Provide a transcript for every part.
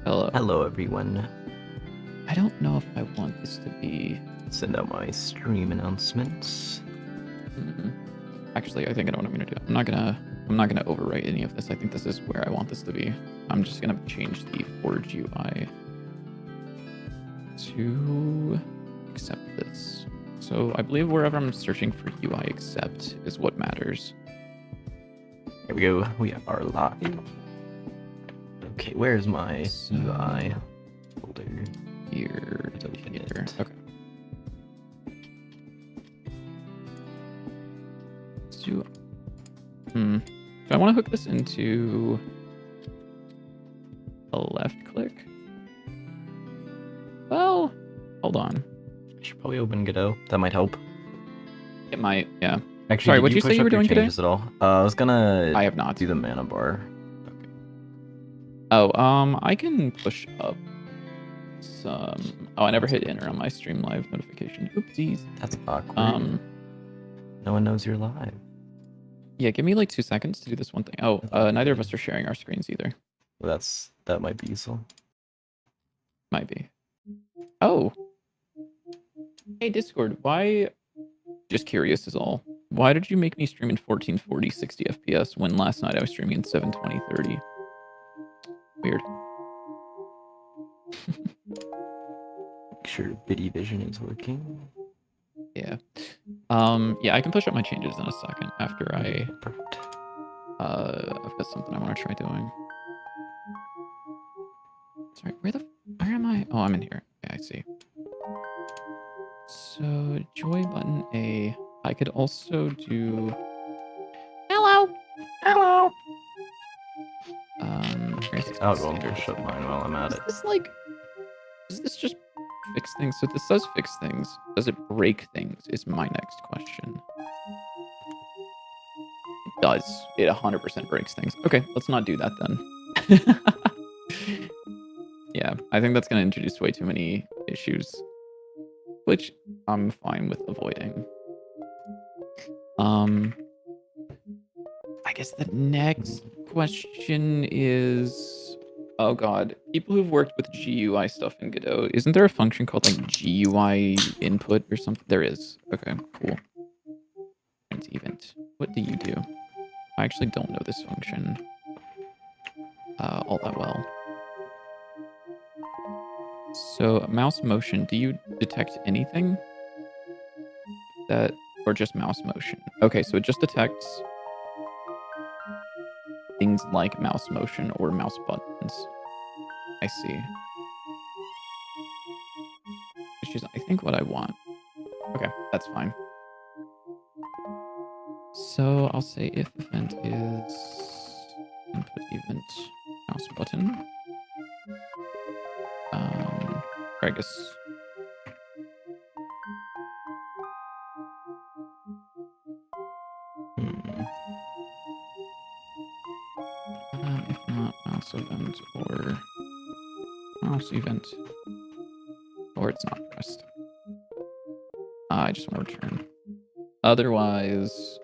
Hello. Hello, everyone. I don't know if I want this to be... Send out my stream announcements. Actually, I think I know what I'm gonna do. I'm not gonna overwrite any of this. I think this is where I want this to be. I'm just gonna change the Forge UI to accept this. So I believe wherever I'm searching for UI accept is what matters. Here we go. We are live. Okay, where's my UI folder? Here. Open it. Okay. So, do I want to hook this into a left click? Well, hold on. I should probably open Godot. That might help. It might, yeah. Actually, Sorry, did what'd you say push you up were your doing today? changes at all? I was gonna. I have not. Do the mana bar. Okay. Oh, I can push up some. Oh, I never hit enter on my stream live notification. Oopsies. That's awkward. No one knows you're live. Yeah, give me like 2 seconds to do this one thing. Oh, neither of us are sharing our screens either. Well, that might be useful. Might be. Oh. Hey, Discord, why... Just curious is all. Why did you make me stream in 1440 60 FPS when last night I was streaming in 720 30? Weird. Make sure Biddy Vision is working. Yeah. Yeah, I can push up my changes in a second after I... Perfect. I've got something I want to try doing. Sorry, where am I? Oh, I'm in here. Yeah, I see. So, joy button A. I could also do... Hello! Hello! I'll go and push up mine while I'm at it. Does this just fix things? So this does fix things. Does it break things is my next question. It does. It 100% breaks things. Okay, let's not do that then. Yeah, I think that's going to introduce way too many issues, which I'm fine with avoiding. I guess the next question is... Oh god, people who've worked with GUI stuff in Godot, isn't there a function called like GUI input or something? There is. Okay, cool. Event. What do you do? I actually don't know this function all that well. So mouse motion, do you detect anything? Or just mouse motion? Okay, so it just detects things like mouse motion or mouse buttons. I see. Which is, I think, what I want. Okay, that's fine. So I'll say if event is input event mouse button. I guess. If not mouse event or mouse event, or it's not pressed. I just want to return. Otherwise,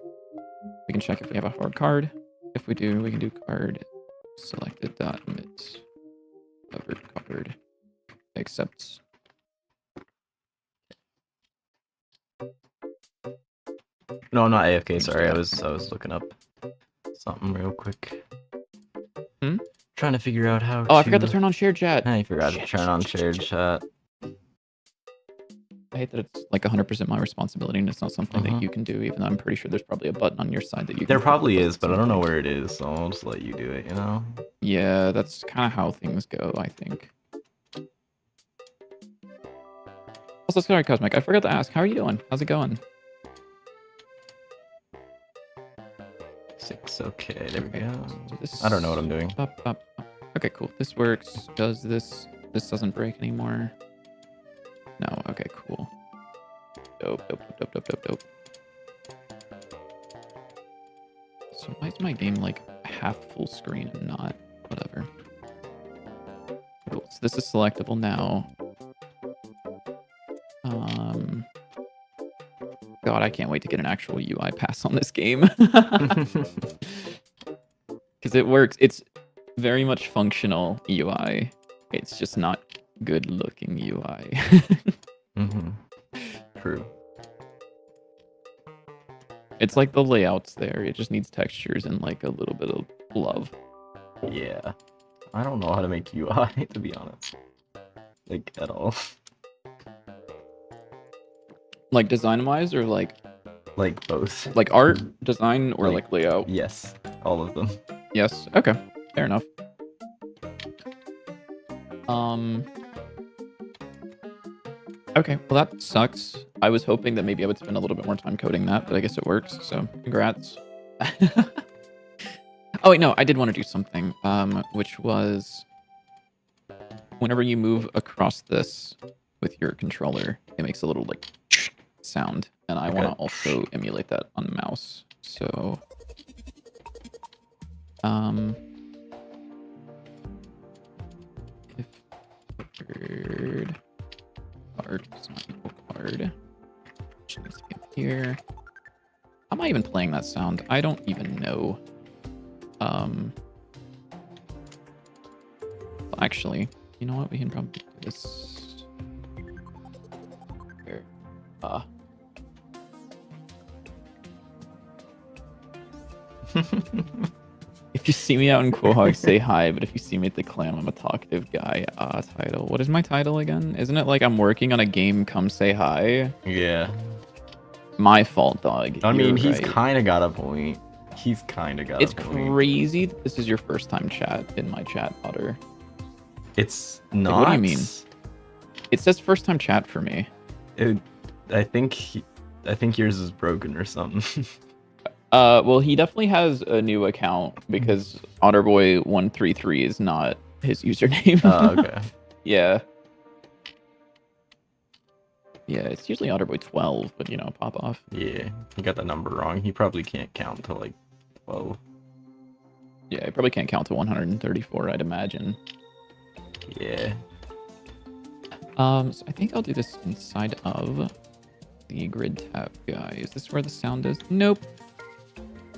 we can check if we have a hard card. If we do, we can do card selected dot emit covered card accepts. No, I'm not AFK. Sorry, I was looking up something real quick. Trying to figure out how. Oh, I forgot to turn on shared chat. I forgot to turn on shared chat. I hate that it's like 100% my responsibility and it's not something that you can do, even though I'm pretty sure there's probably a button on your side that you can There probably is, but I don't know where it is, so I'll just let you do it, you know? Yeah, that's kind of how things go, I think. Also, sorry, Cosmic, I forgot to ask, how are you doing? How's it going? 6, okay, there we go. So I don't know what I'm doing. Okay, cool. This works. Does this... This doesn't break anymore. No, okay, cool. Dope. So why is my game like half full screen and not? Whatever. Cool. So this is selectable now. God, I can't wait to get an actual UI pass on this game. Because it works. It's very much functional UI. It's just not good looking UI. Mm-hmm. True. It's like the layout's there. It just needs textures and like a little bit of love. Yeah. I don't know how to make UI, to be honest. Like, at all. Like design-wise or like Both. like art, design, or Like, like layout? Yes, all of them. Yes. Okay. Fair enough. Okay, well that sucks. I was hoping that maybe I would spend a little bit more time coding that, but I guess it works, so congrats. Oh wait, no, I did want to do something, which was whenever you move across this with your controller, it makes a little like sound, and I want to also emulate that on the mouse. So, if word card does not equal card, which needs to be up here. How am I even playing that sound? I don't even know. Actually, you know what? We can probably do this. Here. If you see me out in Quahog, say hi. But if you see me at the clan, I'm a talkative guy. Title. What is my title again? Isn't it like I'm working on a game? Come say hi. Yeah. My fault, dog. I mean, You're he's right. kind of got a point. He's kind of got a point. It's crazy that this is your first time chat in my chat, Potter. It's not. Like, what do you mean? It says first time chat for me. I think yours is broken or something. Well, he definitely has a new account because Otterboy133 is not his username. Oh, okay. Yeah. Yeah, it's usually Otterboy12, but you know, pop off. Yeah, he got the number wrong. He probably can't count to like 12. Yeah, he probably can't count to 134, I'd imagine. Yeah. So I think I'll do this inside of the grid tab guy. Is this where the sound is? Nope.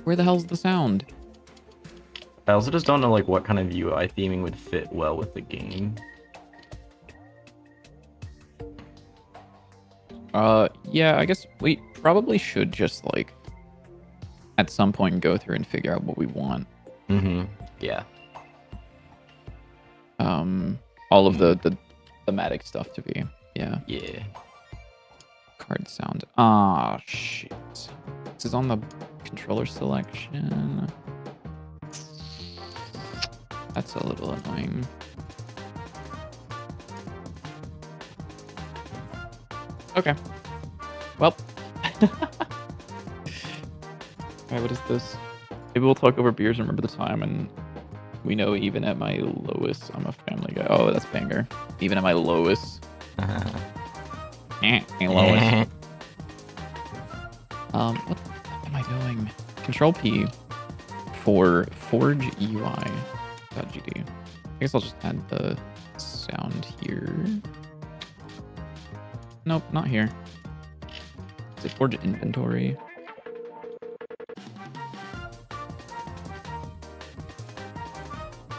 Where the hell's the sound? I also just don't know like what kind of UI theming would fit well with the game. Yeah, I guess we probably should just like at some point go through and figure out what we want. Mm-hmm. Yeah. All of the thematic stuff to be. Yeah. Yeah. Card sound. Ah, shit. This is on the controller selection. That's a little annoying. Okay. Well. Alright, what is this? Maybe we'll talk over beers and remember the time, and we know even at my lowest, I'm a family guy. Oh, that's banger. Even at my lowest. My lowest. What the fuck am I doing? Control P for Forge UI.gd. I guess I'll just add the sound here. Nope, not here. Is it Forge inventory?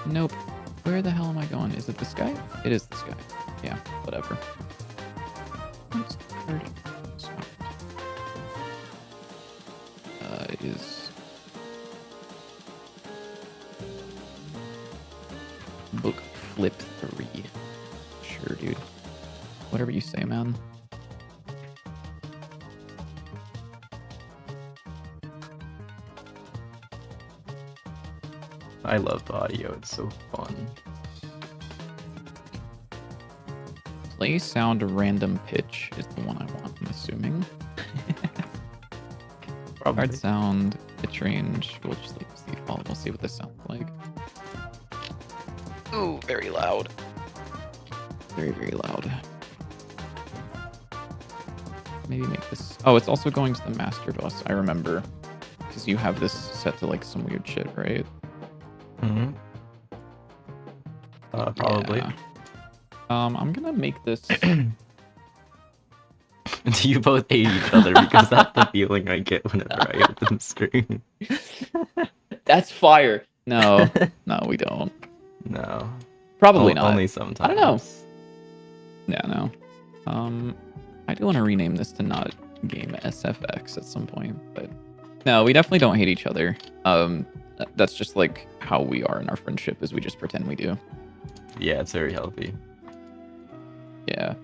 Nope. Where the hell am I going? Is it this guy? It is this guy. Yeah, whatever. What's the card sound? Is book flip 3. Sure, dude. Whatever you say, man. I love the audio. It's so fun. Play sound random pitch is the one I want, I'm assuming. Card sound, pitch range. We'll just leave this default. We'll see what this sounds like. Ooh, very loud. Very, very loud. Maybe make this... Oh, it's also going to the master bus. I remember. Because you have this set to like some weird shit, right? Mm-hmm. Probably. Yeah. I'm gonna make this... Do you both hate each other? Because that's the feeling I get whenever I open stream. That's fire. No, no, we don't. No. Probably not. Only sometimes. I don't know. Yeah, no. I do want to rename this to not game SFX at some point, but no, we definitely don't hate each other. That's just like how we are in our friendship, is we just pretend we do. Yeah, it's very healthy. Yeah.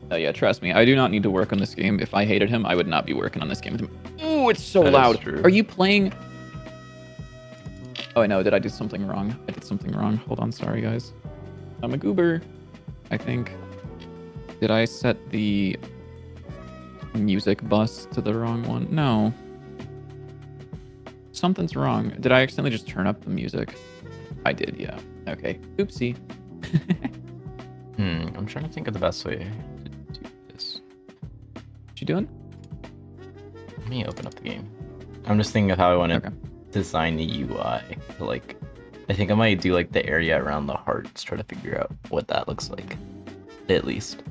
Oh yeah, trust me, I do not need to work on this game. If I hated him, I would not be working on this game with him. Ooh, it's so loud. Are you playing? Oh, I know. Did I do something wrong? I did something wrong. Hold on. Sorry, guys. I'm a goober, I think. Did I set the music bus to the wrong one? No. Something's wrong. Did I accidentally just turn up the music? I did, yeah. Okay. Oopsie. I'm trying to think of the best way to do this. What you doing? Let me open up the game. I'm just thinking of how I want to Okay. design the UI. So, like, I think I might do like the area around the hearts, try to figure out what that looks like, at least.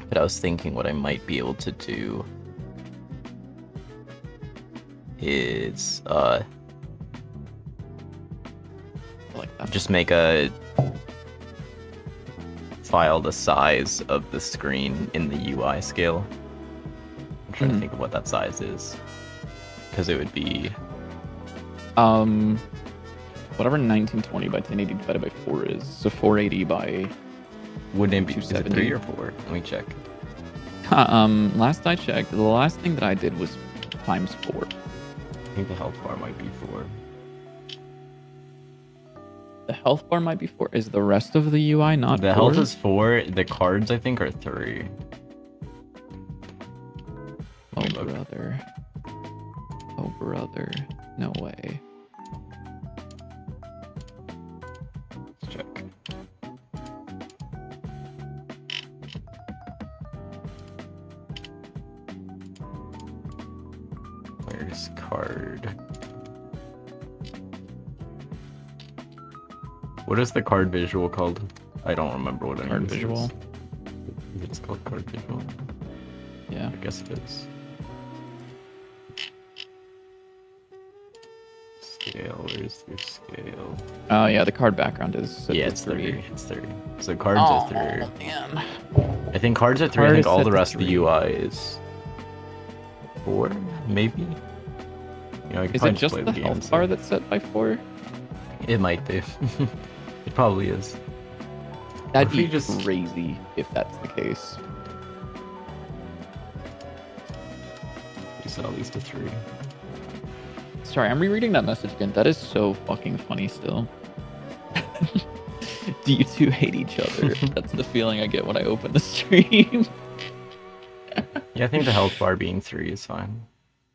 But I was thinking what I might be able to do is I like that. just make a file the size of the screen in the UI scale. I'm trying to think of what that size is, because it would be whatever 1920 by 1080 divided by 4 is. So 480 by wouldn't it be, is it 270. 3 or 4? Let me check. Last I checked, the last thing that I did was times 4. I think the health bar might be 4. The health bar might be 4. Is the rest of the UI not 4? The health is 4. The cards, I think, are 3. Oh, brother. Oh, brother. No way. Let's check. Where's card? What is the card visual called? I don't remember what Card visual. It's called card visual. Yeah. I guess it is. Scale, where's your scale? Oh, yeah, the card background is set Yeah, to it's 3. 3. It's 3. So cards are 3. Oh, man. I think cards are 3. Card I is think all set the to rest of the 3. UI is 4, maybe? You know, I could Is probably it just play the game health and see. bar that's set by 4? It might be. It probably is. That'd if we be just- crazy if that's the case. You said at least a 3. Sorry, I'm rereading that message again. That is so fucking funny still. Do you two hate each other? That's the feeling I get when I open the stream. Yeah, I think the health bar being 3 is fine.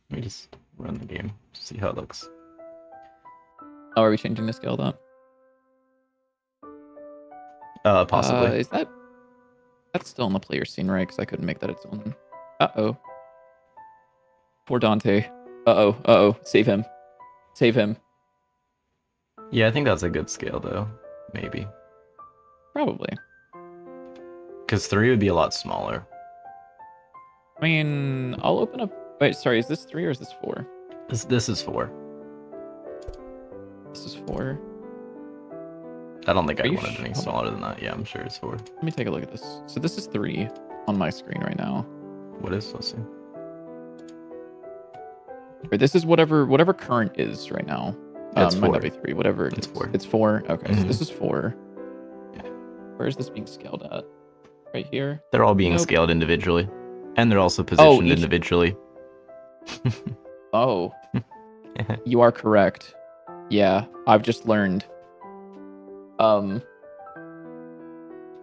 Let me just run the game, see how it looks. Oh, are we changing the scale up? Possibly. Is that... That's still in the player scene, right? Because I couldn't make that its own. Uh-oh. Poor Dante. Uh-oh. Uh-oh. Save him. Save him. Yeah, I think that's a good scale, though. Maybe. Probably. Because 3 would be a lot smaller. I mean, I'll open up... Wait, sorry. Is this 3 or is this 4? This is 4. This is 4. I don't think I Are you wanted any sure? smaller than that. Yeah, I'm sure it's 4. Let me take a look at this. So this is 3 on my screen right now. What is? Let's see. Or this is whatever current is right now. It's Might 4. not be 3. Whatever it It's is. 4. It's 4. Okay, so Mhm. this is 4. Yeah. Where is this being scaled at? Right here? They're all being Nope. scaled individually. And they're also positioned each- individually. Oh. You are correct. Yeah, I've just learned.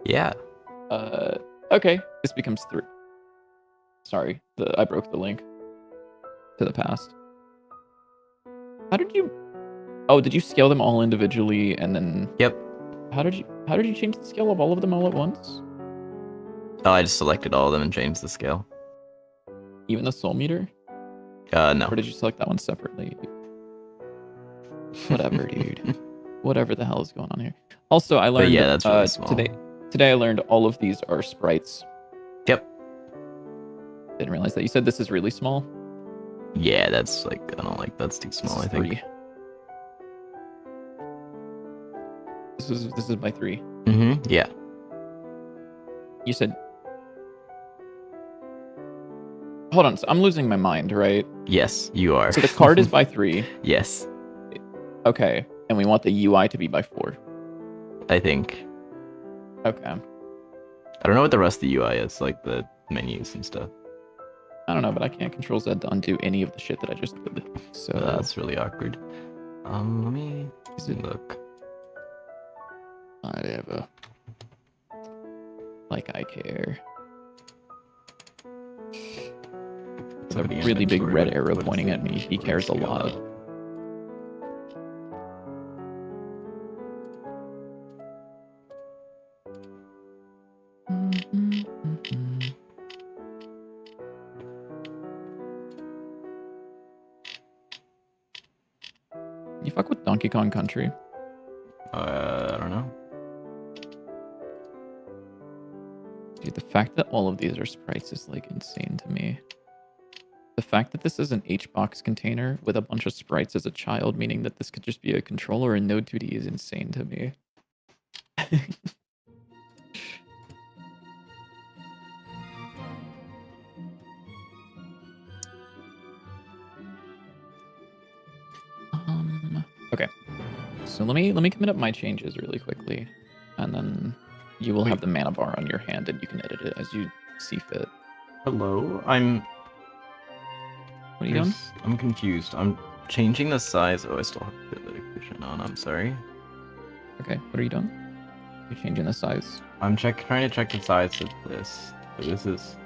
Yeah. Okay, this becomes 3. Sorry, I broke the link to the past. How did you... Oh, did you scale them all individually and then... Yep. How did you change the scale of all of them all at once? Oh, I just selected all of them and changed the scale. Even the soul meter? No. Or did you select that one separately? Whatever, dude. Whatever the hell is going on here. Also, I learned yeah, that's really small. Today I learned all of these are sprites. Yep. Didn't realize that. You said this is really small? Yeah, that's like, I don't like, that's too This small, is I think. 3. This is by 3. Mm-hmm. Yeah. You said. Hold on. So I'm losing my mind, right? Yes, you are. So the card is by 3. Yes, Okay, and we want the UI to be by 4. I think. Okay. I don't know what the rest of the UI is, like the menus and stuff. I don't know, but I can't Control Z to undo any of the shit that I just did. So That's really awkward. Let me look. whatever. Like I care. It's a really big red arrow pointing at me. He cares a lot. You fuck with Donkey Kong Country? I don't know. Dude, the fact that all of these are sprites is like insane to me. The fact that this is an HBox container with a bunch of sprites as a child, meaning that this could just be a controller in Node 2D, is insane to me. Okay. So let me commit up my changes really quickly, and then you will have the mana bar on your hand, and you can edit it as you see fit. Hello, What are you doing? I'm confused. I'm changing the size. Oh, I still have Analytic Vision on. I'm sorry. Okay, what are you doing? You're changing the size. I'm trying to check the size of this. So this is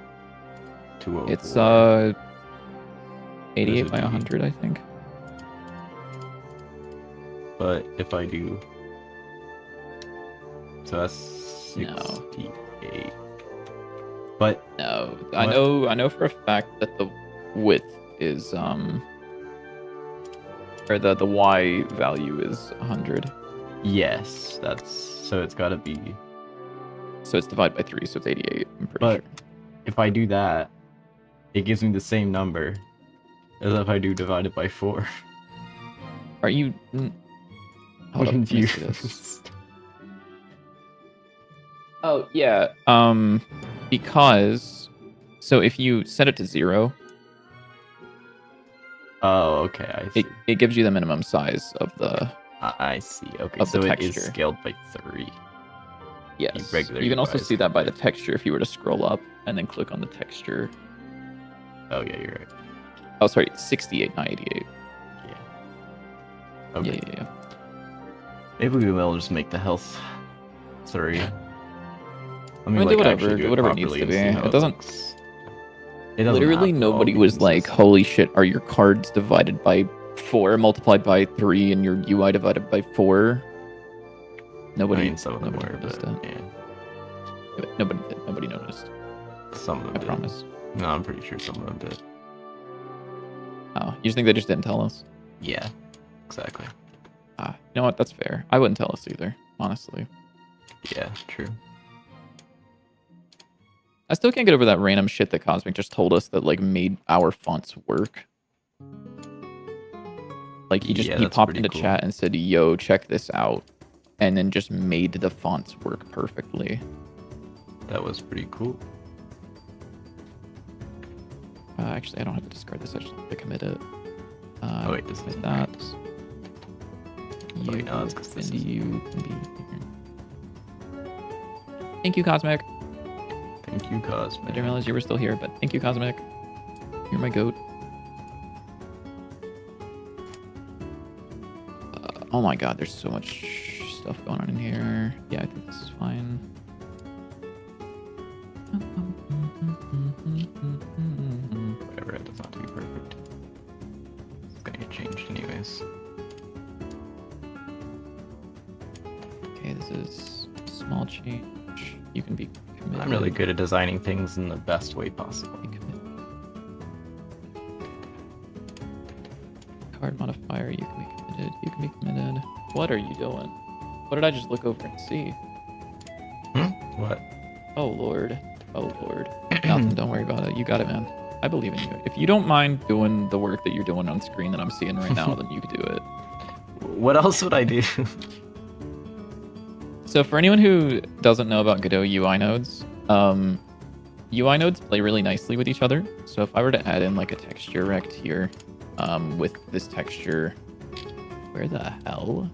204. It's 88 by 100, I think. But if I do, so that's 68. But no, what? I know for a fact that the width is or the Y value is 100. Yes, that's so it's got to be. So it's divided by 3, so it's 88. I'm pretty But sure. if I do that, it gives me the same number as if I do divided by 4. Are you? I'm confused. Oh yeah. Because so if you set it to 0, Oh, okay. I see. it gives you the minimum size of the. I see. Okay, of the so it is texture. scaled by 3. Yes. regular You can also UI is see that by the scaled by texture if you were to scroll up and then click on the texture. Oh yeah, you're right. Oh, sorry, 68, not 88. Yeah. Okay. Yeah. Maybe we will just make the health 3. Let I mean, do whatever it needs to be. It doesn't. Literally, nobody was like, "Holy shit, are your cards divided by 4 multiplied by 3 and your UI divided by 4?" Nobody. I mean, some of them nobody were, noticed but it. yeah. Nobody did. Nobody noticed. Some of them I did. promise. No, I'm pretty sure some of them did. Oh, you just think they just didn't tell us? Yeah, exactly. You know what? That's fair. I wouldn't tell us either, honestly. Yeah, true. I still can't get over that random shit that Cosmic just told us that like made our fonts work. Like he popped into cool. chat and said, "Yo, check this out," and then just made the fonts work perfectly. That was pretty cool. Actually, I don't have to discard this. I just have to commit it. Oh wait, this is that. Wait, no, that's 'cause this is... You can be here. Thank you, Cosmic. Thank you, Cosmic. I didn't realize you were still here, but thank you, Cosmic. You're my goat. Oh my god, there's so much stuff going on in here. Yeah, I think this is fine. Whatever, it does not have to be perfect. It's gonna get changed anyways. Okay, this is a small change. You can be committed. I'm really good at designing things in the best way possible. Card modifier, you can be committed. You can be committed. What are you doing? What did I just look over and see? What? Oh lord. Oh lord. Nothing, don't worry about it. You got it, man. I believe in you. If you don't mind doing the work that you're doing on screen that I'm seeing right now, then you could do it. What else would I do? So for anyone who doesn't know about Godot UI nodes, UI nodes play really nicely with each other. So if I were to add in like a texture rect here, with this texture, where the hell?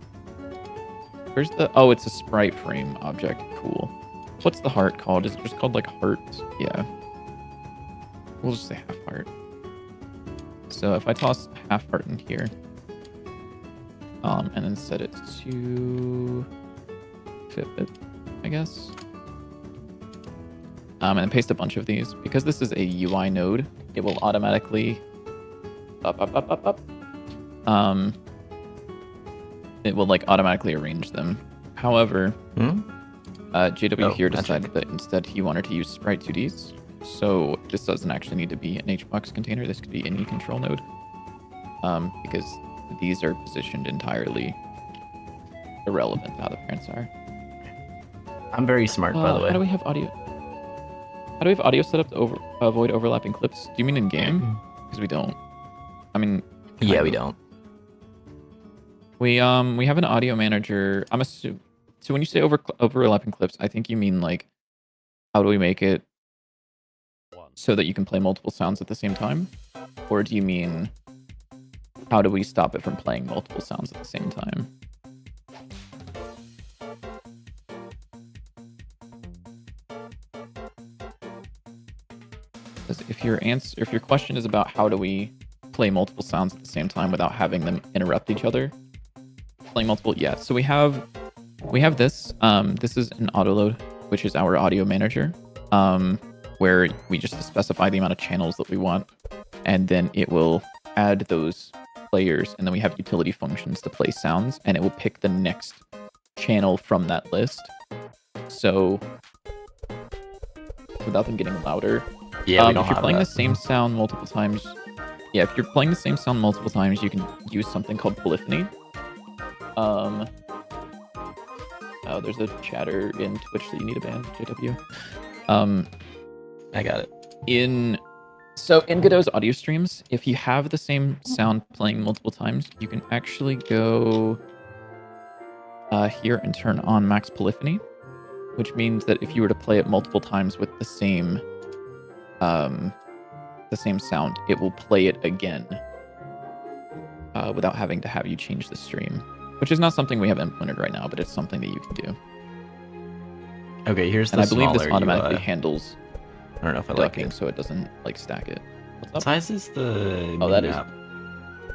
Where's the? Oh, it's a sprite frame object. Cool. What's the heart called? Is it just called like heart? Yeah. We'll just say half heart. So if I toss half heart in here, and then set it to fit it, I guess. And then paste a bunch of these. Because this is a UI node, it will automatically up. It will like automatically arrange them. However, JW here decided that instead he wanted to use sprite 2Ds. So this doesn't actually need to be an HBox container. This could be any control node. Because these are positioned entirely irrelevant to how the parents are. I'm very smart, by the way. How do we have audio? How do we have audio set up to avoid overlapping clips? Do you mean in game? Because we don't. I mean, yeah, we don't. We have an audio manager. I'm assuming. So when you say overlapping clips, I think you mean like, how do we make it so that you can play multiple sounds at the same time, or do you mean how do we stop it from playing multiple sounds at the same time? Because if your question is about how do we play multiple sounds at the same time without having them interrupt each other, playing multiple, yeah. So we have this. This is an autoload, which is our audio manager, where we just specify the amount of channels that we want, and then it will add those players, and then we have utility functions to play sounds, and it will pick the next channel from that list. So without them getting louder, yeah, if you're playing the same sound multiple times, you can use something called polyphony. Oh, there's a chatter in Twitch that you need to ban, JW. I got it. In Godot's audio streams, if you have the same sound playing multiple times, you can actually go here and turn on max polyphony, which means that if you were to play it multiple times with the same sound, it will play it again without having to have you change the stream, which is not something we have implemented right now, but it's something that you can do. Okay, here's the and I believe this smaller automatically UI. handles I don't know if I like ducking, it. so it doesn't like stack it. What's up? What size is the Oh, that map? is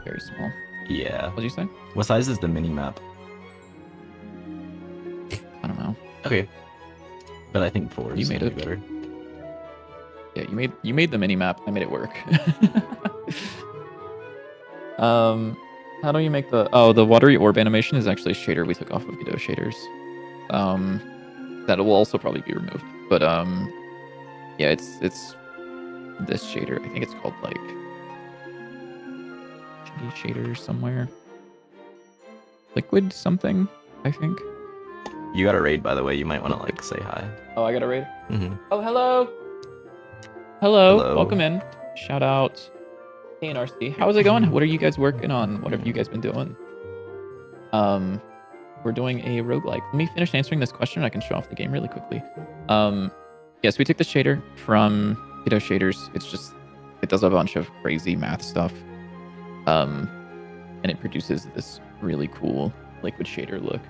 very small. Yeah. What did you say? What size is the mini map? I don't know. Okay. But I think 4 is You made gonna be it. better. Yeah, you made the mini map. I made it work. How do you make the watery orb animation is actually a shader we took off of Godot shaders. That will also probably be removed. But yeah, it's this shader. I think it's called like shader somewhere. Liquid something, I think. You got a raid, by the way. You might want to like say hi. Oh, I got a raid. Mm-hmm. Oh, hello. Hello. Hello. Welcome in. Shout out KNRC. How's it going? What are you guys working on? What have you guys been doing? We're doing a roguelike. Let me finish answering this question. I can show off the game really quickly. Yes, we took the shader from Godot shaders. It does a bunch of crazy math stuff. And it produces this really cool liquid shader look.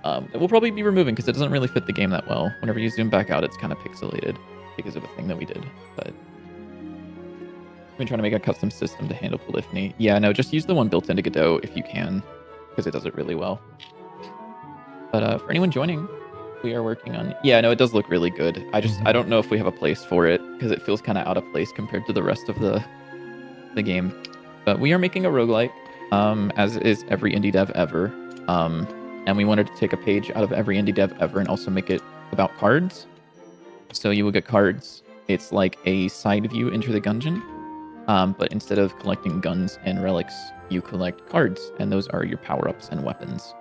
That we'll probably be removing because it doesn't really fit the game that well. Whenever you zoom back out, it's kind of pixelated because of a thing that we did. But I've been trying to make a custom system to handle polyphony. Yeah, no, just use the one built into Godot if you can, because it does it really well. But for anyone joining, we are working on... Yeah, no, it does look really good. I don't know if we have a place for it because it feels kind of out of place compared to the rest of the game. But we are making a roguelike, as is every indie dev ever. And we wanted to take a page out of every indie dev ever and also make it about cards. So you will get cards. It's like a side view into the dungeon. But instead of collecting guns and relics, you collect cards, and those are your power-ups and weapons.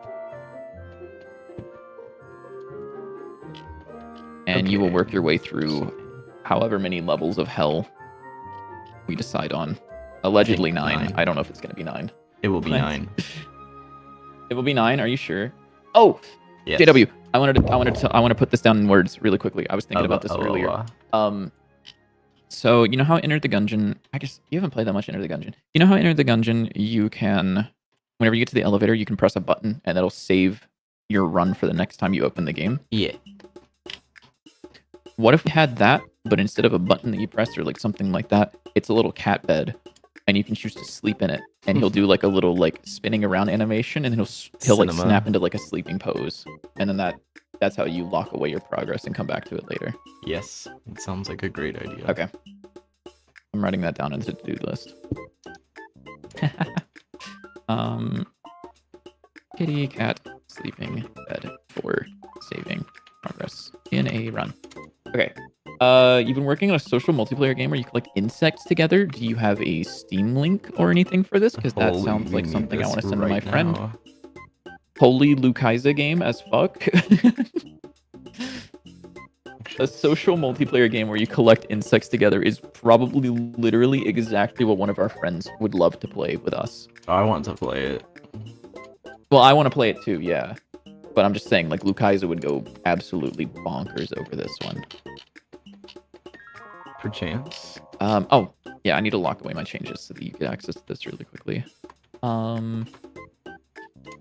And you will work your way through however many levels of hell we decide on. Allegedly 9. I don't know if it's going to be 9. It will be 9. It will be 9. Are you sure? Oh, Yes. JW, I want to put this down in words really quickly. I was thinking about this earlier. So you know how Enter the Gungeon, I guess you haven't played that much Enter the Gungeon. You know how Enter the Gungeon, you can, whenever you get to the elevator, you can press a button and that'll save your run for the next time you open the game. Yeah. What if we had that, but instead of a button that you press or like something like that, it's a little cat bed, and you can choose to sleep in it, and he'll do like a little like spinning around animation, and he'll like snap into like a sleeping pose, and then that's how you lock away your progress and come back to it later. Yes, it sounds like a great idea. Okay, I'm writing that down into the to-do list. Kitty cat sleeping bed for saving progress in a run. Okay. You've been working on a social multiplayer game where you collect insects together. Do you have a Steam link or anything for this? Because that sounds like something I want to send to my friend. Holy Lukaiza game as fuck. A social multiplayer game where you collect insects together is probably literally exactly what one of our friends would love to play with us. I want to play it. Well, I want to play it too, yeah. But I'm just saying, like, Lukaiza would go absolutely bonkers over this one. Perchance. Oh, yeah, I need to lock away my changes so that you can access this really quickly.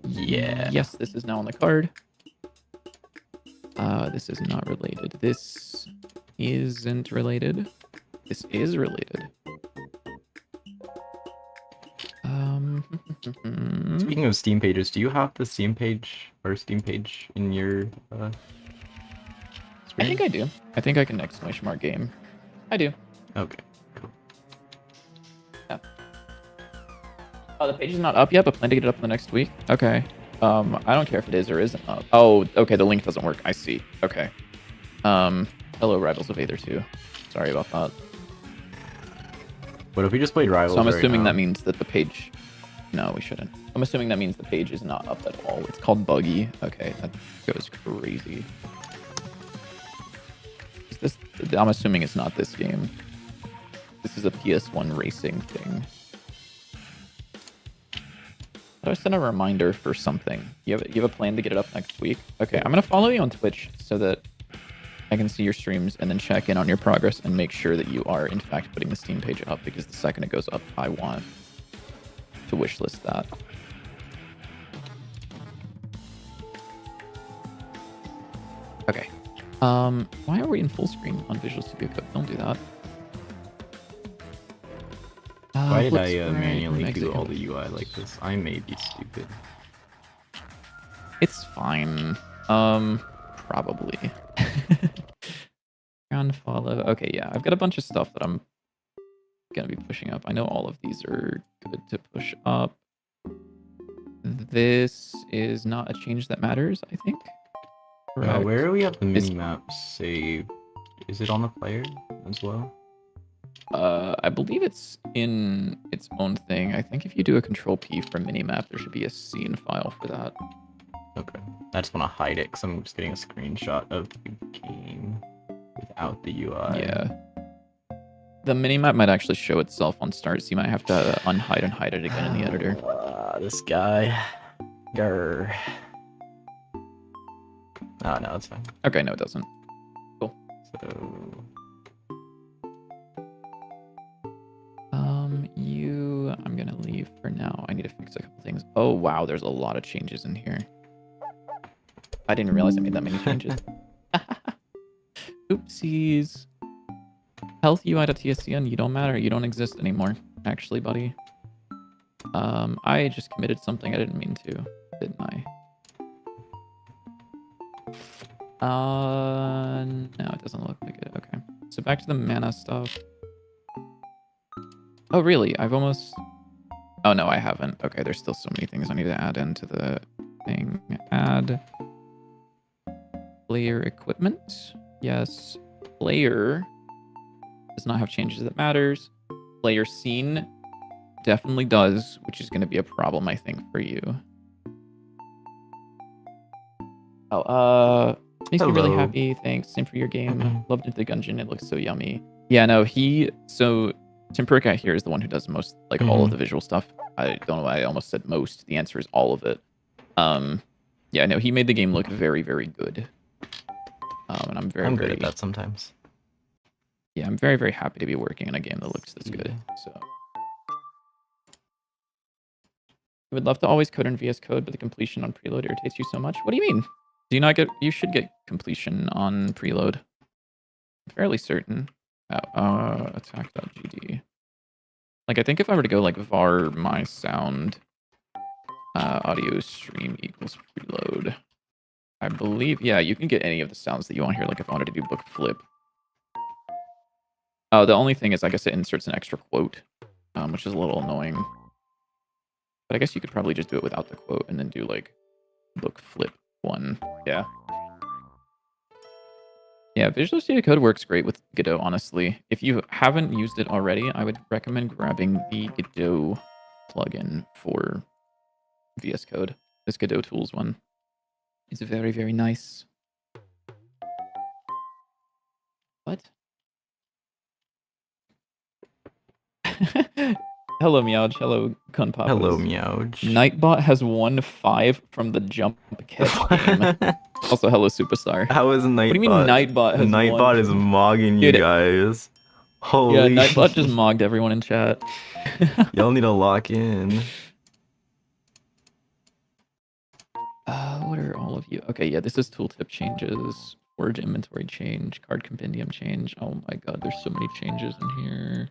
Yeah. Yes, this is now on the card. This is not related. This isn't related. This is related. Speaking of Steam pages, do you have the Steam page or Steam page in your I think I do. I think I can exclamation mark game. I do. Okay, cool. Yeah. Oh, the page is not up yet, but plan to get it up in the next week. Okay. I don't care if it is or isn't up. Oh, okay, the link doesn't work. I see. Okay. Hello, Rivals of Aether 2. Sorry about that. What if we just played Rivals? So I'm assuming that means that the page... No, we shouldn't. I'm assuming that means the page is not up at all. It's called buggy. Okay, that goes crazy. Is this... I'm assuming it's not this game. This is a PS1 racing thing. How do I send a reminder for something? You have a plan to get it up next week? Okay, I'm gonna follow you on Twitch so that I can see your streams and then check in on your progress and make sure that you are in fact putting the Steam page up, because the second it goes up, I want to wishlist that. Okay. Why are we in full screen on Visual Studio Code? Don't do that. Why did I manually do all the UI like this? I may be stupid. It's fine. Probably. Ground follow. Okay, yeah. I've got a bunch of stuff that I'm gonna be pushing up. I know all of these are good to push up. This is not a change that matters, I think. Where do we have the mini-map saved? Is it on the player as well? I believe it's in its own thing. I think if you do a Control P for minimap, there should be a scene file for that. Okay. I just want to hide it because I'm just getting a screenshot of the game without the UI. Yeah. The minimap might actually show itself on start, so you might have to unhide and hide it again in the editor. This guy. Grr. Oh, no, it's fine. Okay, no, it doesn't. Cool. So... I'm gonna leave for now. I need to fix a couple things. Oh, wow, there's a lot of changes in here. I didn't realize I made that many changes. Oopsies. Health UI.tscn, you don't matter. You don't exist anymore, actually, buddy. I just committed something I didn't mean to, didn't I? No, it doesn't look like it. Okay. So back to the mana stuff. Oh, really? I've almost... Oh, no, I haven't. Okay, there's still so many things I need to add into the thing. Add player equipment. Yes. Player does not have changes that matters. Player scene definitely does, which is going to be a problem, I think, for you. Oh, makes me really happy. Thanks. Same for your game. Loved Into the Gungeon. It looks so yummy. Yeah, no, so Tempurica here is the one who does most, like, all of the visual stuff. I don't know why I almost said most. The answer is all of it. Yeah, no, he made the game look very, very good. And I'm very, I'm good very, at that sometimes. yeah, I'm very, very happy to be working on a game that looks this good. Yeah. So, I would love to always code in VS Code, but the completion on preload irritates you so much. What do you mean? Do you not get? You should get completion on preload. I'm fairly certain. Attack.gd. Like, I think if I were to go like var my sound audio stream equals preload, I believe, yeah, you can get any of the sounds that you want here. Like if I wanted to do book flip. Oh, the only thing is, I guess it inserts an extra quote, which is a little annoying. But I guess you could probably just do it without the quote and then do like book flip 1. Yeah. Yeah, Visual Studio Code works great with Godot, honestly. If you haven't used it already, I would recommend grabbing the Godot plugin for VS Code. This Godot Tools one. It's very, very nice. What? Hello, Meowj. Hello, Kunpapas. Hello, Meowj. Nightbot has won 5 from the jump catch game. Also, hello, Superstar. How is Nightbot? What do you mean Nightbot has Nightbot won? is mogging you Dude, guys. Holy. Yeah, Nightbot just mogged everyone in chat. Y'all need to lock in. What are all of you? Okay, yeah, this is tooltip changes, forge inventory change, card compendium change. Oh my god, there's so many changes in here.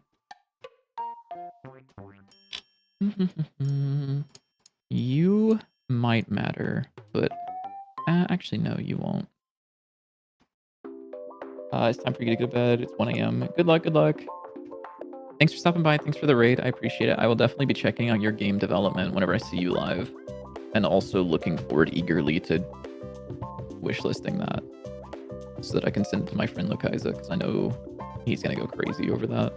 You might matter, but actually, no, you won't. It's time for you to go to bed. It's 1 a.m. Good luck, good luck. Thanks for stopping by. Thanks for the raid. I appreciate it. I will definitely be checking out your game development whenever I see you live. And also looking forward eagerly to wishlisting that so that I can send it to my friend Lokaiza, because I know he's going to go crazy over that.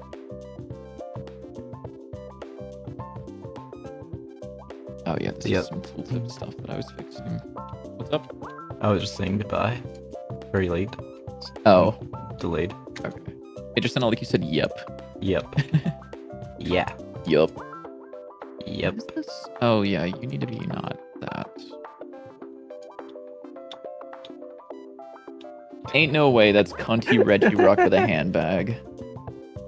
Oh yeah, this is some tooltip stuff that I was fixing. What's up? I was just saying goodbye. Very late. Oh. Delayed. Okay. It just sounded like you said yep. Yep. Yeah. Yup. Yep. What is this? Oh yeah, you need to be not that. Ain't no way that's cunty Reggie Rock with a handbag.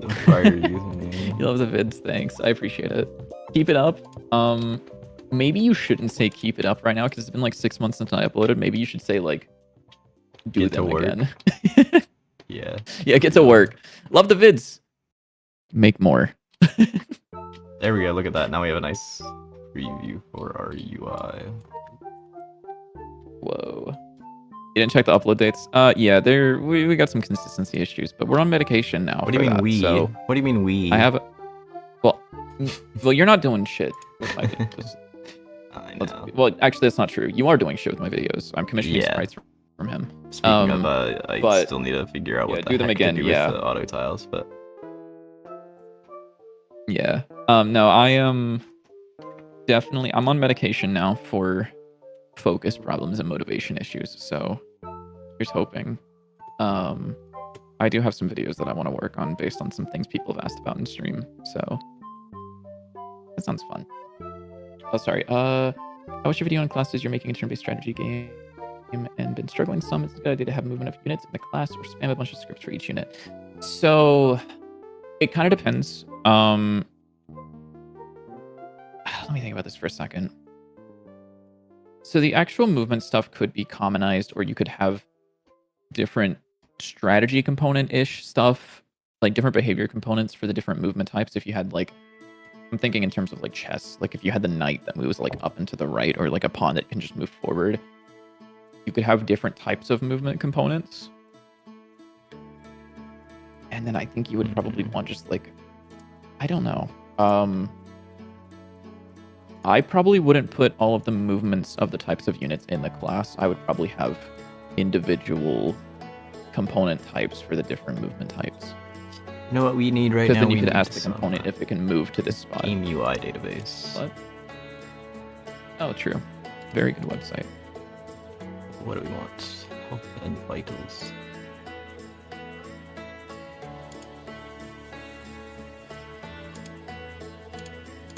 The fire username. You love the vids, thanks. I appreciate it. Keep it up. Maybe you shouldn't say keep it up right now because it's been like 6 months since I uploaded. Maybe you should say like do them again. Yeah. Yeah, get to work. Love the vids. Make more. There we go. Look at that. Now we have a nice preview for our UI. Whoa. You didn't check the upload dates? Yeah, we got some consistency issues, but we're on medication now. What do you mean we? So what do you mean we? I have well, you're not doing shit with my videos. I know. Well, actually, that's not true. You are doing shit with my videos. I'm commissioning sprites from him. Speaking of, I still need to figure out what the do them heck again, to do with the auto tiles, but yeah. No, I am definitely. I'm on medication now for focus problems and motivation issues. So here's hoping. I do have some videos that I want to work on based on some things people have asked about in stream. So that sounds fun. Oh, sorry. I watched your video on classes. You're making a turn-based strategy game and been struggling some. It's a good idea to have movement of units in the class or spam a bunch of scripts for each unit. So it kind of depends. Let me think about this for a second. So the actual movement stuff could be commonized, or you could have different strategy component-ish stuff, like different behavior components for the different movement types. If you had like, I'm thinking in terms of like chess, like if you had the knight that moves like up and to the right, or like a pawn that can just move forward, you could have different types of movement components. And then I think you would probably want just like, I don't know. I probably wouldn't put all of the movements of the types of units in the class. I would probably have individual component types for the different movement types. You know what we need right now? Because then you could ask the component if it can move to this spot. Game UI database. What? Oh, true. Very good website. What do we want? Health and vitals.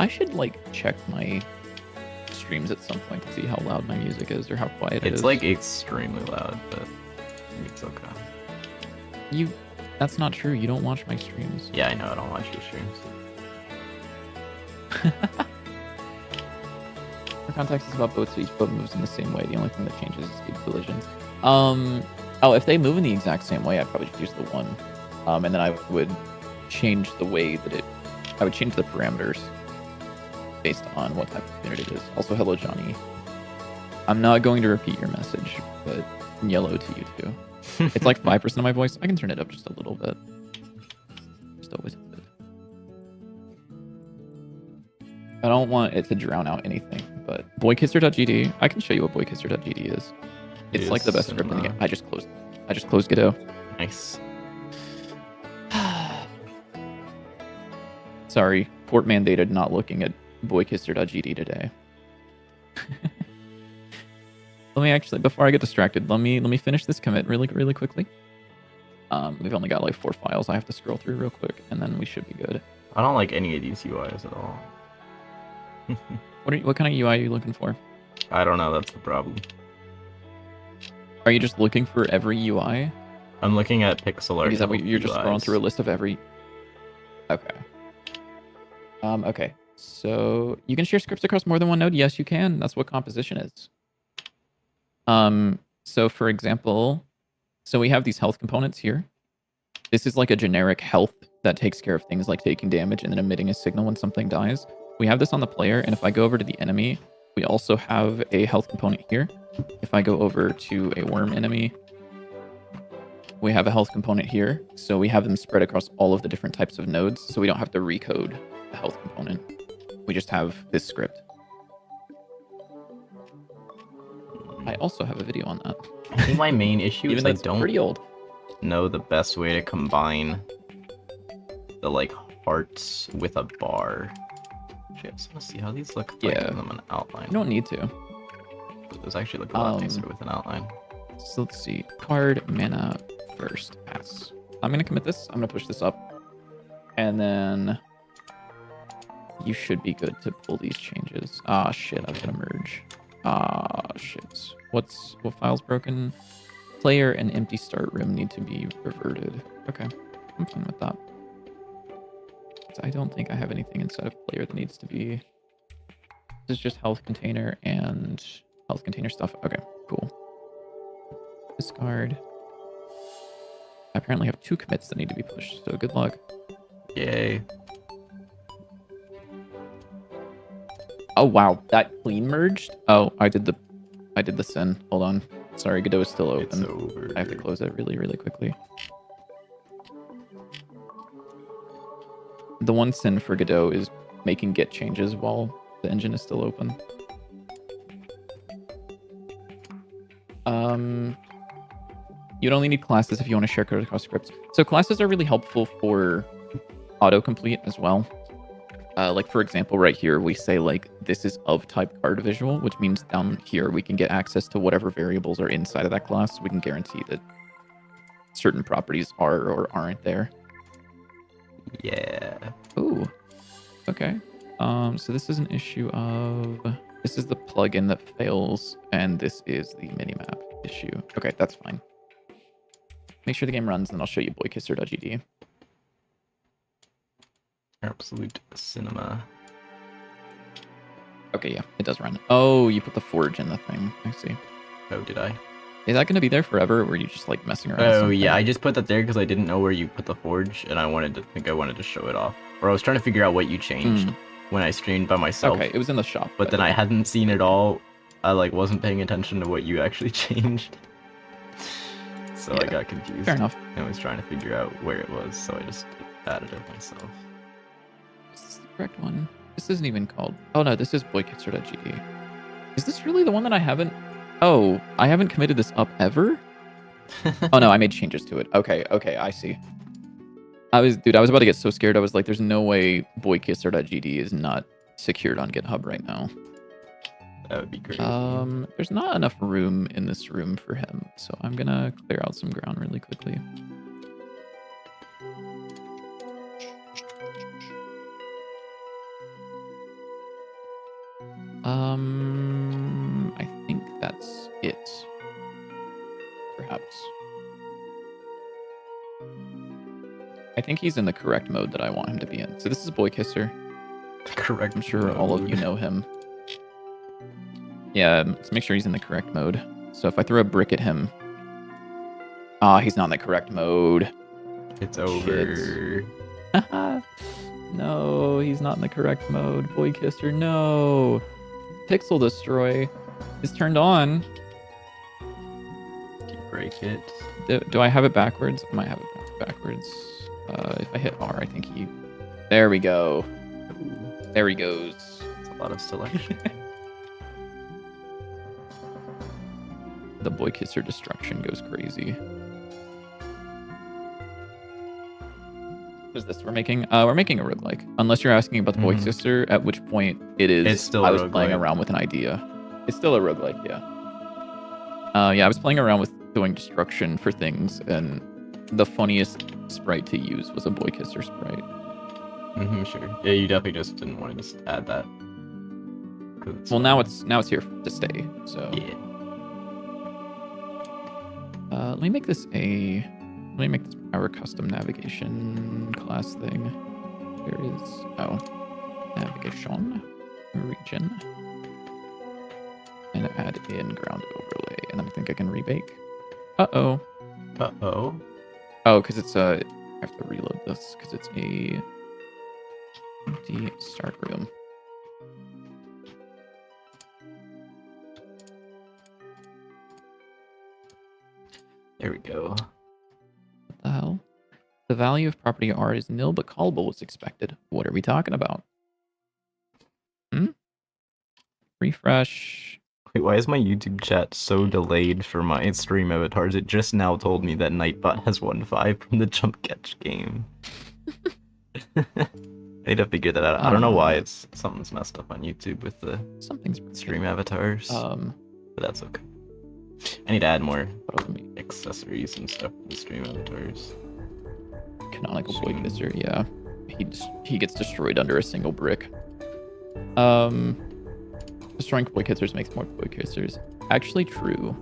I should like check my streams at some point to see how loud my music is or how quiet it is. It's like extremely loud, but it's okay. That's not true. You don't watch my streams. Yeah, I know. I don't watch your streams. For context, it's about boats, so each boat moves in the same way. The only thing that changes is speed of collisions. Oh, if they move in the exact same way, I'd probably just use the one. And then I would change the way that I would change the parameters based on what type of unit it is. Also, hello, Johnny. I'm not going to repeat your message, but yellow to you too. It's like 5% of my voice. I can turn it up just a little bit. Just always a bit. I don't want it to drown out anything, but boykisser.gd, I can show you what boykisser.gd is. It's like the best script in the game. I just closed Godot. Nice. Sorry, port mandated not looking at boykisser.gd today. Let me actually, before I get distracted, let me finish this commit really quickly. We've only got like 4 files I have to scroll through real quick, and then we should be good. I don't like any of these UIs at all. What kind of UI are you looking for? I don't know. That's the problem. Are you just looking for every UI? I'm looking at pixel art. Is that what you're just scrolling UIs. through a list of every? Okay. Okay. So you can share scripts across more than one node. Yes, you can. That's what composition is. So for example, so we have these health components here. This is like a generic health that takes care of things like taking damage and then emitting a signal when something dies. We have this on the player, and if I go over to the enemy, we also have a health component here. If I go over to a worm enemy, we have a health component here. So we have them spread across all of the different types of nodes, so we don't have to recode the health component. We just have this script. I also have a video on that. I think my main issue is I don't pretty old. know the best way to combine the like hearts with a bar. Actually, I just want to see how these look if I give them an outline. You don't need to. Those actually look a lot nicer with an outline. So let's see. Card, mana, first, pass. I'm going to commit this. I'm going to push this up. And then you should be good to pull these changes. Ah, shit. I've got to merge. Ah, shit. What file's broken? Player and empty start room need to be reverted. Okay. I'm fine with that. I don't think I have anything inside of player that needs to be... This is just health container and health container stuff. Okay, cool. Discard. I apparently have 2 commits that need to be pushed, so good luck. Yay. Oh wow, that clean merged? Oh, I did the sin. Hold on. Sorry, Godot is still open. It's over. I have to close it really quickly. The one sin for Godot is making get changes while the engine is still open. You'd only need classes if you want to share code across scripts. So classes are really helpful for autocomplete as well. Like for example, right here, we say like, this is of type card visual, which means down here, we can get access to whatever variables are inside of that class. We can guarantee that certain properties are or aren't there. Yeah. Ooh. Okay. So this is an issue of, this is the plugin that fails, and this is the minimap issue. Okay, that's fine. Make sure the game runs, and I'll show you boykisser.gd. Absolute cinema. Okay, yeah, it does run. Oh, you put the forge in the thing. I see. Oh, did I? Is that going to be there forever, or were you just like messing around? Oh, yeah, I just put that there because I didn't know where you put the forge, and I wanted to show it off. Or I was trying to figure out what you changed when I streamed by myself. Okay, it was in the shop. But then I hadn't seen it all. I like wasn't paying attention to what you actually changed. So Yeah, I got confused. fair enough. I was trying to figure out where it was, so I just added it myself. Is this the correct one? This isn't even called... Oh no, this is boykitzer.gd. Is this really the one that I haven't... Oh, I haven't committed this up ever? Oh no, I made changes to it. Okay, I see. I was about to get so scared. I was like, there's no way boykisser.gd is not secured on GitHub right now. That would be great. There's not enough room in this room for him, so I'm gonna clear out some ground really quickly. I think that's it. Perhaps. I think he's in the correct mode that I want him to be in. So this is Boy Kisser. Correct. I'm sure all of you know him. Yeah, let's make sure he's in the correct mode. So if I throw a brick at him... Ah, he's not in the correct mode. It's over. No, he's not in the correct mode. Boy Kisser, no. Pixel Destroy is turned on. Can you break it? Do I have it backwards? I might have it backwards. If I hit R, I think he... There we go. Ooh, There he goes. that's a lot of selection. The Boy Kisser destruction goes crazy. What is this we're making? We're making a roguelike. Unless you're asking about the Boy Kisser, at which point it is... It's still I a was playing roguelike. around with an idea. It's still a roguelike, yeah. Yeah, I was playing around with doing destruction for things, and the funniest sprite to use was a Boy Kisser sprite. Sure. Yeah, you definitely just didn't want to just add that. Well, now it's here to stay. So yeah. let me make this our custom navigation class thing. There is navigation region, and add in ground overlay, and then I think I can rebake. Uh-oh. Oh, because it's I have to reload this because it's a empty start room. There we go. What the hell? The value of property R is nil, but callable was expected. What are we talking about? Refresh. Wait, why is my YouTube chat so delayed for my stream avatars? It just now told me that Nightbot has won 5 from the jump catch game. I need to figure that out. I don't know why something's messed up on YouTube with the stream avatars. But that's okay. I need to add more accessories and stuff to the stream avatars. Canonical Boy Kisser, yeah. He gets destroyed under a single brick. Destroying Boy Kissers makes more Boy Kissers. Actually true.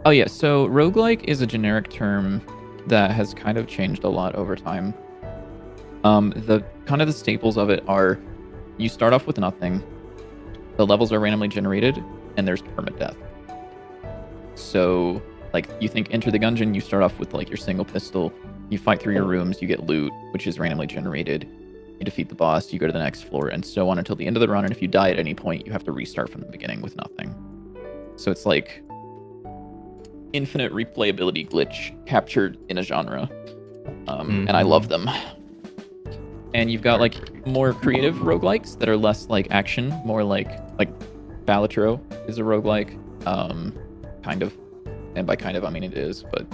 Oh yeah, so roguelike is a generic term that has kind of changed a lot over time. The staples of it are you start off with nothing, the levels are randomly generated, and there's permadeath. So, like, you think Enter the Gungeon, you start off with, like, your single pistol, you fight through your rooms, you get loot, which is randomly generated, you defeat the boss, you go to the next floor, and so on until the end of the run, and if you die at any point, you have to restart from the beginning with nothing. So it's like infinite replayability glitch captured in a genre. And I love them. And you've got, like, more creative roguelikes that are less, like, action, more like Balatro is a roguelike. Kind of. And by kind of, I mean it is, but...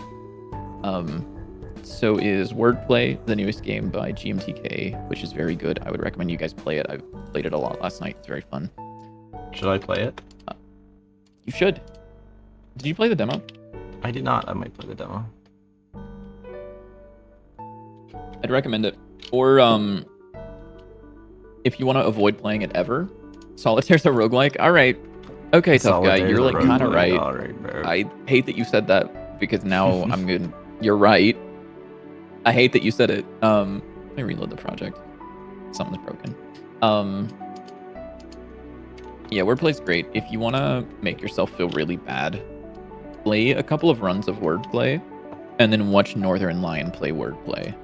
so is Wordplay, the newest game by GMTK, which is very good. I would recommend you guys play it. I played it a lot last night. It's very fun. Should I play it? You should. Did you play the demo? I did not. I might play the demo. I'd recommend it. Or, if you want to avoid playing it ever, Solitaire's a roguelike. All right. Okay, tough guy. You're, like, kind of right. All right, bro. I hate that you said that because now I'm good. You're right. I hate that you said it. Let me reload the project. Something's broken. Yeah, Wordplay's great. If you want to make yourself feel really bad, play a couple of runs of Wordplay and then watch Northern Lion play Wordplay.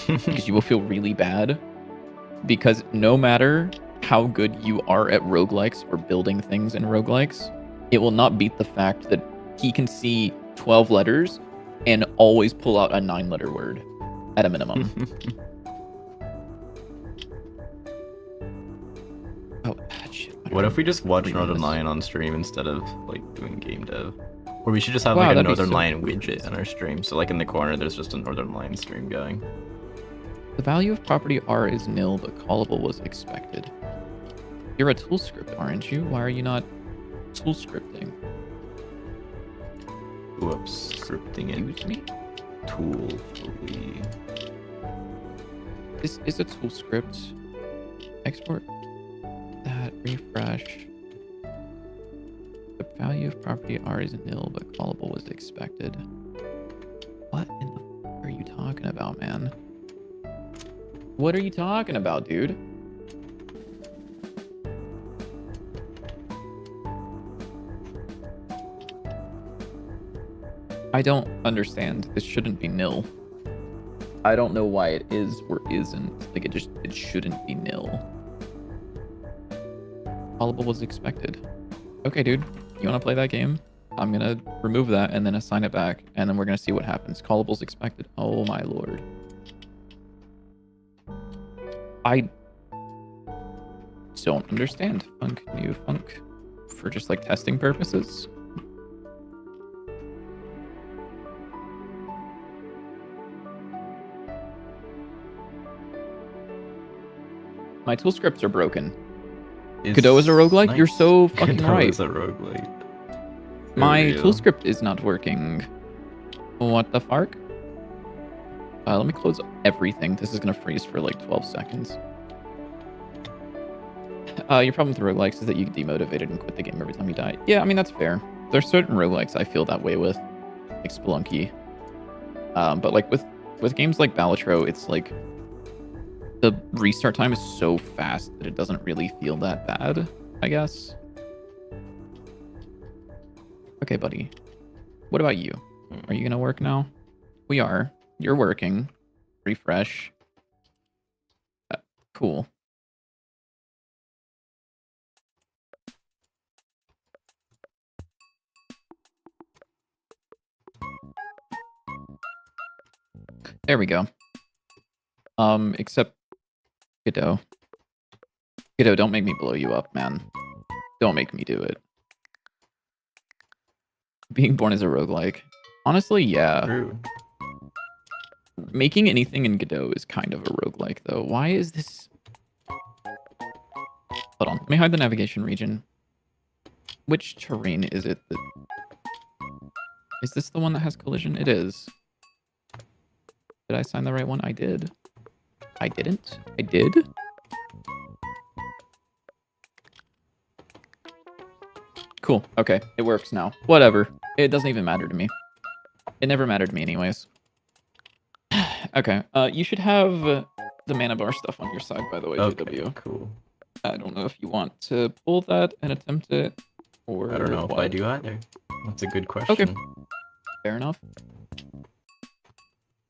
Because you will feel really bad. Because no matter how good you are at roguelikes or building things in roguelikes, it will not beat the fact that he can see 12 letters and always pull out a 9-letter word at a minimum. Oh, shit. What if we just watch Northern Lion on stream instead of, like, doing game dev? Or we should just have, Wow, like, a that'd be Northern so Lion cool. widget on our stream. So, like, in the corner, there's just a Northern Lion stream going. The value of property R is nil, but callable was expected. You're a tool script, aren't you? Why are you not tool scripting? Whoops. Scripting Excuse it. me? Tool fully. This is a tool script. Export that, refresh. The value of property R is nil, but callable was expected. What in the f are you talking about, man? What are you talking about, dude? I don't understand. This shouldn't be nil. I don't know why it is or isn't. Like, it shouldn't be nil. Callable was expected. Okay, dude. You want to play that game? I'm going to remove that and then assign it back. And then we're going to see what happens. Callable's expected. Oh, my lord. I don't understand. Func, new func. For just, like, testing purposes? My tool scripts are broken. Godot is a roguelike? Nice. You're so fucking Godot right. is a roguelite. My real. tool script is not working. What the fuck? Let me close everything. This is going to freeze for like 12 seconds. Your problem with roguelikes is that you get demotivated and quit the game every time you die. Yeah, I mean, that's fair. There's certain roguelikes I feel that way with, like Spelunky. But like with games like Balatro, it's like the restart time is so fast that it doesn't really feel that bad, I guess. Okay, buddy. What about you? Are you going to work now? We are. You're working. Refresh. Cool. There we go. Except Godot. Godot, don't make me blow you up, man. Don't make me do it. Being born as a roguelike. Honestly, yeah. True. Making anything in Godot is kind of a roguelike, though. Why is this... Hold on. Let me hide the navigation region. Which terrain is it that... Is this the one that has collision? It is. Did I sign the right one? I did. I didn't? I did? Cool. Okay. It works now. Whatever. It doesn't even matter to me. It never mattered to me anyways. Okay. You should have the mana bar stuff on your side, by the way, Okay, JW. cool. I don't know if you want to pull that and attempt it, or I don't know what. if I do either. That's a good question. Fair enough.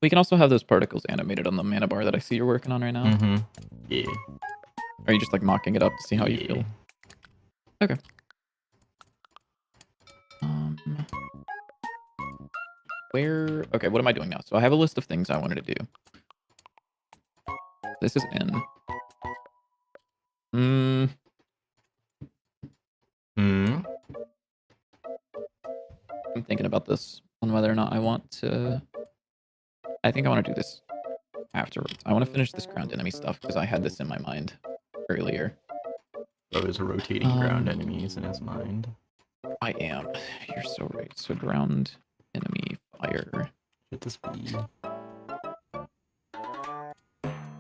We can also have those particles animated on the mana bar that I see you're working on right now. Mm-hmm. Yeah. Are you just like mocking it up to see how you feel? Okay. Where... Okay, what am I doing now? So I have a list of things I wanted to do. This is N. I'm thinking about this on whether or not I want to... I think I want to do this afterwards. I want to finish this ground enemy stuff because I had this in my mind earlier. Those rotating ground enemies in his mind. I am. You're so right. So ground enemy fire. Should this be...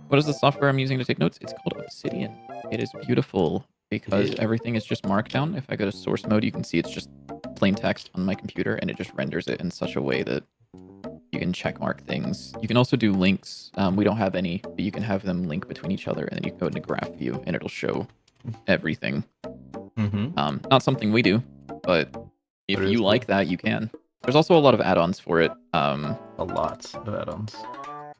What is the software I'm using to take notes? It's called Obsidian. It is beautiful because everything is just markdown. If I go to source mode, you can see it's just plain text on my computer and it just renders it in such a way that you can check mark things. You can also do links. We don't have any, but you can have them link between each other and then you can go into graph view and it'll show everything. Not something we do, but if you like that, you can. There's also a lot of add-ons for it. A lot of add-ons.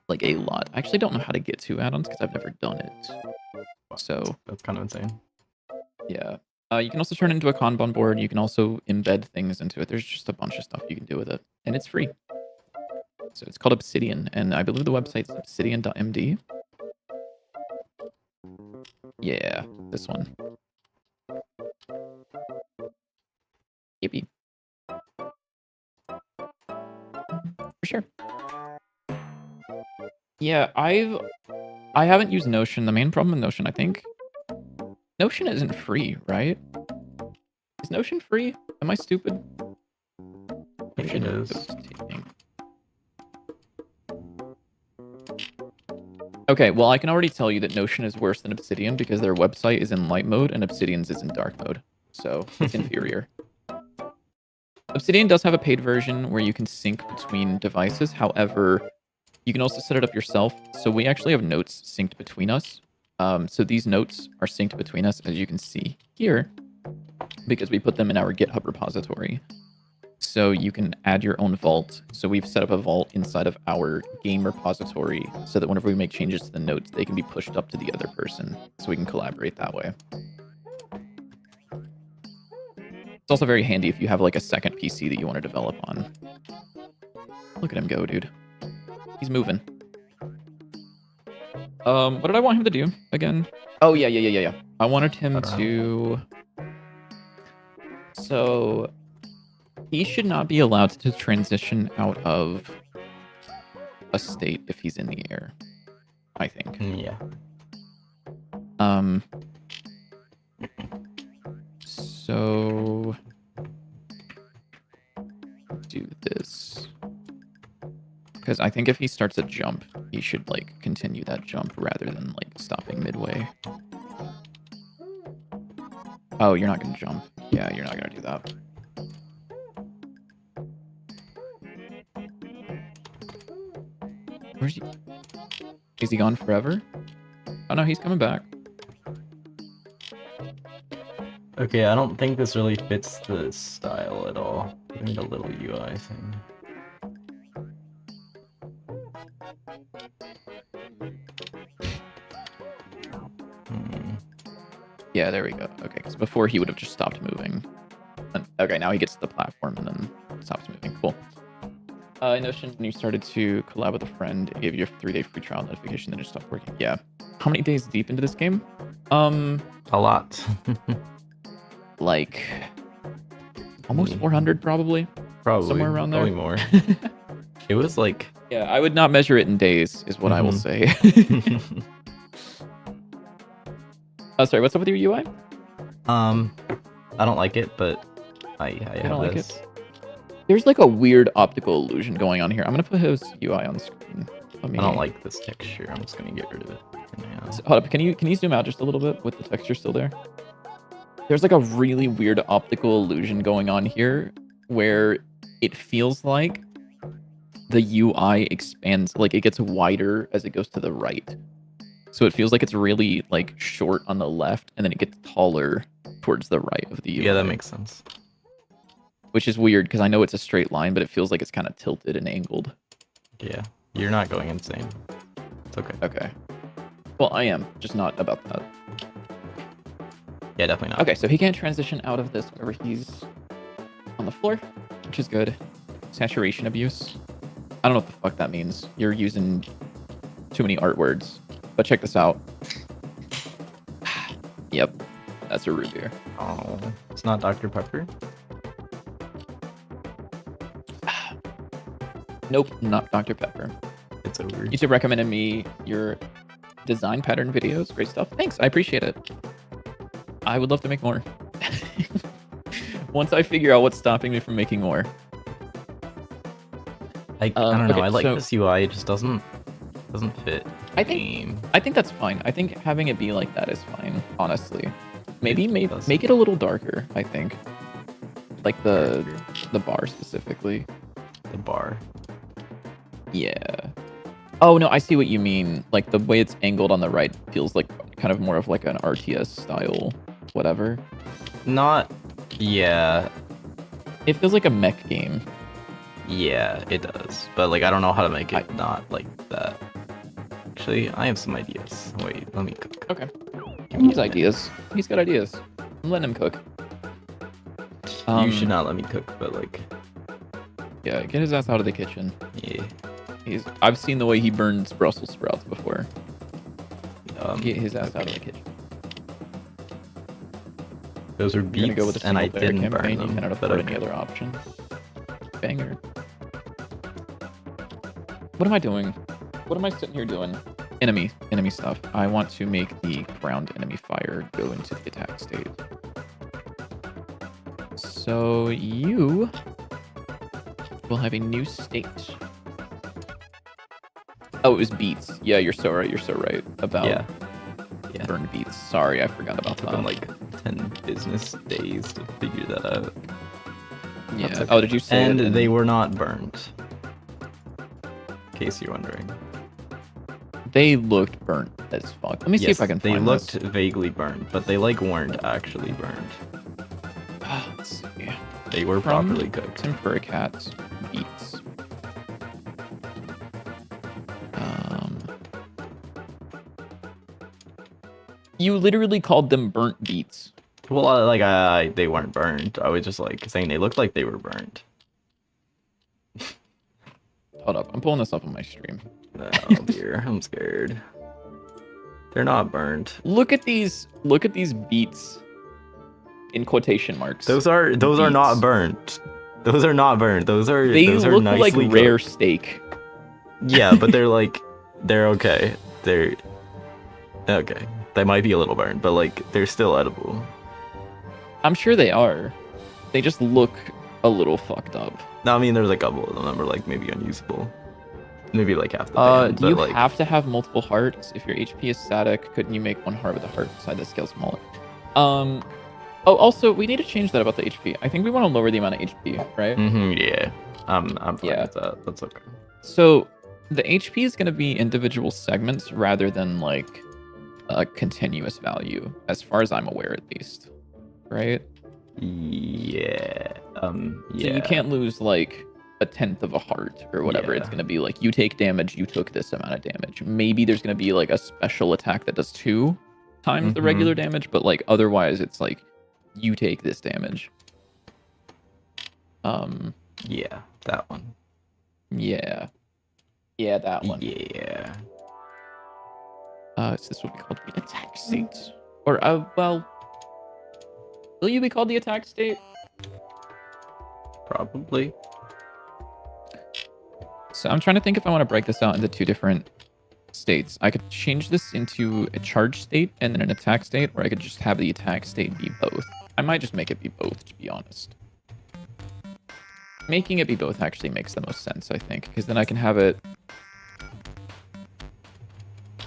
Like a lot. I actually don't know how to get to add-ons because I've never done it. So that's kind of insane. Yeah. You can also turn it into a Kanban board. You can also embed things into it. There's just a bunch of stuff you can do with it. And it's free. So it's called Obsidian. And I believe the website's obsidian.md. Yeah, this one. Yippee. For sure. Yeah, I haven't used Notion. The main problem with Notion, I think... Notion isn't free, right? Is Notion free? Am I stupid? It is. Okay, well, I can already tell you that Notion is worse than Obsidian because their website is in light mode and Obsidian's is in dark mode. So it's inferior. Obsidian does have a paid version where you can sync between devices. However, you can also set it up yourself. So we actually have notes synced between us. So these notes are synced between us, as you can see here, because we put them in our GitHub repository. So you can add your own vault. So we've set up a vault inside of our game repository so that whenever we make changes to the notes, they can be pushed up to the other person so we can collaborate that way. It's also very handy if you have like a second PC that you want to develop on. Look at him go, dude. He's moving. What did I want him to do again? Oh, yeah. I wanted him to... So... He should not be allowed to transition out of a state if he's in the air, I think. Yeah. So... do this. Because I think if he starts a jump, he should, like, continue that jump rather than, like, stopping midway. Oh, you're not going to jump. Yeah, you're not going to do that. Where's he? Is he gone forever? Oh, no, he's coming back. Okay, I don't think this really fits the style at all. We need a little UI thing. Yeah, there we go. Okay, because before he would have just stopped moving. Okay, now he gets to the platform and then stops moving. Cool. Notion, when you started to collab with a friend, it gave you a 3-day free trial notification, then it stopped working. Yeah. How many days deep into this game? A lot. Like almost 400 probably. Probably. Somewhere around there. Probably more. It was like... Yeah, I would not measure it in days, is what I will say. Oh, sorry, what's up with your UI? I don't like it, but I have like this. it. There's like a weird optical illusion going on here. I'm gonna put his UI on the screen. I don't like this texture. I'm just gonna get rid of it for now. So, hold up, can you zoom out just a little bit with the texture still there? There's like a really weird optical illusion going on here where it feels like the UI expands, like it gets wider as it goes to the right. So it feels like it's really like short on the left and then it gets taller towards the right of the UI. Yeah, that makes sense. Which is weird because I know it's a straight line, but it feels like it's kind of tilted and angled. Yeah, you're not going insane. It's okay. Okay. Well, I am, just not about that. Yeah, definitely not. Okay, so he can't transition out of this whenever he's on the floor, which is good. Saturation abuse. I don't know what the fuck that means. You're using too many art words. But check this out. Yep, that's a root beer. Oh, it's not Dr. Pepper? Nope, not Dr. Pepper. It's over. YouTube recommended me your design pattern videos. Great stuff. Thanks, I appreciate it. I would love to make more. Once I figure out what's stopping me from making more. I don't know. Okay, I like so- this UI. It just doesn't fit. I the think game. I think that's fine. I think having it be like that is fine, honestly. Maybe does. make it a little darker, I think. Like the bar specifically. The bar. Yeah. Oh no, I see what you mean. Like the way it's angled on the right feels like kind of more of like an RTS style whatever. Not. Yeah. It feels like a mech game. Yeah, it does. But like, I don't know how to make it not like that. Actually, I have some ideas. Wait, let me cook. Okay. He has ideas. He's got ideas. I'm letting him cook. You should not let me cook, but like. Yeah, get his ass out of the kitchen. Yeah. I've seen the way he burns Brussels sprouts before. Get his ass out of the kitchen. Those are You're gonna beets, go with a and I single player didn't burn campaign. You them. cannot But afford any okay. other option. Banger. What am I doing? What am I sitting here doing? Enemy stuff. I want to make the ground enemy fire go into the attack state. So you will have a new state. Oh, it was beats. Yeah, you're so right. You're so right about Yeah. burned beats. Sorry, I forgot about It took that. them like 10 business days to figure that out. Yeah. That's okay. Oh, did you say And it? they were not burned. In case you're wondering. They looked burnt as fuck. Let me see if I can They find looked this. vaguely burned, but they like weren't actually burned. Let's see. They were From properly cooked. Tempura Cat beats. You literally called them burnt beats. Well, they weren't burned. I was just like saying they looked like they were burned. Hold up, I'm pulling this up on my stream. Oh dear, I'm scared. They're not burned. Look at these beats in quotation marks. Those are not Beets. burnt. Those are not burned. Those are look like nicely rare cooked. steak. Yeah, but they're like they're okay. They're okay. They might be a little burned, but like they're still edible. I'm sure they are. They just look a little fucked up. No, I mean there's a couple of them that were like maybe unusable. Maybe like half the pan, Do you but, like, have to have multiple hearts? If your HP is static, couldn't you make one heart with a heart side that scales smaller? Oh, also, we need to change that about the HP. I think we want to lower the amount of HP, right? Yeah. I'm fine with that. That's okay. So the HP is going to be individual segments rather than like a continuous value, as far as I'm aware, at least. Right? Yeah. So you can't lose like a tenth of a heart or whatever. It's going to be like you take damage, you took this amount of damage. Maybe there's going to be like a special attack that does 2 times the regular damage, but like otherwise it's like you take this damage. Yeah, that one. Yeah, that one. Yeah. Is this what we call the attack state? Or well, will you be called the attack state? Probably. So I'm trying to think if I want to break this out into 2 different states. I could change this into a charge state and then an attack state, or I could just have the attack state be both. I might just make it be both, to be honest. Making it be both actually makes the most sense, I think, because then I can have it...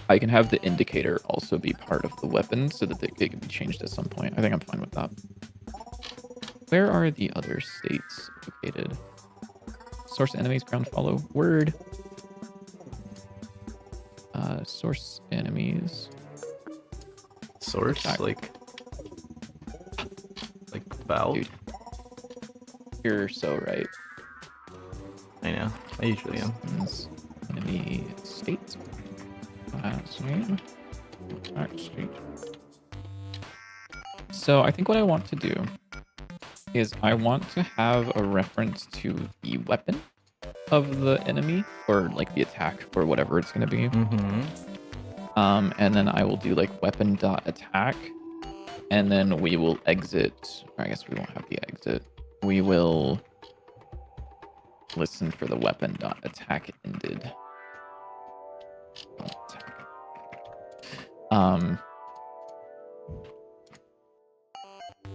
I can have the indicator also be part of the weapon so that it can be changed at some point. I think I'm fine with that. Where are the other states located? Source enemies, ground follow. Word. Source enemies. Source? Attack. Like valve? Dude, you're so right. I know. I usually am. Enemy state. Name. Attack state. So I think what I want to do is I want to have a reference to the weapon of the enemy, or like the attack, or whatever it's going to be. And then I will do like weapon.attack, and then we will exit. Or I guess we won't have the exit. We will listen for the weapon.attack ended.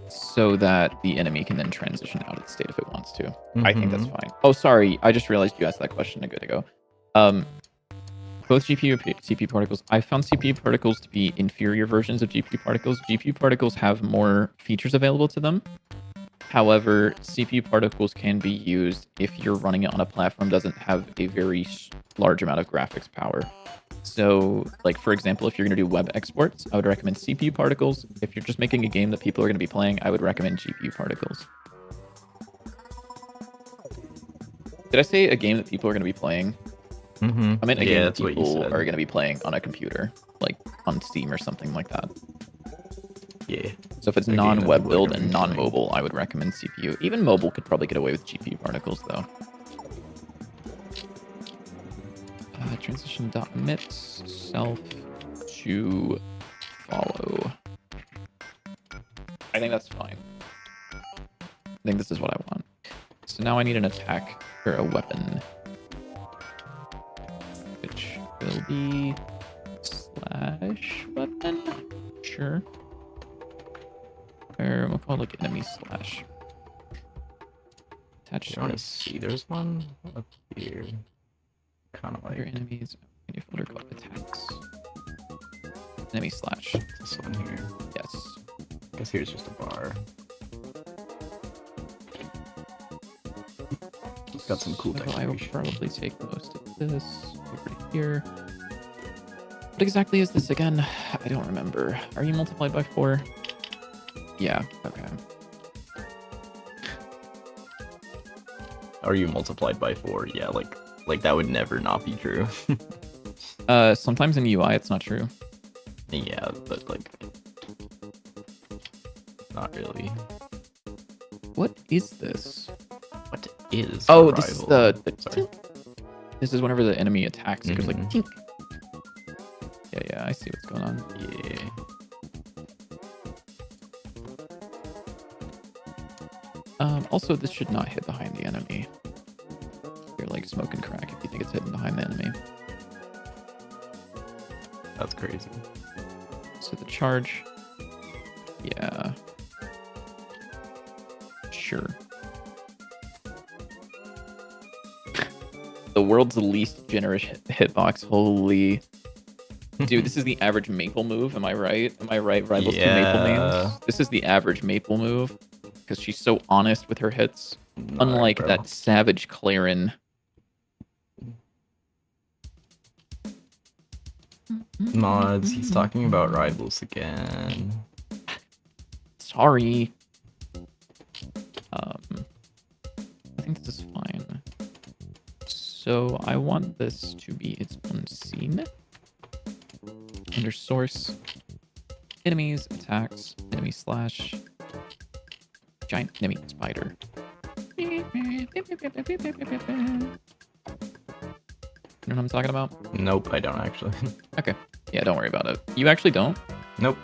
So that the enemy can then transition out of the state if it wants to. I think that's fine. Oh, sorry. I just realized you asked that question a good ago. Both GPU and CPU particles. I found CPU particles to be inferior versions of GPU particles. GPU particles have more features available to them. However, CPU particles can be used if you're running it on a platform that doesn't have a very large amount of graphics power. So, like, for example, if you're going to do web exports, I would recommend CPU particles. If you're just making a game that people are going to be playing, I would recommend GPU particles. Did I say a game that people are going to be playing? I meant a game that people are going to be playing on a computer, like on Steam or something like that. Yeah. So if it's non-web build and non-mobile, I would recommend CPU. Even mobile could probably get away with GPU particles, though. Transition.emit self to follow. I think that's fine. I think this is what I want. So now I need an attack or a weapon, which will be slash weapon. Sure. Or we'll call it like enemy slash. Attach I want to see. There's one up here. Kind of like your enemies. New folder called attacks. Enemy slash. This one here. Yes. I guess here's just a bar. It's got some cool So I will decoration. probably take most of this over here. What exactly is this again? I don't remember. Are you multiplied by 4? Yeah, okay. Are you multiplied by 4? Yeah, like that would never not be true. Sometimes in UI it's not true. Yeah, but like not really. What is this? What is Oh, Arrival? this is the Sorry. tink. This is whenever the enemy attacks, it goes like Mhm. tink. Yeah, I see what's going on. Yeah. Also, this should not hit behind the enemy. You're like smoking crack if you think it's hidden behind the enemy. That's crazy. So the charge. Yeah. Sure. The world's least generous hitbox. Holy. Dude, this is the average maple move. Am I right? Am I right? Rivals two maple Yeah. names. This is the average maple move because she's so honest with her hits. Not Unlike bro. that savage Clarin. Mods, he's talking about rivals again. Sorry. I think this is fine. So I want this to be its own scene. Under source, enemies, attacks, enemy slash, giant enemy spider. You know what I'm talking about? Nope, I don't actually. Okay. Yeah, don't worry about it. You actually don't? Nope.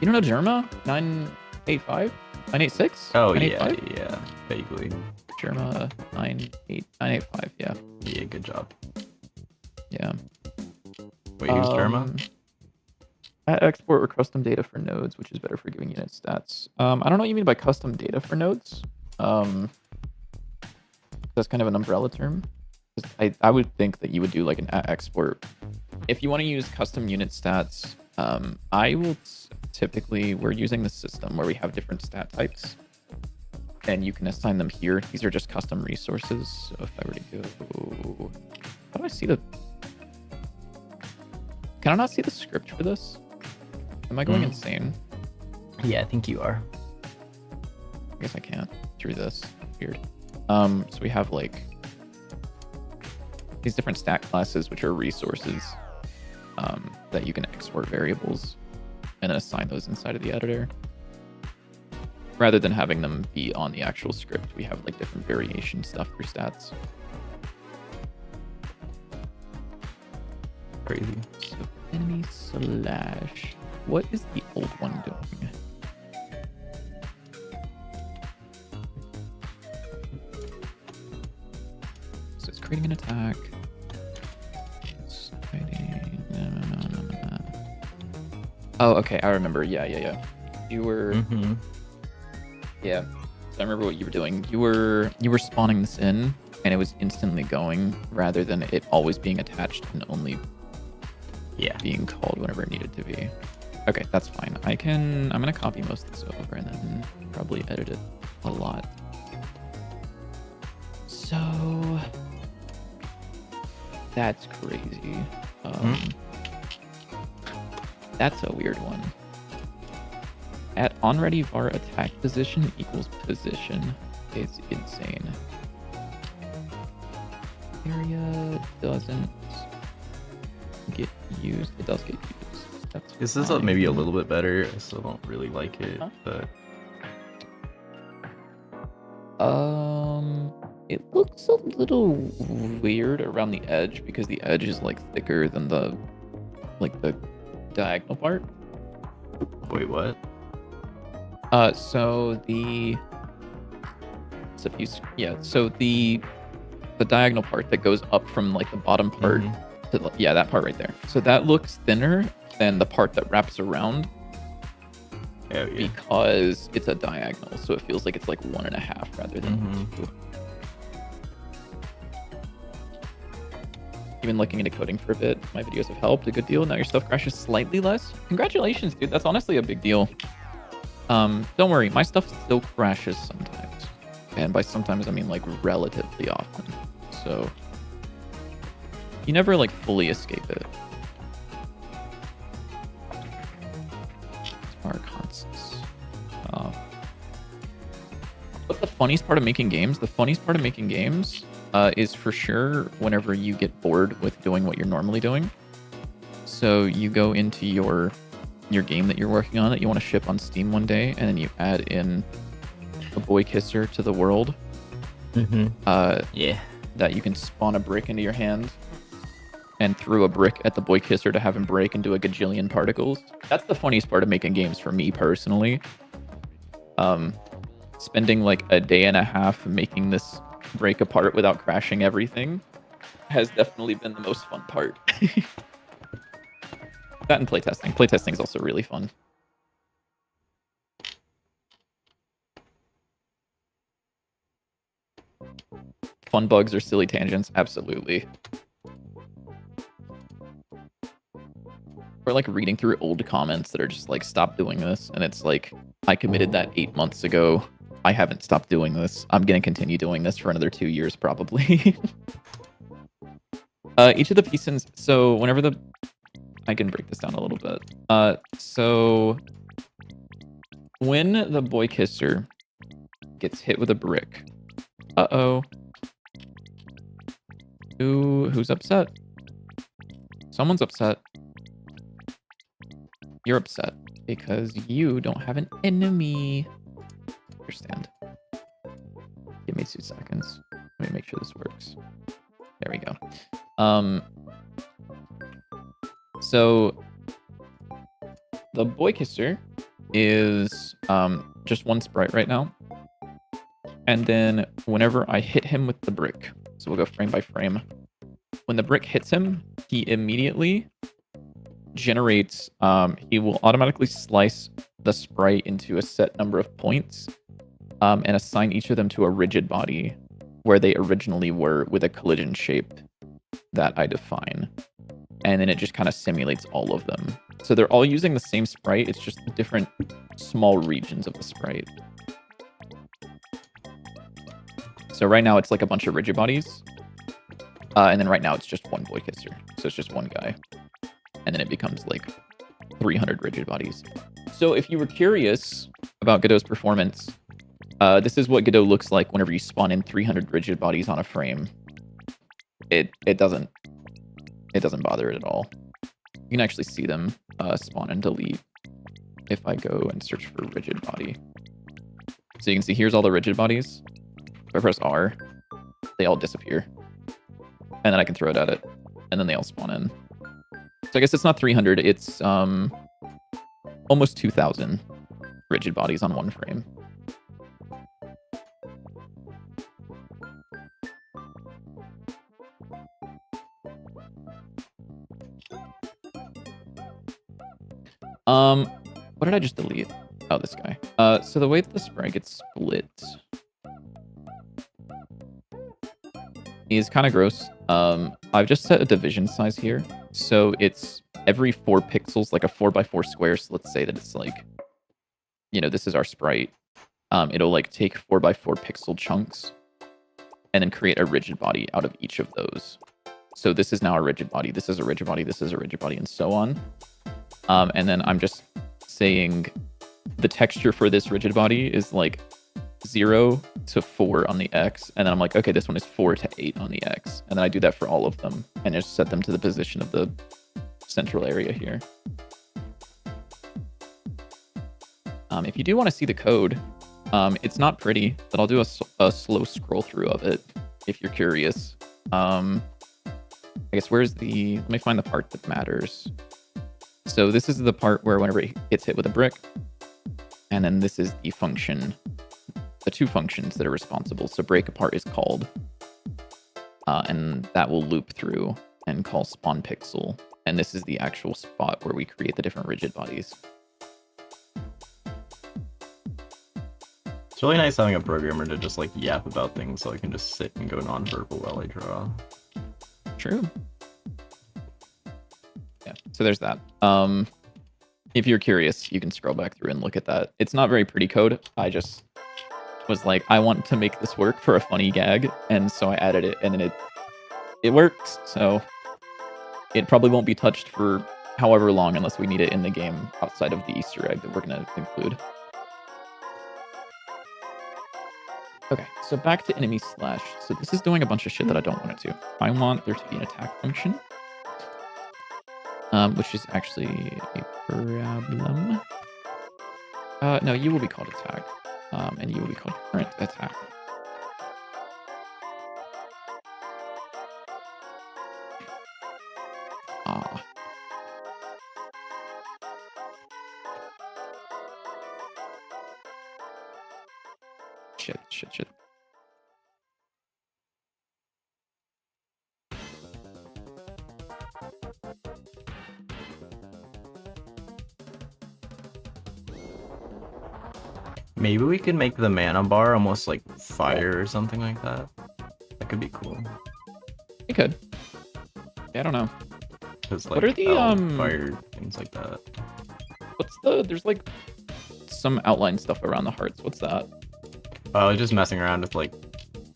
You don't know Germa? 985? 986? Oh 985? yeah, vaguely. Germa 985, yeah. Yeah, good job. Yeah. Wait, who's Derma? Add export or custom data for nodes, which is better for giving unit stats. I don't know what you mean by custom data for nodes. That's kind of an umbrella term. I would think that you would do like an export. If you want to use custom unit stats, I will typically, we're using the system where we have different stat types. And you can assign them here. These are just custom resources. So if I were to go... How do I see the... Can I not see the script for this? Am I going insane? Yeah, I think you are. I guess I can't through this. Weird. So we have like these different stat classes, which are resources that you can export variables and then assign those inside of the editor. Rather than having them be on the actual script, we have like different variation stuff for stats. Crazy. So enemy slash. What is the old one doing? So it's creating an attack. It's hiding. No. Oh, okay. I remember. Yeah. You were. Yeah. So I remember what you were doing. You were spawning this in, and it was instantly going, rather than it always being attached and only being called whenever it needed to be. Okay, that's fine. I'm gonna copy most of this over and then probably edit it a lot. So that's crazy. That's a weird one. At on ready var attack position equals position. It's insane. Area doesn't get used. It does get used. That's This is fine. maybe a little bit better. I still don't really like it, but it looks a little weird around the edge because the edge is like thicker than the diagonal part. wait, what? So the diagonal part that goes up from like the bottom part to that part right there. So that looks thinner than the part that wraps around Oh yeah. because it's a diagonal. So it feels like it's like 1.5 rather than 2. been looking into coding for a bit. My videos have helped a good deal. Now your stuff crashes slightly less. Congratulations, dude. That's honestly a big deal. Don't worry. My stuff still crashes sometimes. And by sometimes, I mean like relatively often. So you never like fully escape it. Our constants. What's the funniest part of making games? The funniest part of making games is for sure whenever you get bored with doing what you're normally doing. So you go into your game that you're working on that you want to ship on Steam one day, and then you add in a boy kisser to the world. Yeah. That you can spawn a brick into your hand and throw a brick at the boy kisser to have him break into a gajillion particles. That's the funniest part of making games for me personally. Spending like a day and a half making this break apart without crashing everything has definitely been the most fun part. That and playtesting. Playtesting is also really fun. Fun bugs or silly tangents? Absolutely. Or like reading through old comments that are just like, stop doing this. And it's like, I committed that 8 months ago. I haven't stopped doing this. I'm going to continue doing this for another 2 years, probably. Each of the pieces. So whenever I can break this down a little bit. So when the boy kisser gets hit with a brick. Uh-oh. Who's upset? Someone's upset. You're upset because you don't have an enemy. Understand. Give me 2 seconds. Let me make sure this works. There we go. So the boy kisser is just one sprite right now. And then whenever I hit him with the brick, so we'll go frame by frame. When the brick hits him, he immediately generates, he will automatically slice the sprite into a set number of points and assign each of them to a rigid body where they originally were with a collision shape that I define. And then it just kind of simulates all of them. So they're all using the same sprite, it's just different small regions of the sprite. So right now it's like a bunch of rigid bodies. And then right now it's just one boy kisser. So it's just one guy. And then it becomes like 300 rigid bodies. So if you were curious about Godot's performance, this is what Godot looks like whenever you spawn in 300 rigid bodies on a frame. It doesn't bother it at all. You can actually see them spawn and delete if I go and search for rigid body. So you can see here's all the rigid bodies. If I press R, they all disappear. And then I can throw it at it. And then they all spawn in. So I guess it's not 300, it's almost 2,000 rigid bodies on one frame. What did I just delete? Oh, this guy. So the way that the sprite gets split is kind of gross. I've just set a division size here. So it's every 4 pixels, like a 4x4 square. So let's say that it's like, you know, this is our sprite. It'll like take 4x4 pixel chunks and then create a rigid body out of each of those. So this is now a rigid body. This is a rigid body. This is a rigid body, and so on. And then I'm just saying the texture for this rigid body is like 0 to 4 on the X. And then I'm like, okay, this one is 4 to 8 on the X. And then I do that for all of them and just set them to the position of the central area here. If you do want to see the code, it's not pretty, but I'll do a slow scroll through of it if you're curious. I guess let me find the part that matters. So this is the part where whenever it gets hit with a brick, and then this is the function, the 2 functions that are responsible. So break apart is called, and that will loop through and call spawn pixel. And this is the actual spot where we create the different rigid bodies. It's really nice having a programmer to just like yap about things so I can just sit and go nonverbal while I draw. True. So there's that. If you're curious, you can scroll back through and look at that. It's not very pretty code. I just was like, I want to make this work for a funny gag, and so I added it, and then it works. So it probably won't be touched for however long unless we need it in the game outside of the Easter egg that we're gonna include. Okay, so back to enemy slash. So this is doing a bunch of shit that I don't want it to. I want there to be an attack function, which is actually a problem. No, you will be called attack, and you will be called current attack. Ah. Shit. Maybe we could make the mana bar almost like fire or something like that. That could be cool. We could. Yeah, I don't know. Cause like what are the fire things like that? What's there's like some outline stuff around the hearts. What's that? I was just messing around with like,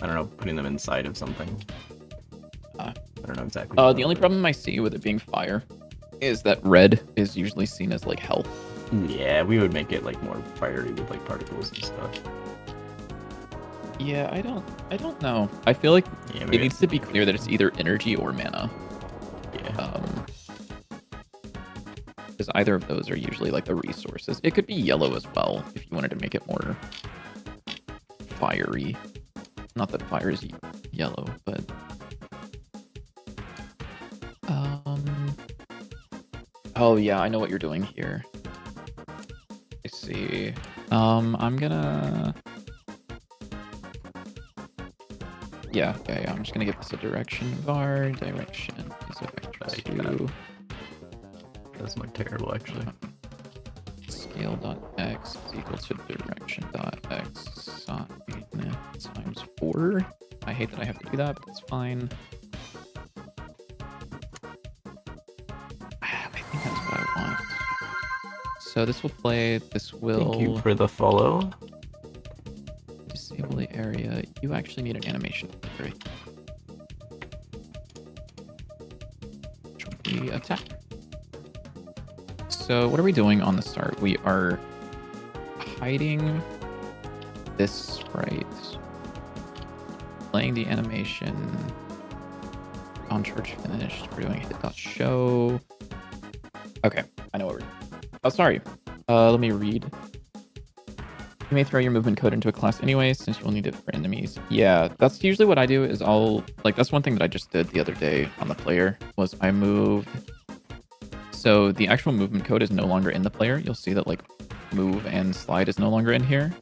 I don't know, putting them inside of something. I don't know exactly. The only problem I see with it being fire is that red is usually seen as like health. Yeah, we would make it like more fiery with like particles and stuff. Yeah, I don't know. I feel like it needs to be clear that it's either energy or mana. Yeah. Because either of those are usually like the resources. It could be yellow as well if you wanted to make it more fiery. Not that fire is yellow, but oh yeah, I know what you're doing here. I see. I'm gonna yeah, I'm just gonna give this a direction var. Direction is a vector 2. That's not terrible actually. Scale.x is equal to direction.x sine times 4. I hate that I have to do that, but that's fine. I think that's what I want. So this will play, this will... Thank you for the follow. Disable the area. You actually need an animation. Great. The attack. So what are we doing on the start? We are hiding this sprite, playing the animation, on charge finished. We're doing hit.show. Okay, I know what we're doing. Oh, sorry. Let me read. You may throw your movement code into a class anyway, since you will need it for enemies. Yeah, that's usually what I do. Is that's one thing that I just did the other day on the player. Was I moved. So the actual movement code is no longer in the player. You'll see that like move and slide is no longer in here.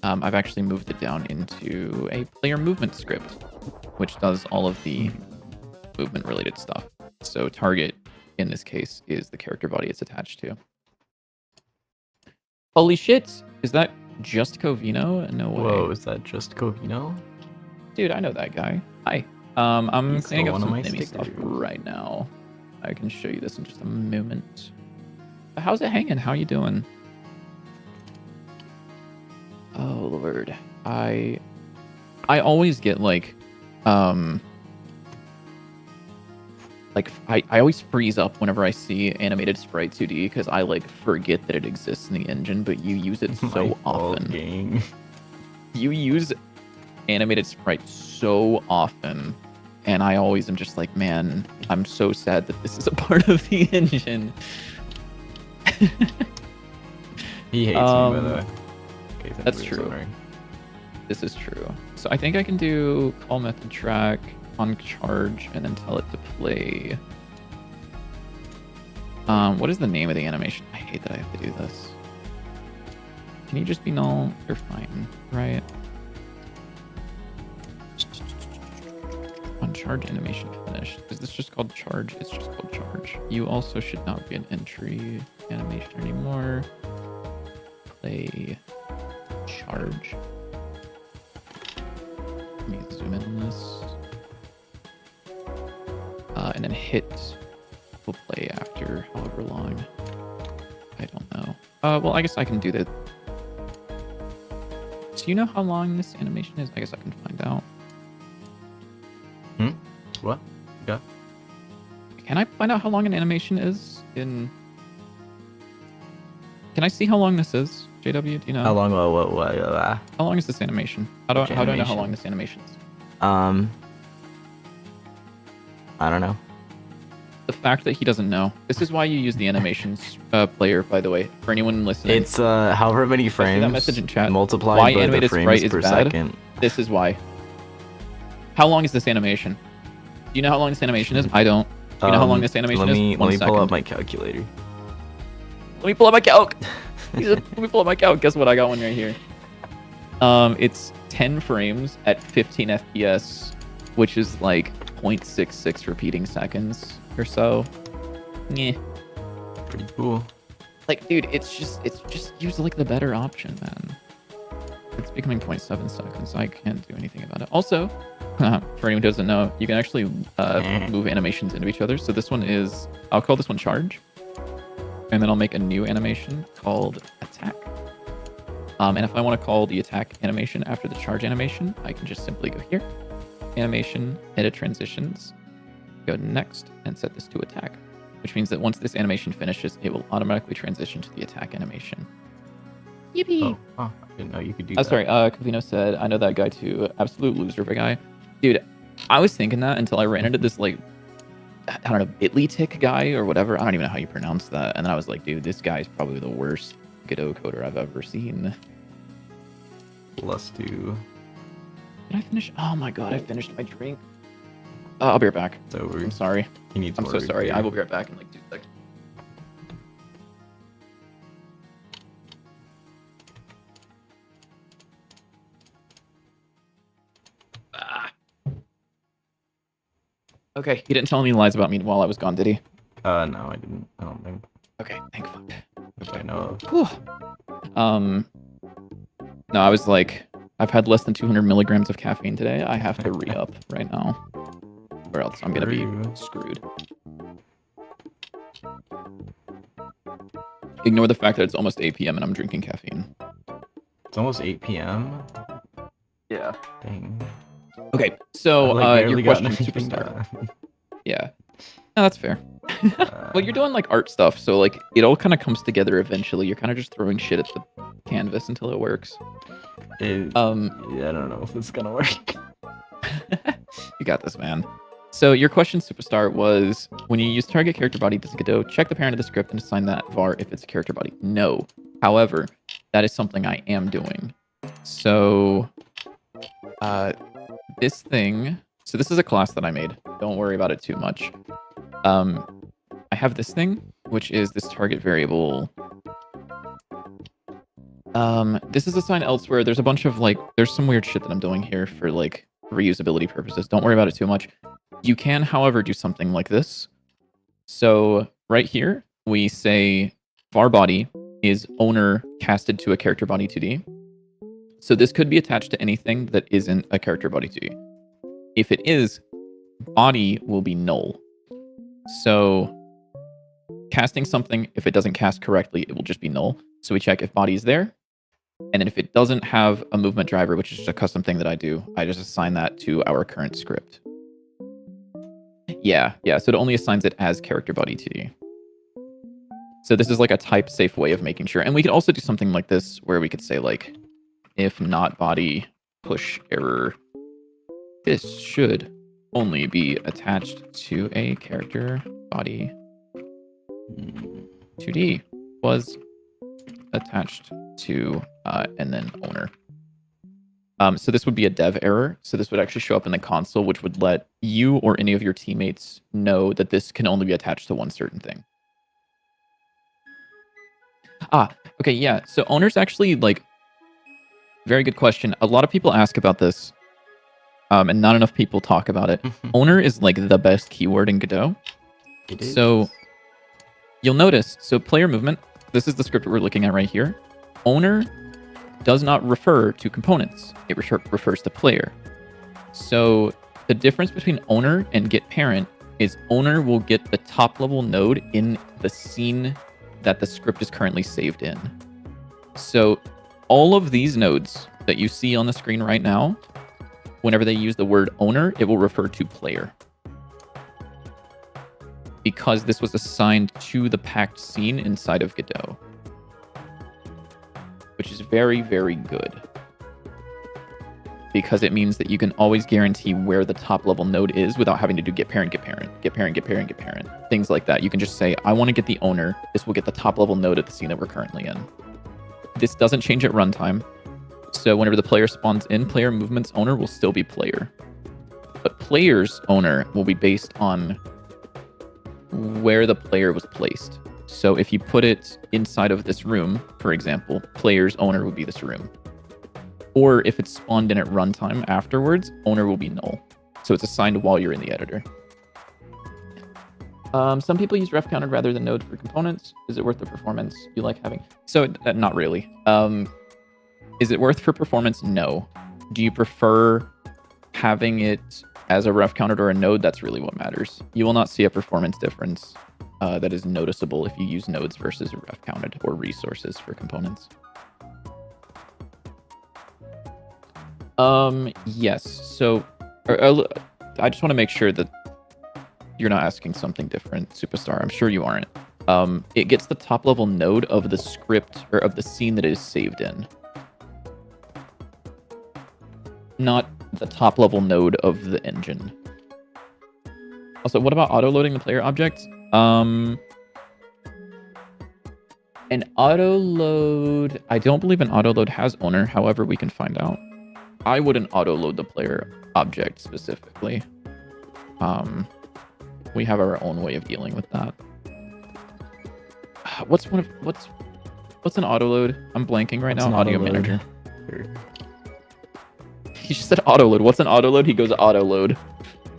I've actually moved it down into a player movement script, which does all of the movement related stuff. So target in this case is the character body it's attached to. Holy shit! Is that just Covino? No way. Whoa, is that just Covino? Dude, I know that guy. Hi. I'm He's cleaning up some enemy stickers. stuff right now. I can show you this in just a moment. How's it hanging? How you doing? Oh Lord, I always get like I always freeze up whenever I see animated sprite 2D because I like forget that it exists in the engine, but you use it so often. Gang. You use animated sprite so often, and I always am just like, man, I'm so sad that this is a part of the engine. He hates me, by the way. That's true. This is true. So I think I can do call method track on charge and then tell it to play. What is the name of the animation? I hate that I have to do this. Can you just be null? You're fine, right? On charge animation finished. Is this just called charge? It's just called charge. You also should not be an entry animation anymore. Play charge. Let me zoom in on this. And then hit will play after however long. I don't know. Well, I guess I can do that. Do you know how long this animation is? I guess I can find out. What? Yeah. Can I find out how long an animation is in... Can I see how long this is, JW? Do you know? How long? What? How long is this animation? How do I know how animation? long this animation is? I don't know. The fact that he doesn't know. This is why you use the animations player, by the way. For anyone listening. It's however many frames. That message in chat. Multiplied Why by the animated frames sprite is per bad? second. This is why. How long is this animation? Do you know how long this animation is? I don't. Do you know how long this animation let me, is? Let me pull up my calculator. Let me pull up my calc. Let me pull up my calc. Guess what? I got one right here. It's 10 frames at 15 FPS, which is like 0.66 repeating seconds or so. Yeah. Pretty cool. Like, dude, it's just use like the better option, man. It's becoming 0.7 seconds. I can't do anything about it. Also, for anyone who doesn't know, you can actually move animations into each other. So this one is, I'll call this one charge. And then I'll make a new animation called attack. And if I want to call the attack animation after the charge animation, I can just simply go here, animation, edit transitions, go next, and set this to attack. Which means that once this animation finishes, it will automatically transition to the attack animation. Yippee! Oh, I didn't know you could do that. Sorry, Kavino said, I know that guy too. Absolute loser of a guy. Dude, I was thinking that until I ran into this, like, I don't know, Bitly tick guy or whatever. I don't even know how you pronounce that. And then I was like, dude, this guy's probably the worst Godot coder I've ever seen. Let's do... Did I finish? Oh my god, I finished my drink. I'll be right back. It's over. I'm sorry. He needs I'm more so sorry. repair. I will be right back in like 2 seconds. Okay, he didn't tell any lies about me while I was gone, did he? No, I didn't. I don't think. Okay, thank fuck. If I know of. Whew. No, I was like, I've had less than 200 milligrams of caffeine today. I have to re-up right now, or else I'm gonna be screwed. Ignore the fact that it's almost 8 p.m. and I'm drinking caffeine. It's almost 8 p.m. Yeah. Dang. Okay, so your question, anything Superstar. done. Yeah. No, that's fair. Well, you're doing like art stuff, so like it all kind of comes together eventually. You're kind of just throwing shit at the canvas until it works. Yeah, I don't know if it's gonna work. You got this, man. So your question, Superstar, was when you use target character body, does Godot check the parent of the script and assign that var if it's a character body? No. However, that is something I am doing. So this thing, so this is a class that I made. Don't worry about it too much. I have this thing, which is this target variable. This is assigned elsewhere. There's a bunch of like, there's some weird shit that I'm doing here for like reusability purposes. Don't worry about it too much. You can, however, do something like this. So right here, we say var body is owner casted to a character body 2D. So this could be attached to anything that isn't a character body 2D. If it is, body will be null. So casting something, if it doesn't cast correctly, it will just be null. So we check if body is there. And then if it doesn't have a movement driver, which is just a custom thing that I do, I just assign that to our current script. Yeah, so it only assigns it as character body 2D. So this is like a type safe way of making sure. And we could also do something like this where we could say like, if not body push error, this should only be attached to a character body 2D was attached to and then owner. So this would be a dev error. So this would actually show up in the console, which would let you or any of your teammates know that this can only be attached to one certain thing. Okay, yeah. So owner's actually like, very good question. A lot of people ask about this, and not enough people talk about it. Owner is like the best keyword in Godot. It is. So you'll notice, so player movement, this is the script we're looking at right here. Owner does not refer to components. It refers to player. So the difference between owner and get parent is owner will get the top level node in the scene that the script is currently saved in. So all of these nodes that you see on the screen right now, whenever they use the word owner, it will refer to player. Because this was assigned to the packed scene inside of Godot. Which is very, very good. Because it means that you can always guarantee where the top level node is without having to do get parent, get parent, get parent, get parent, get parent. Things like that. You can just say, I want to get the owner. This will get the top level node at the scene that we're currently in. This doesn't change at runtime. So whenever the player spawns in, player movement's owner will still be player. But player's owner will be based on where the player was placed. So if you put it inside of this room, for example, player's owner would be this room. Or if it's spawned in at runtime afterwards, owner will be null. So it's assigned while you're in the editor. Some people use ref counted rather than node for components. Is it worth the performance you like having? So not really. Is it worth for performance? No. Do you prefer having it as a ref counted or a node? That's really what matters. You will not see a performance difference that is noticeable if you use nodes versus ref counted or resources for components. Yes. So I just want to make sure that you're not asking something different, Superstar. I'm sure you aren't. It gets the top level node of the script or of the scene that it is saved in. Not the top level node of the engine. Also, what about auto loading the player object? An auto load, I don't believe an auto load has owner. However, we can find out. I wouldn't auto load the player object specifically. We have our own way of dealing with that. What's an auto load? I'm blanking right now. Audio manager. He just said auto load. What's an auto load? He goes auto load.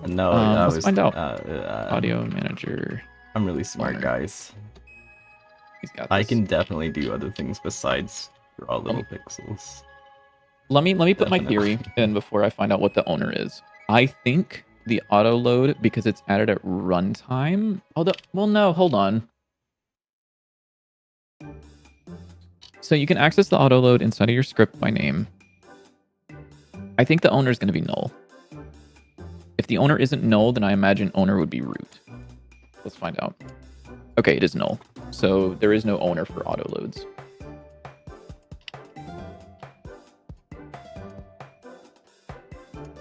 No, let's find out. Audio manager. I'm really smart, guys. He's got this. I can definitely do other things besides draw little pixels. Let me put my theory in before I find out what the owner is. I think the auto load, because it's added at runtime. Well, no, hold on. So you can access the auto load inside of your script by name. I think the owner is going to be null. If the owner isn't null, then I imagine owner would be root. Let's find out. Okay, it is null. So there is no owner for auto loads.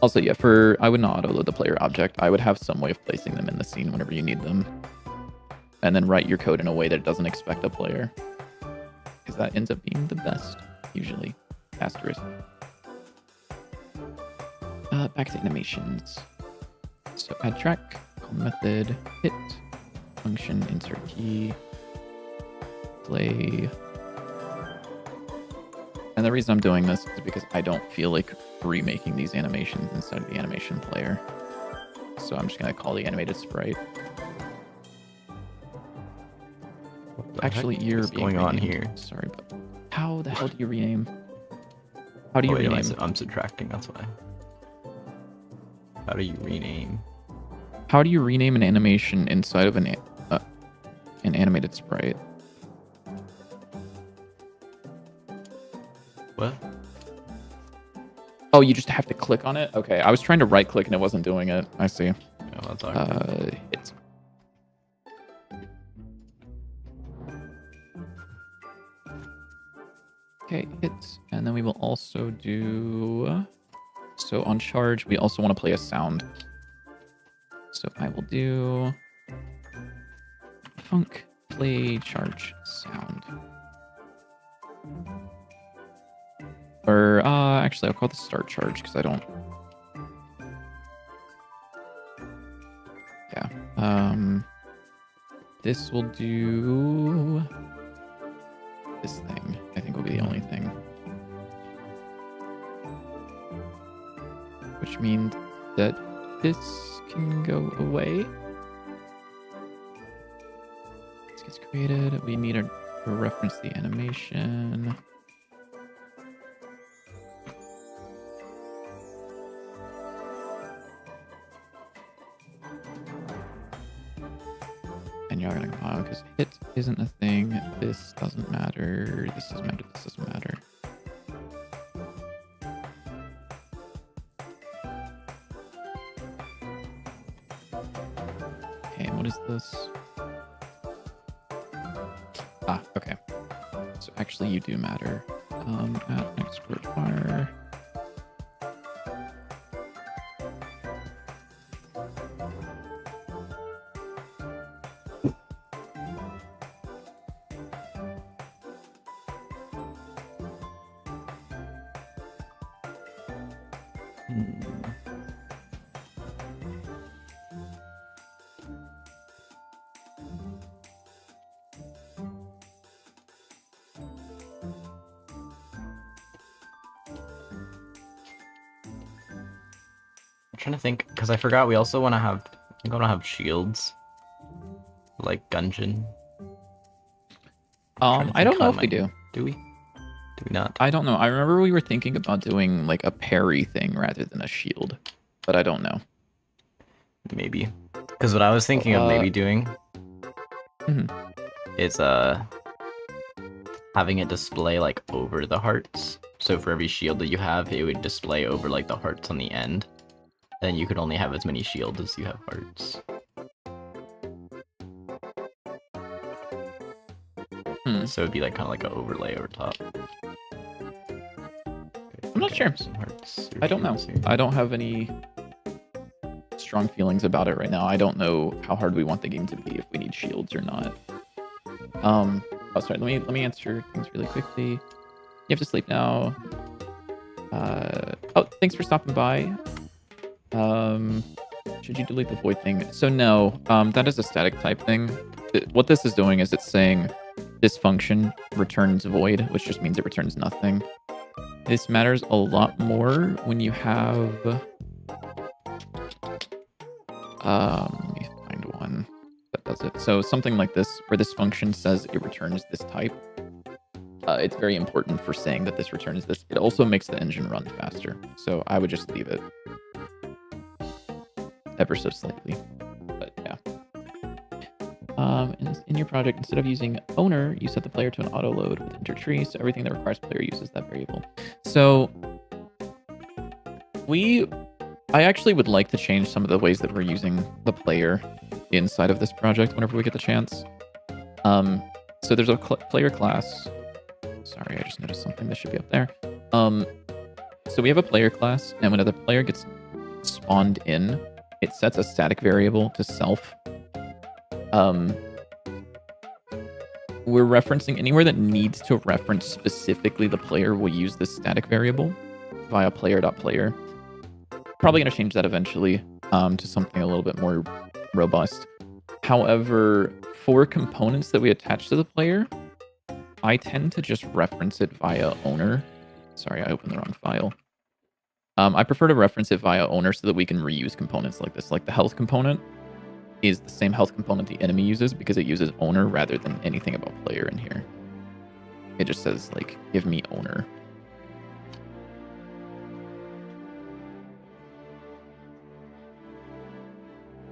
Also, yeah, I would not auto load the player object. I would have some way of placing them in the scene whenever you need them. And then write your code in a way that it doesn't expect a player. Because that ends up being the best, usually. Asterisk. Back to animations. So add track, call method, hit, function, insert key, play. And the reason I'm doing this is because I don't feel like remaking these animations inside of the animation player. So I'm just going to call the animated sprite. Actually, you're What's being going on renamed. here? Sorry, but how the hell do you rename? How do you rename? I'm subtracting, that's why. How do you rename? How do you rename an animation inside of an animated sprite? What? Oh, you just have to click on it? Okay, I was trying to right click and it wasn't doing it. I see. Yeah, that's awkward. Hit. Okay, hit. And then we will also do... So on charge, we also want to play a sound. So I will do... Funk play charge sound. Or, actually, I'll call this start charge because I don't... Yeah. This will do... This thing, I think, will be the only thing. Which means that this can go away. This gets created. We need to reference the animation. isn't a thing. This doesn't matter. This doesn't matter. This doesn't matter. Okay, what is this? Ah, okay. So actually you do matter. At export fire. I'm trying to think, because I forgot we also want to have, I think I want to have shields. Like Gungeon. I don't know if we do. Do we? Do we not? I don't know. I remember we were thinking about doing like a parry thing rather than a shield, but I don't know. Maybe. Because what I was thinking of maybe doing is having it display like over the hearts. So for every shield that you have, it would display over like the hearts on the end. Then you could only have as many shields as you have hearts. So it'd be like kind of like an overlay over top. I'm not sure. I don't know. I don't have any strong feelings about it right now. I don't know how hard we want the game to be, if we need shields or not. Oh, sorry. Let me answer things really quickly. You have to sleep now. Oh, thanks for stopping by. Should you delete the void thing? So no, that is a static type thing. What this is doing is it's saying this function returns void, which just means it returns nothing. This matters a lot more when you have... let me find one that does it. So something like this, where this function says it returns this type. It's very important for saying that this returns this. It also makes the engine run faster. So I would just leave it. Ever so slightly. But yeah. In your project, instead of using owner, you set the player to an auto load with enter tree, so everything that requires player uses that variable. So I actually would like to change some of the ways that we're using the player inside of this project whenever we get the chance. So there's a player class. Sorry, I just noticed something that should be up there. So we have a player class, and when the player gets spawned in, it sets a static variable to self. We're referencing anywhere that needs to reference specifically the player will use this static variable via player.player. Probably going to change that eventually to something a little bit more robust. However, for components that we attach to the player, I tend to just reference it via owner. Sorry, I opened the wrong file. I prefer to reference it via owner so that we can reuse components like this. Like the health component is the same health component the enemy uses because it uses owner rather than anything about player in here. It just says, like, give me owner.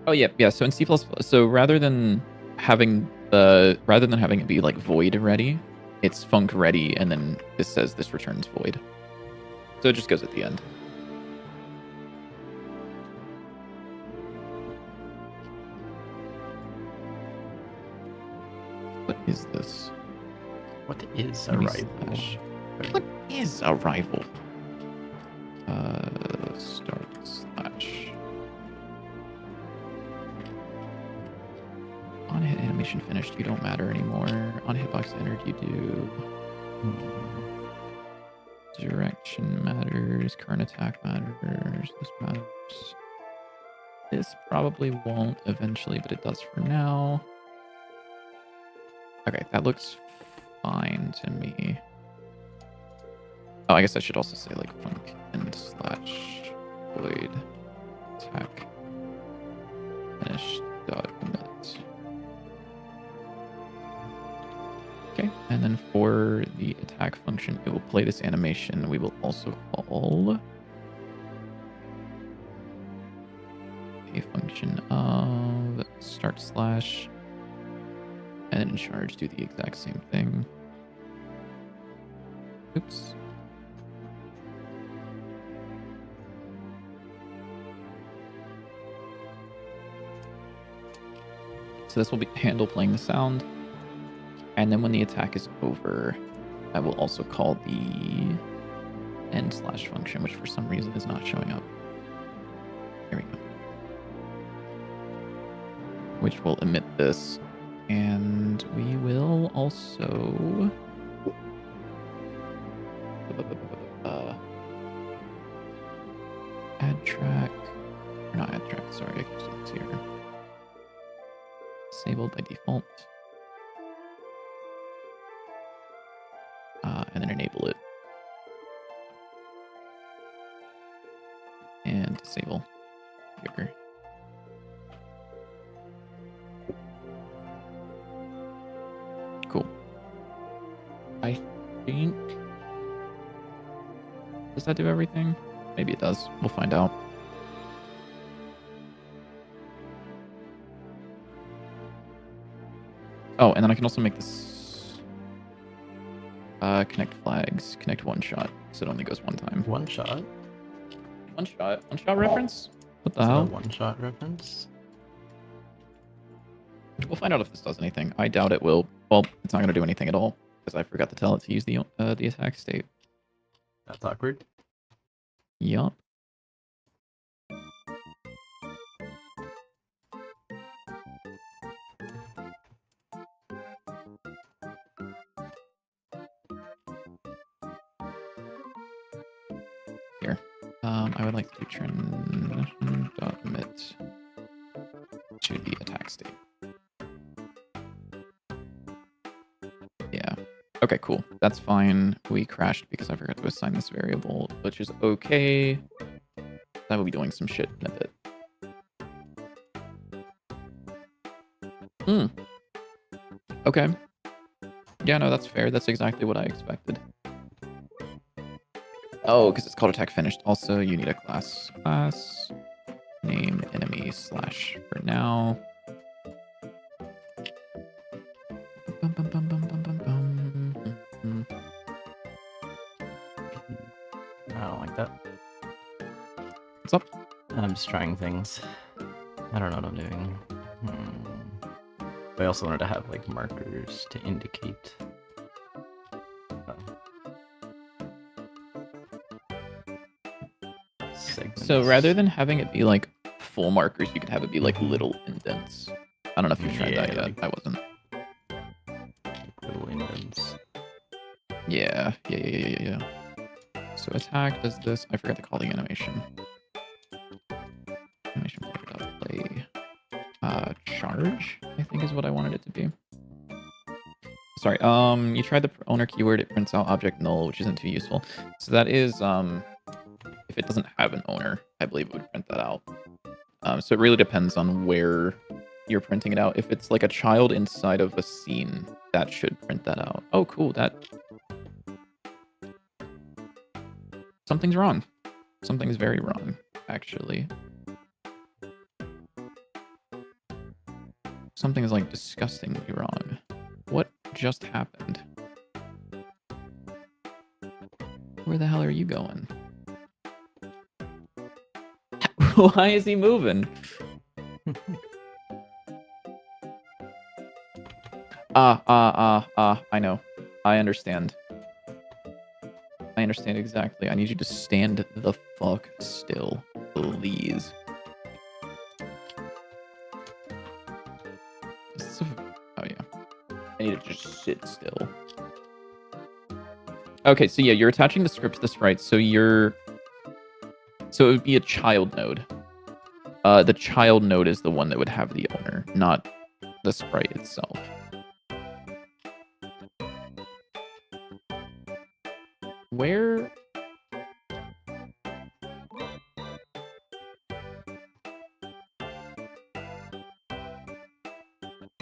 Oh yeah. So in C++, so rather than having it be like void ready, it's func ready, and then this says this returns void. So it just goes at the end. What is this? What is a rival? What is a rival? Start slash. On hit animation finished, you don't matter anymore. On hitbox entered, you do. Direction matters. Current attack matters. This matters. This probably won't eventually, but it does for now. Okay, that looks fine to me. Oh, I guess I should also say like func and slash void attack finish dot emit. Okay, and then for the attack function, it will play this animation. We will also call a function of start slash And then in charge, do the exact same thing. Oops. So this will be handle playing the sound. And then when the attack is over, I will also call the end slash function, which for some reason is not showing up. Here we go. Which will emit this. And we will also... add track. Or not add track, sorry, I can see this here. Disabled by default. And then enable it. And disable here. Cool. I think... Does that do everything? Maybe it does. We'll find out. Oh, and then I can also make this... connect flags. Connect one shot. So it only goes one time. One shot? One shot? One shot reference? What the Is that a hell? one shot reference? We'll find out if this does anything. I doubt it will. Well, it's not going to do anything at all. Because I forgot to tell it to use the attack state. That's awkward. Yup. Here. I would like to do transition.emit to the attack state. Yeah. Okay, cool. That's fine. We crashed because I forgot to assign this variable, which is okay. I will be doing some shit in a bit. Okay. Yeah, no, that's fair. That's exactly what I expected. Oh, because it's called attack finished. Also, you need a class. Class name enemy slash for now. Bum, bum, bum, bum, bum, bum, bum. I don't like that. What's up? I'm just trying things. I don't know what I'm doing. I also wanted to have like markers to indicate. Segments. So rather than having it be like full markers, you could have it be like little indents. I don't know if you've tried that yet. like- I wasn't. Little indents. Yeah. So attack does this. I forgot to call the animation. Animation play. Charge, I think is what I wanted it to be. Sorry, you tried the owner keyword, it prints out object null, which isn't too useful. So that is, if it doesn't have an owner, I believe it would print that out. So it really depends on where you're printing it out. If it's like a child inside of a scene, that should print that out. Oh, cool, something's wrong. Something's very wrong, actually. Something is like disgustingly wrong. What just happened? Where the hell are you going? Why is he moving? I know. I understand. I understand exactly. I need you to stand the fuck still, please. Oh yeah. I need to just sit still. Okay, so yeah, you're attaching the script to the sprite, so it would be a child node. The child node is the one that would have the owner, not the sprite itself. Where?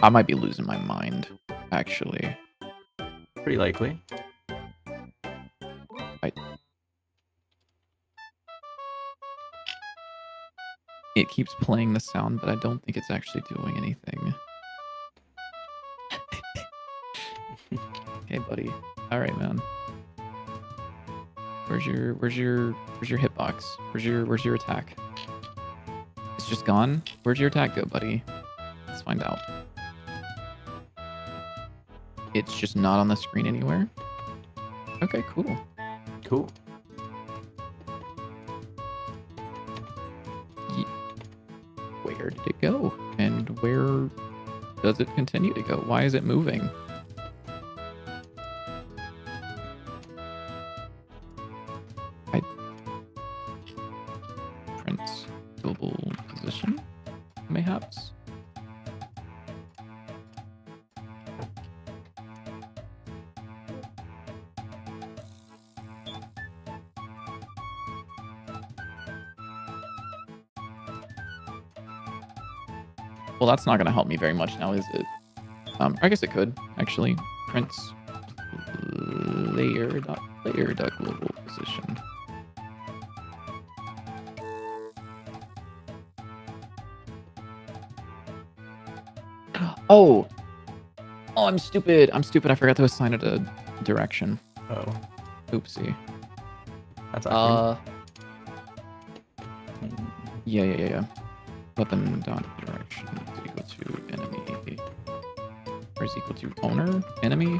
I might be losing my mind, actually. Pretty likely. It keeps playing the sound, but I don't think it's actually doing anything. buddy. All right, man. Where's your hitbox? Where's your attack? It's just gone. Where'd your attack go, buddy? Let's find out. It's just not on the screen anywhere. Okay, cool. Cool. Where did it go? And where does it continue to go? Why is it moving? Print global position, mayhaps? Well, that's not going to help me very much now, is it? I guess it could, actually. Print layer.global position. Oh! Oh, I'm stupid. I'm stupid. I forgot to assign it a direction. Oh. Oopsie. That's awkward. Yeah. Weapon dot direction is equal to enemy. Or is equal to owner? Enemy?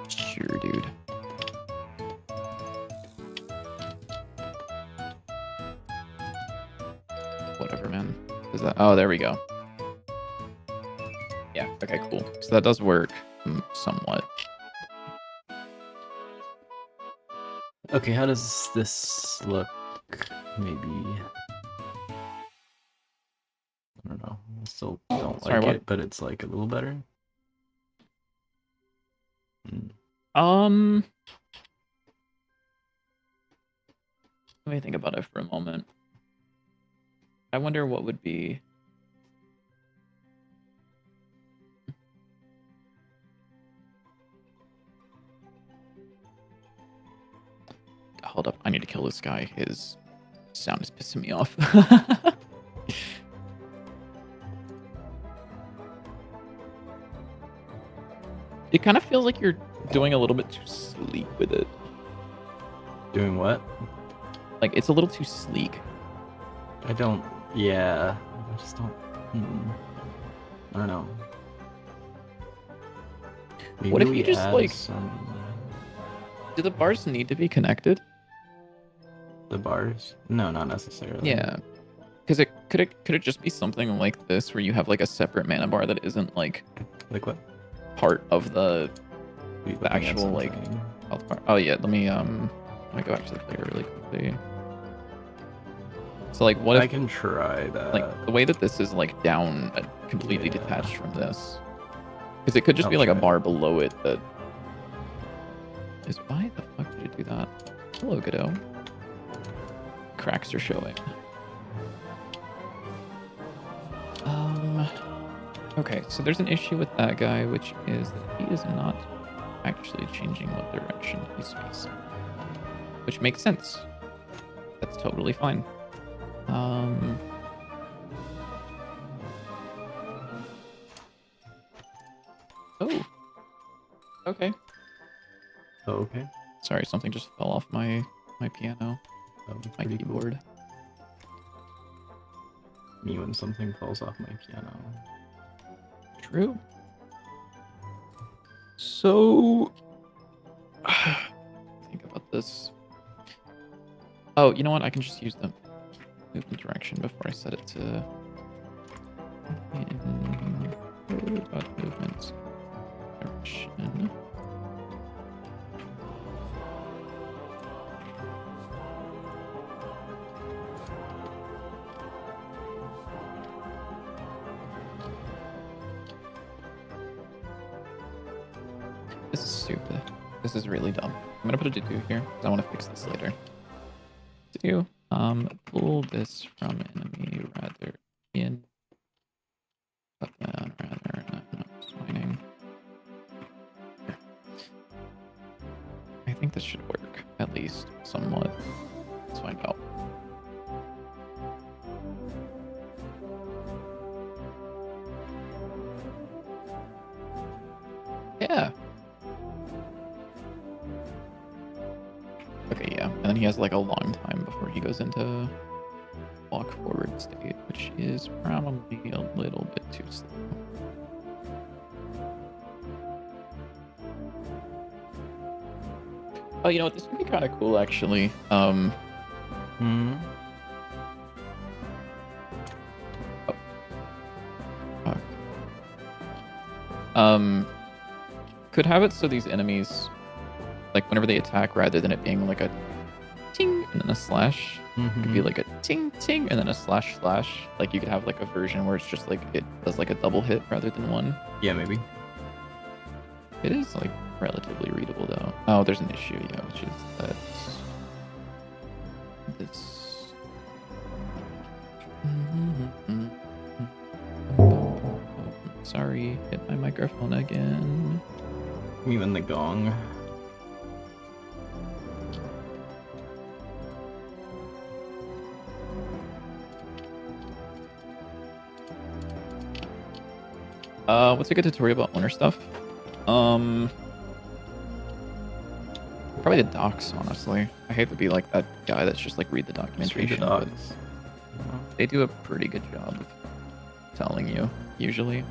Sure, dude. Whatever, man. Is that? Oh, there we go. Yeah. Okay. Cool. So that does work somewhat. Okay, how does this look? Maybe. I don't know. I still don't Sorry, like what? it, but it's like a little better. Let me think about it for a moment. I wonder what would be. Hold up, I need to kill this guy. His sound is pissing me off. It kind of feels like you're doing a little bit too sleek with it. Doing what? Like, it's a little too sleek. I don't. Yeah. I just don't. I don't know. Maybe What if we you just, add like- some... Do the bars need to be connected? The bars? No, not necessarily. Yeah. Because could it just be something like this where you have like a separate mana bar that isn't like Like what? part of the We looking at actual, like, something. health bar? Oh yeah, let me go back to the player really quickly. So like, what I if can try that. like the way that this is like down, completely Yeah. detached from this? Because it could just I'll be like a try. bar below it that is. Why the fuck did it do that? Hello, Godot. Cracks are showing. Okay, so there's an issue with that guy, which is that he is not actually changing what direction he's facing. Which makes sense. That's totally fine. Oh. Okay. Oh, okay. Sorry, something just fell off my piano, That would be my pretty cool. keyboard. Me when something falls off my piano. True. So, think about this. Oh, you know what? I can just use the movement direction before I set it to movement direction. This is stupid. This is really dumb. I'm gonna put a do here because I want to fix this later. Do pull this from enemy rather in button rather not swinging. I think this should work at least somewhat. Let's find out. Okay, yeah. And then he has like a long time before he goes into walk forward state, which is probably a little bit too slow. Oh, you know what? This would be kind of cool, actually. Hmm. Fuck. Could have it so these enemies, like whenever they attack, rather than it being like a ting and then a slash, it could be like a ting ting and then a slash slash. Like you could have like a version where it's just like it does like a double hit rather than one. Yeah, maybe. It is like relatively readable though. Oh, there's an issue, yeah, which is that this. Sorry, hit my microphone again. Even the gong. What's a good tutorial about owner stuff? Probably the docs, honestly. I hate to be like that guy that's just like read the documentation. Just read the but docs. they do a pretty good job of telling you, usually.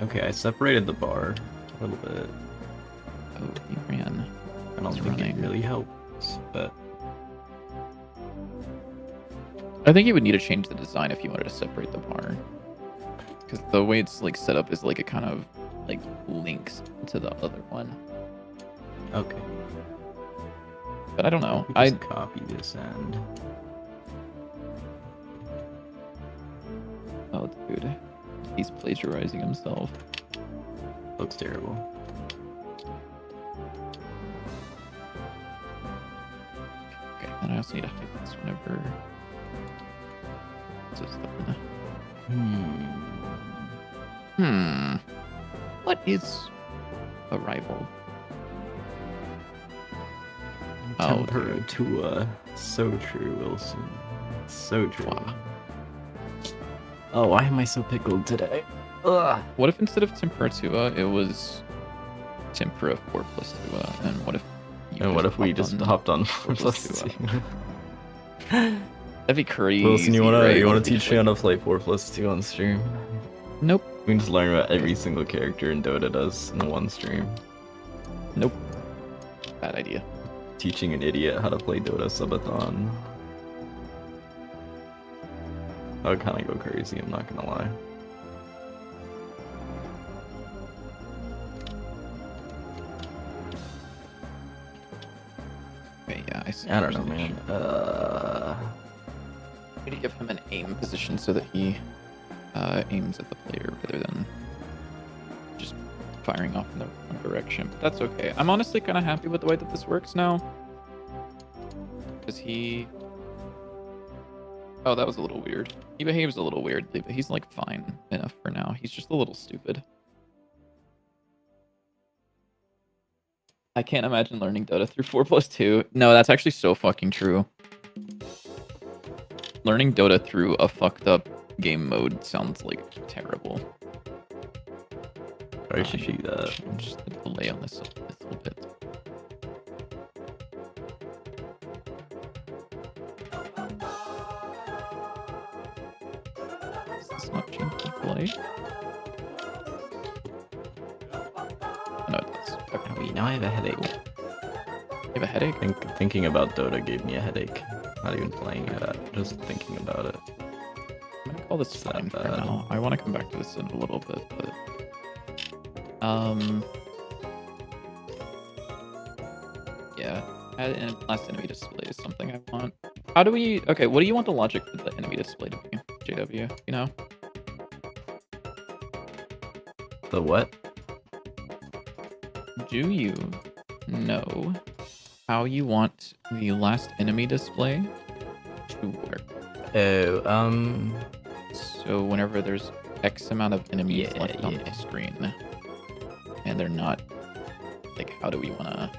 Okay, I separated the bar a little bit. Oh, he ran. I don't He's think running. it really helps, but I think you would need to change the design if you wanted to separate the bar. Because the way it's like set up is like it kind of like links to the other one. okay. But I don't know. I just copy this and Oh, dude. He's plagiarizing himself. looks terrible. Okay, and I also need to hide this whenever. This is done. What is a rival? Oh, Temperatura. So true, Wilson. So true. Wow. Oh, why am I so pickled today? Ugh. What if instead of Temperatua, it was Tempera 4 plus 2? And what if you And what if we hopped just on hopped on 4 plus plus 2? 2? That'd be crazy. Wilson, you wanna right? teach me how to play 4 plus 2 on stream? Nope. We can just learn what every single character in Dota does in one stream. Nope. Bad idea. Teaching an idiot how to play Dota subathon. I would kind of go crazy, I'm not gonna lie. Okay, yeah, I see. I don't know, There's an man. issue. Need to give him an aim position so that he aims at the player rather than just firing off in the wrong direction. But that's okay. I'm honestly kind of happy with the way that this works now. Because he... Oh, that was a little weird. He behaves a little weirdly, but he's like fine enough for now. He's just a little stupid. I can't imagine learning Dota through 4 plus 2. No, that's actually so fucking true. Learning Dota through a fucked up game mode sounds like terrible. I should do that. Change the delay on this a little bit. Does this not change the delay? No, it does. Okay. Wait, now I have a headache. You have a headache? Thinking about Dota gave me a headache. Not even playing it, just thinking about it. I'm gonna call this It's not fine for bad. now. I want to come back to this in a little bit, but yeah, add in last enemy display is something I want. How do we? Okay, what do you want the logic for the enemy display to be? JW, you know? The what? Do you know how you want the last enemy display to work? Oh, So whenever there's X amount of enemies Yeah, left on yeah. the screen, and they're not, like, how do we wanna?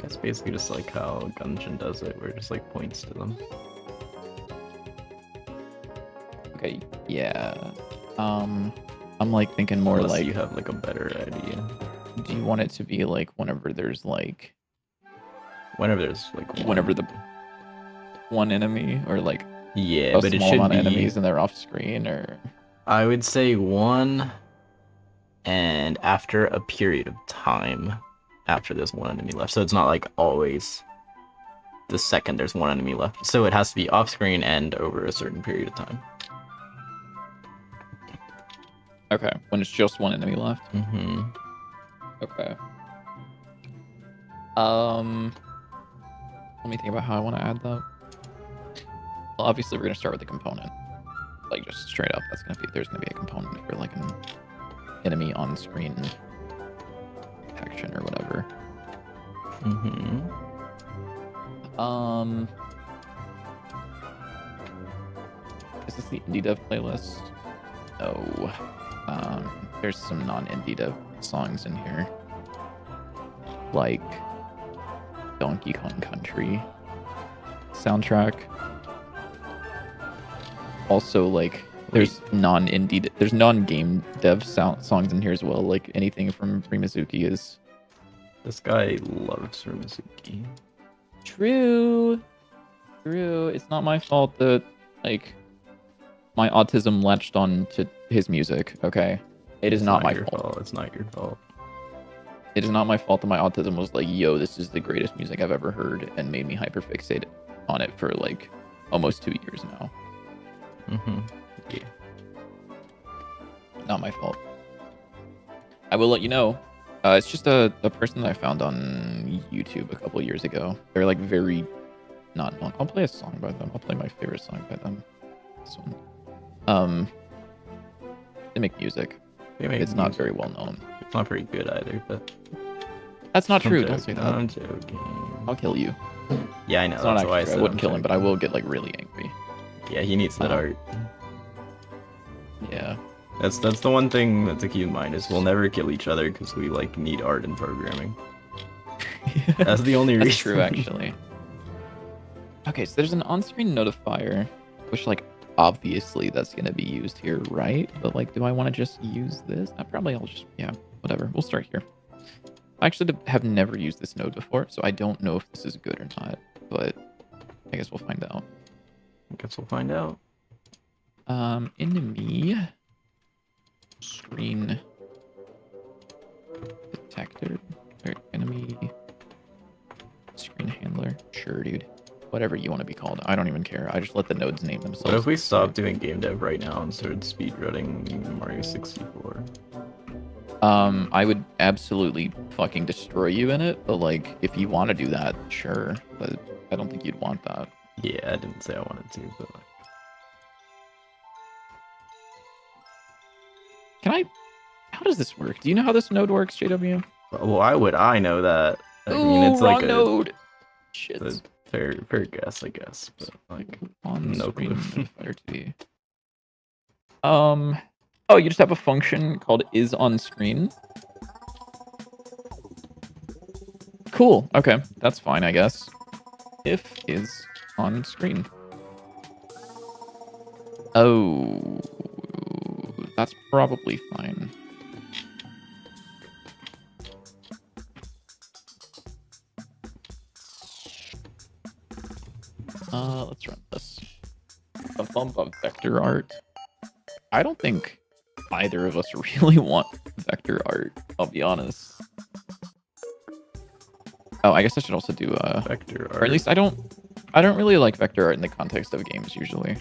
that's basically just like how Gungeon does it, where it just like points to them. Okay, yeah. I'm like thinking more Unless like you have like a better idea. Do you want it to be like whenever there's like Whenever there's like whenever the one enemy or like yeah, a but it small should amount of be. enemies and they're off screen, or I would say 1, and after a period of time, after there's one enemy left. So it's not like always the second there's one enemy left. So it has to be off screen and over a certain period of time. okay, when it's just one enemy left. Mm-hmm. Okay. Let me think about how I want to add that. Well, obviously we're gonna start with the component. Like just straight up, there's gonna be a component for like an enemy on screen detection or whatever. Mm-hmm. Is this the indie dev playlist? No. There's some non-indie dev songs in here, like Donkey Kong Country soundtrack. Also, like there's non-game dev songs in here as well. Like anything from Rimazuki is. This guy loves Rimazuki. True. It's not my fault that like my autism latched on to his music. Okay, it is not my fault. It's not your fault. It is not my fault that my autism was like, yo, this is the greatest music I've ever heard, and made me hyperfixate on it for like almost 2 years now. Mm-hmm. Yeah. Not my fault. I will let you know. It's just a person that I found on YouTube a couple years ago. They're like very not known. I'll play a song by them. I'll play my favorite song by them. This one. They make music. It's not very well known. It's not very good either, but that's not true. Don't say that. I'm joking. I'll kill you. Yeah, I know. It's not that's why actually true. I wouldn't kill him, but I will get like really angry. Yeah, he needs that art. Yeah. That's the one thing to keep in mind is we'll never kill each other because we like need art in programming. That's the only reason. That's true, actually. Okay, so there's an on-screen notifier, which like obviously that's gonna be used here, right? But like, do I want to just use this? I'll just whatever. We'll start here. I actually have never used this node before, so I don't know if this is good or not. But I guess we'll find out. Enemy screen detector or enemy screen handler. Sure, dude. Whatever you want to be called. I don't even care. I just let the nodes name themselves. What if we stopped doing game dev right now and started speedrunning Mario 64? I would absolutely fucking destroy you in it, but like, if you want to do that, sure. But I don't think you'd want that. Yeah, I didn't say I wanted to, but like... How does this work? Do you know how this node works, JW? Well, why would I know that? I mean, it's wrong like a node. Shit. A fair guess, I guess. But like, on no screen clue. notifier to be. Oh, you just have a function called is on screen. Cool. Okay, that's fine, I guess. If is on screen. Oh, that's probably fine. Let's run this. A bump of vector art. I don't think either of us really want vector art, I'll be honest. Oh, I guess I should also do vector art. Or at least I don't really like vector art in the context of games usually.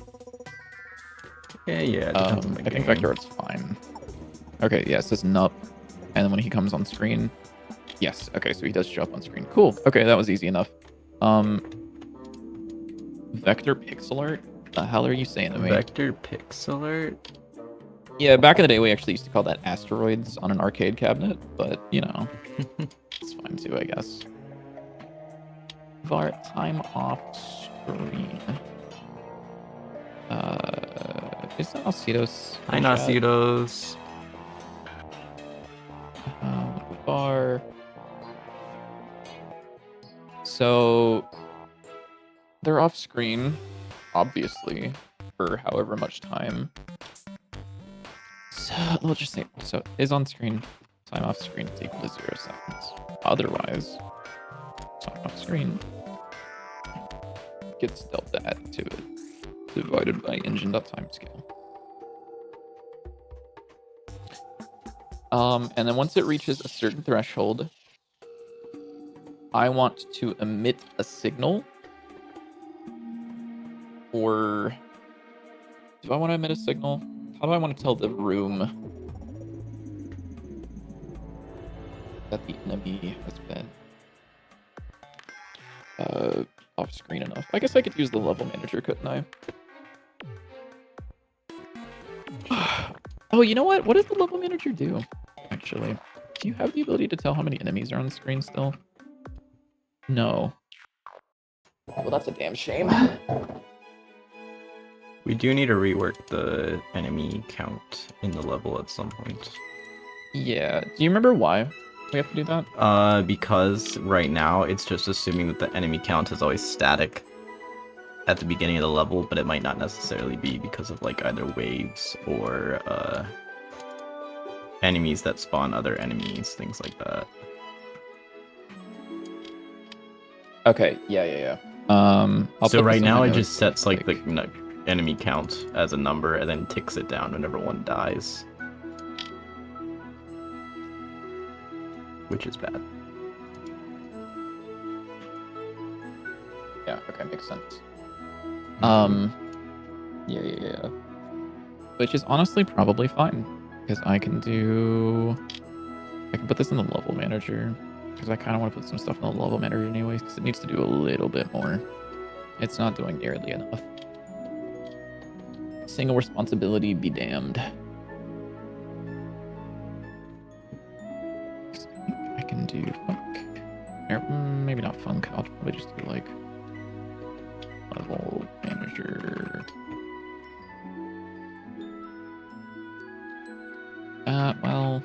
Yeah. I think vector art's fine. Okay, yeah, it says nup. And then when he comes on screen, yes. Okay, so he does show up on screen. Cool. Okay, that was easy enough. Vector pixel art? The hell are you saying to me? Vector pixel art? Yeah, back in the day, we actually used to call that asteroids on an arcade cabinet, but, you know, it's fine too, I guess. var time off screen. Is that Alcidos? Hi, Alcidos. Var. So they're off screen, obviously, for however much time. So we'll just say so is on screen. Time off screen is equal to 0 seconds. Otherwise, time off screen gets delta added to it, divided by engine.timescale. And then once it reaches a certain threshold, I want to emit a signal. Or do I want to emit a signal? How do I want to tell the room that the enemy has been off screen enough? I guess I could use the level manager, couldn't I? Oh, you know what? What does the level manager do? Actually, do you have the ability to tell how many enemies are on the screen still? No. Well, that's a damn shame. We do need to rework the enemy count in the level at some point. Yeah. Do you remember why we have to do that? Because right now it's just assuming that the enemy count is always static at the beginning of the level, but it might not necessarily be because of like either waves or enemies that spawn other enemies, things like that. Okay. Yeah. So right now it just sets like the enemy count as a number and then ticks it down whenever one dies, which is bad. Yeah, okay, makes sense. Yeah. Which is honestly probably fine, because I can put this in the level manager, because I kind of want to put some stuff in the level manager anyways, because it needs to do a little bit more. It's not doing nearly enough. Single responsibility be damned. I think I can do funk. Or maybe not funk, I'll probably just do like level manager. Well,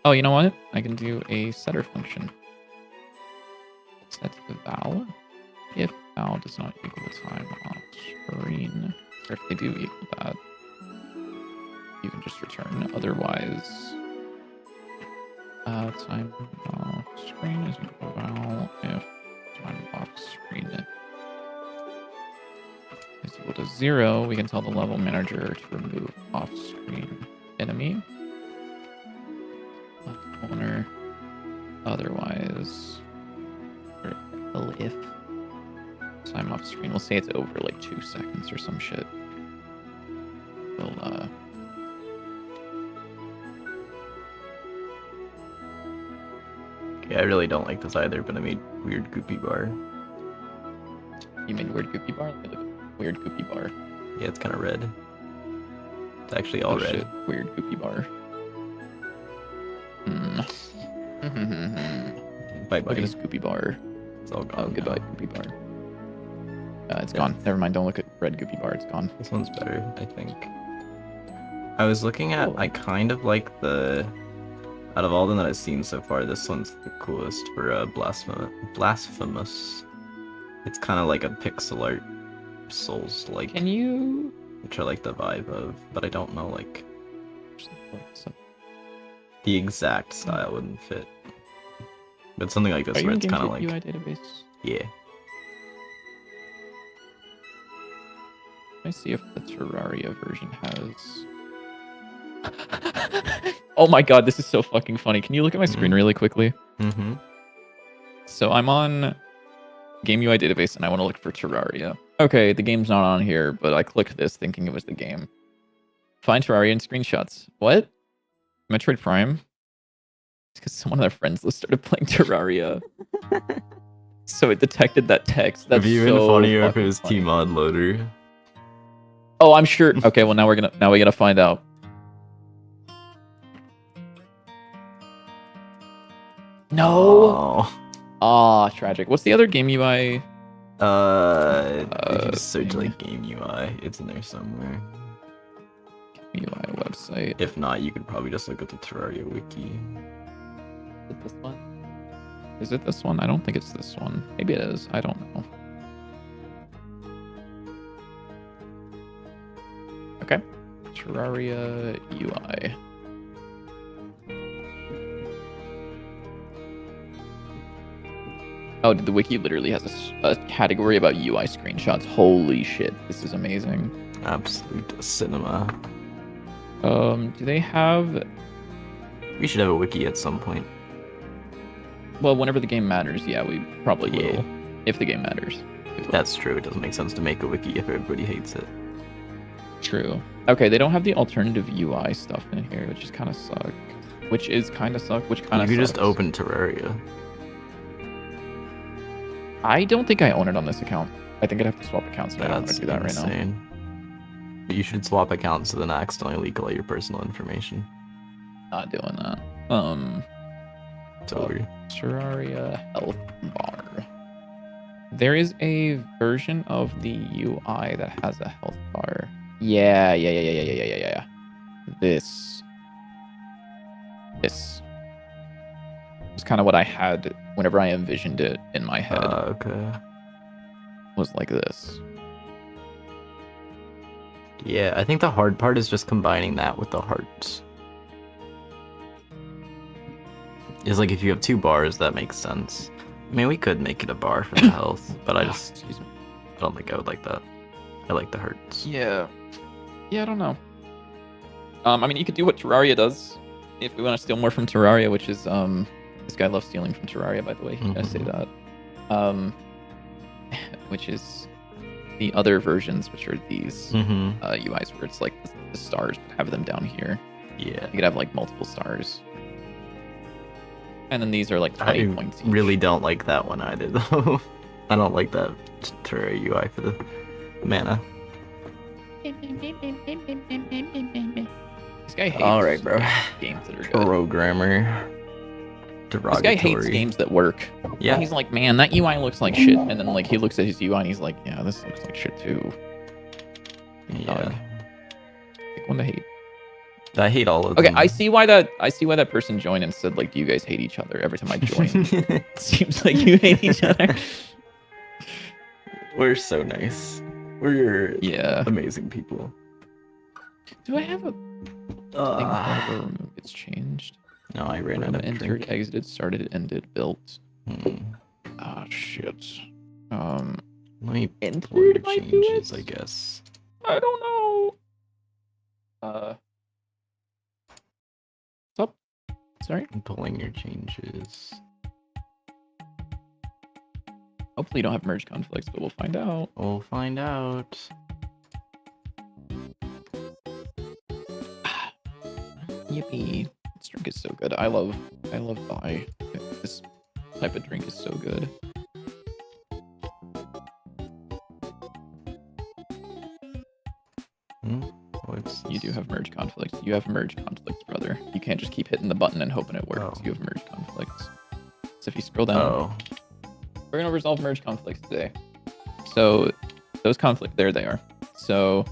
Oh, you know what? I can do a setter function. Set the val. If val does not equal time off screen, or if they do equal that, you can just return. Otherwise, time off screen is equal to val if time off screen is equal to 0. We can tell the level manager to remove off-screen enemy. Owner. Otherwise, or if time off screen, we'll say it's over like 2 seconds or some shit. We'll Yeah, I really don't like this either, but I made weird goopy bar. You made weird goopy bar? Weird goopy bar. Yeah, it's kind of red. It's actually all red. Shit. Weird goopy bar. Bye bye. Look at this goopy bar. It's all gone. Oh, goodbye, now. goopy bar. It's gone. Never mind. Don't look at red goopy bar. It's gone. This one's better, I think. I was looking at. I kind of like the. Out of all of them that I've seen so far, this one's the coolest for blasphemous. It's kind of like a pixel art Souls like. Can you? Which I like the vibe of, but I don't know like. The exact style wouldn't fit. But something like this where it's kind of like. UI database? Yeah. Let me see if the Terraria version has. Oh my god, this is so fucking funny. Can you look at my screen really quickly? Mm-hmm. So I'm on Game UI database and I want to look for Terraria. Okay, the game's not on here, but I clicked this thinking it was the game. Find Terraria in screenshots. What? Metroid Prime? It's because someone on their friends list started playing Terraria. So it detected that text. That's It'd be even funnier if it was Tmod loader. Oh, I'm sure. Okay, well now we gotta find out. No. Ah, tragic. What's the other game UI? If you search like game UI, it's in there somewhere. Game UI website. If not, you could probably just look at the Terraria wiki. Is it this one? Is it this one? I don't think it's this one. Maybe it is. I don't know. Okay. Terraria UI. Oh, the wiki literally has a category about UI screenshots. Holy shit, this is amazing. Absolute cinema. Do they have... We should have a wiki at some point. Well, whenever the game matters, yeah, we probably Yeah. will. If the game matters. That's true. It doesn't make sense to make a wiki if everybody hates it. True. Okay, they don't have the alternative UI stuff in here, which is kind of suck. Which kind You of could just open Terraria. I don't think I own it on this account. I think I'd have to swap accounts, and I don't want That's to do that insane. right now. But you should swap accounts so then accidentally leak all your personal information. Not doing that. It's over. Terraria health bar. There is a version of the UI that has a health bar. Yeah. This is kind of what I had whenever I envisioned it in my head. Okay. Was like this. Yeah, I think the hard part is just combining that with the hearts. It's like if you have 2 bars, that makes sense. I mean, we could make it a bar for the health, but I don't think I would like that. I like the hearts. Yeah, I don't know. I mean, you could do what Terraria does if we want to steal more from Terraria, which is this guy loves stealing from Terraria, by the way. I say that. Which is the other versions, which are these UIs where it's like the stars, but have them down here. Yeah. You could have like multiple stars. And then these are like 20 points each. Really don't like that one either, though. I don't like that Terraria UI for the mana. This guy hates Alright, bro. games that are good. Programmer. This guy hates games that work. Yeah. And he's like, man, that UI looks like shit. And then like he looks at his UI and he's like, yeah, this looks like shit too. Yeah. Pick one to hate. I hate all of them. Okay, I see why that person joined and said like, do you guys hate each other every time I join? It seems like you hate each other. We're so nice. We're yeah amazing people. Do I have a thing whenever remove gets changed? No, I ran out of entered, drink. exited, started, ended, built. Hmm. Ah, shit. Let me pull your Entered might do changes, it? I guess. I don't know. What's up? Sorry. I'm pulling your changes. Hopefully you don't have merge conflicts, but we'll find out. We'll find out. Yippee. This drink is so good. I love Bai. This type of drink is so good. You do have merge conflicts. You have merge conflicts, brother. You can't just keep hitting the button and hoping it works. You have merge conflicts. So if you scroll down, we're going to resolve merge conflicts today. So those conflicts, there they are. So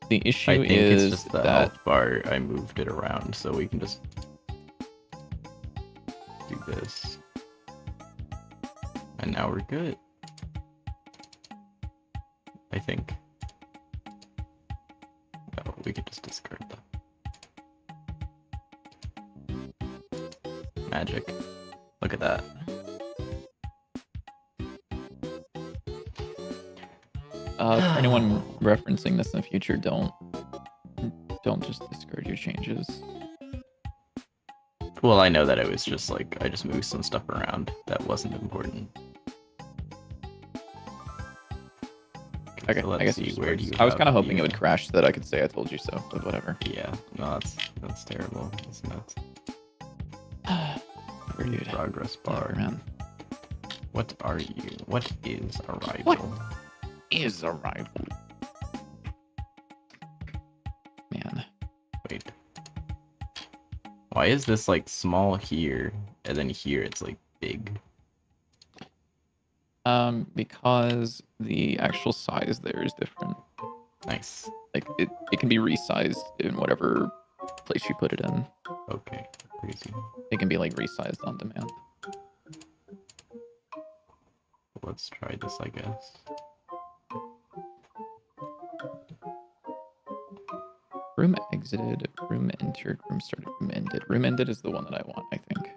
the issue is it's just the that health bar, I moved it around so we can just do this. And now we're good. I think. Oh, we could just discard that. Magic. Look at that. For anyone referencing this in the future, don't just discard your changes. Well, I know that it was just like, I just moved some stuff around that wasn't important. Okay, so let's I guess see, where do you I was kind of hoping the, it would crash so that I could say I told you so, but whatever. Yeah, no, that's terrible. That's nuts. Dude. Progress bar. Man. What are you? What is arrival? What is arrival? Man. Wait. Why is this like small here, and then here it's like big? Because the actual size there is different. Nice. Like it can be resized in whatever place you put it in. Okay, crazy. It can be like resized on demand. Let's try this, I guess. Room exited, room entered, room started, room ended. Room ended is the one that I want, I think.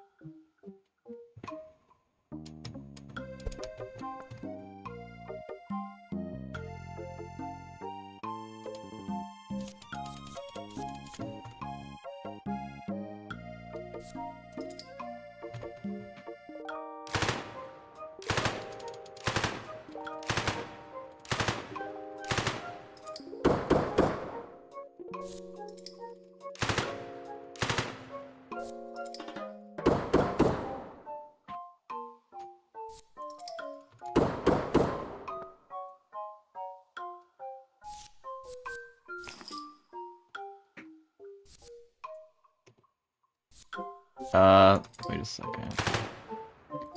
Wait a second.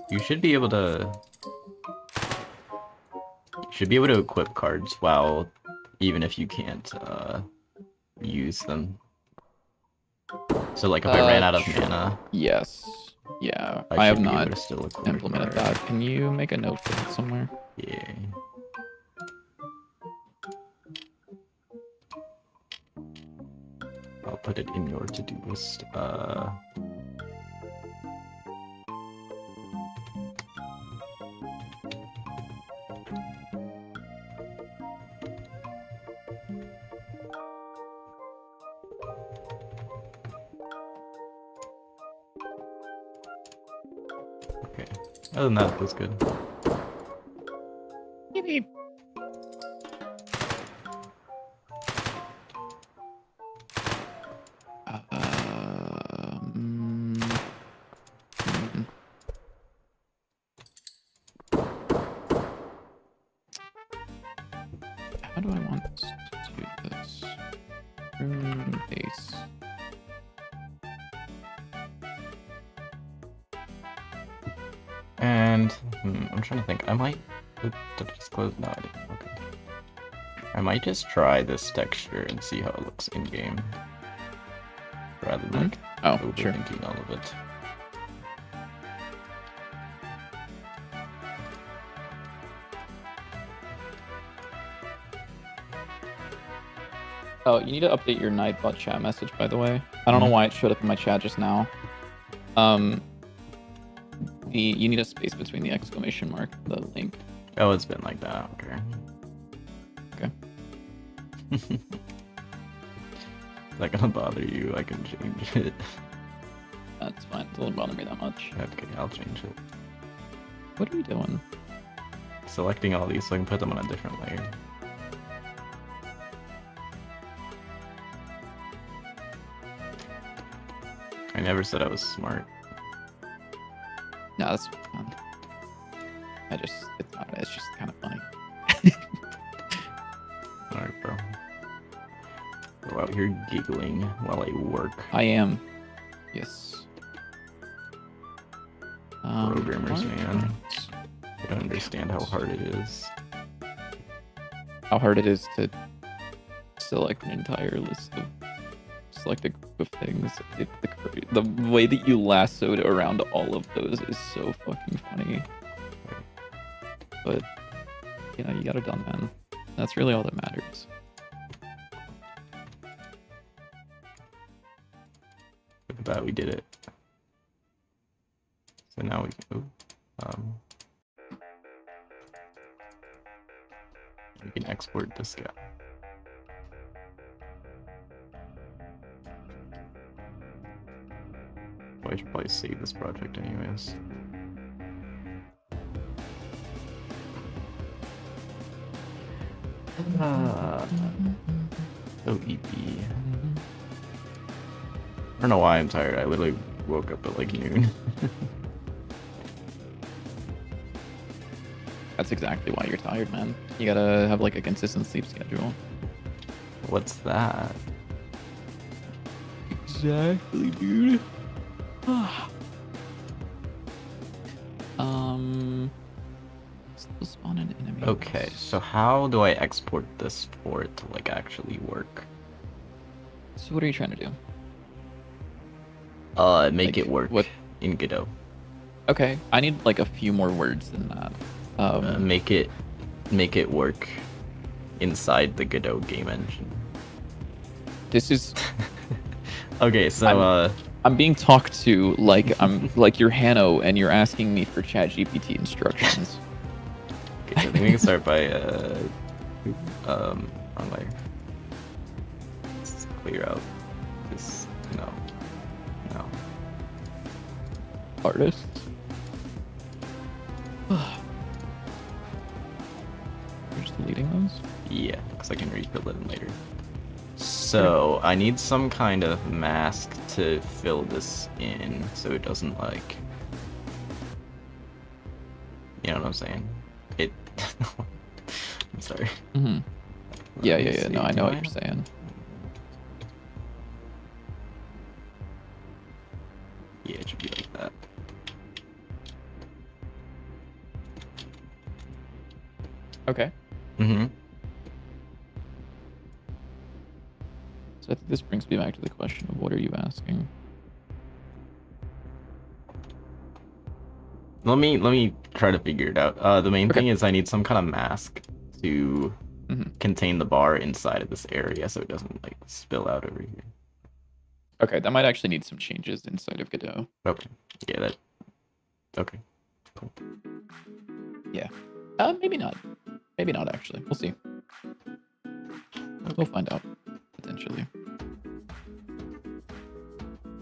You should be able to equip cards while even if you can't use them. So like if I ran out of mana, Yes. Yeah, I have should be not able to still equip a implemented card. that. Can you make a note for that somewhere? Yeah. I'll put it in your to-do list. Okay. Other than that, that's good. Yippee. Hmm. How do I want to do this? Room base. And I'm trying to think. I might. Did I just close? No, I didn't. Okay. I might just try this texture and see how it looks in game, rather than like Sure. overthinking all of it. Oh, you need to update your Nightbot chat message, by the way. I don't know why it showed up in my chat just now. You need a space between the exclamation mark and the link. Oh, it's been like that. Okay. Okay. Is that gonna bother you? I can change it. That's fine. It doesn't bother me that much. Okay, I'll change it. What are you doing? Selecting all these so I can put them on a different layer. I never said I was smart. No, that's fun. It's just kind of funny. Alright, bro. Go out here giggling while I work. I am. Yes. Programmers, man. Alright. I don't understand how hard it is. How hard it is to select an entire list of select a group of things. The way that you lassoed around all of those is so fucking funny. But you know, you got it done, man. That's really all that matters. Look at that, we did it. So now we can export this guy. I should probably save this project anyways. So EP. I don't know why I'm tired. I literally woke up at like noon. That's exactly why you're tired, man. You gotta have like a consistent sleep schedule. What's that? Exactly, dude. Still spawn an enemy. Okay, so how do I export this for it to like actually work? So what are you trying to do? Make Like, it work what? in Godot. Okay, I need like a few more words than that. Make it work inside the Godot game engine. This is Okay, so I'm being talked to like I'm like you're Hanno and you're asking me for ChatGPT instructions. okay, so I think we can start by wrong way. Let's clear out this. No. Artists. You're just deleting those? Yeah, because I can refill them later. So I need some kind of mask to fill this in so it doesn't like, you know what I'm saying? It. I'm sorry. Mm-hmm. Yeah. No, I know what you're you're saying. Yeah, it should be like that. Okay. Mm-hmm. So I think this brings me back to the question of what are you asking? Let me try to figure it out. The main Okay. thing is I need some kind of mask to Mm-hmm. contain the bar inside of this area so it doesn't like spill out over here. Okay, that might actually need some changes inside of Godot. Okay. Yeah, that. Okay. Cool. Yeah. Maybe not. Maybe not actually. We'll see. We'll find out potentially.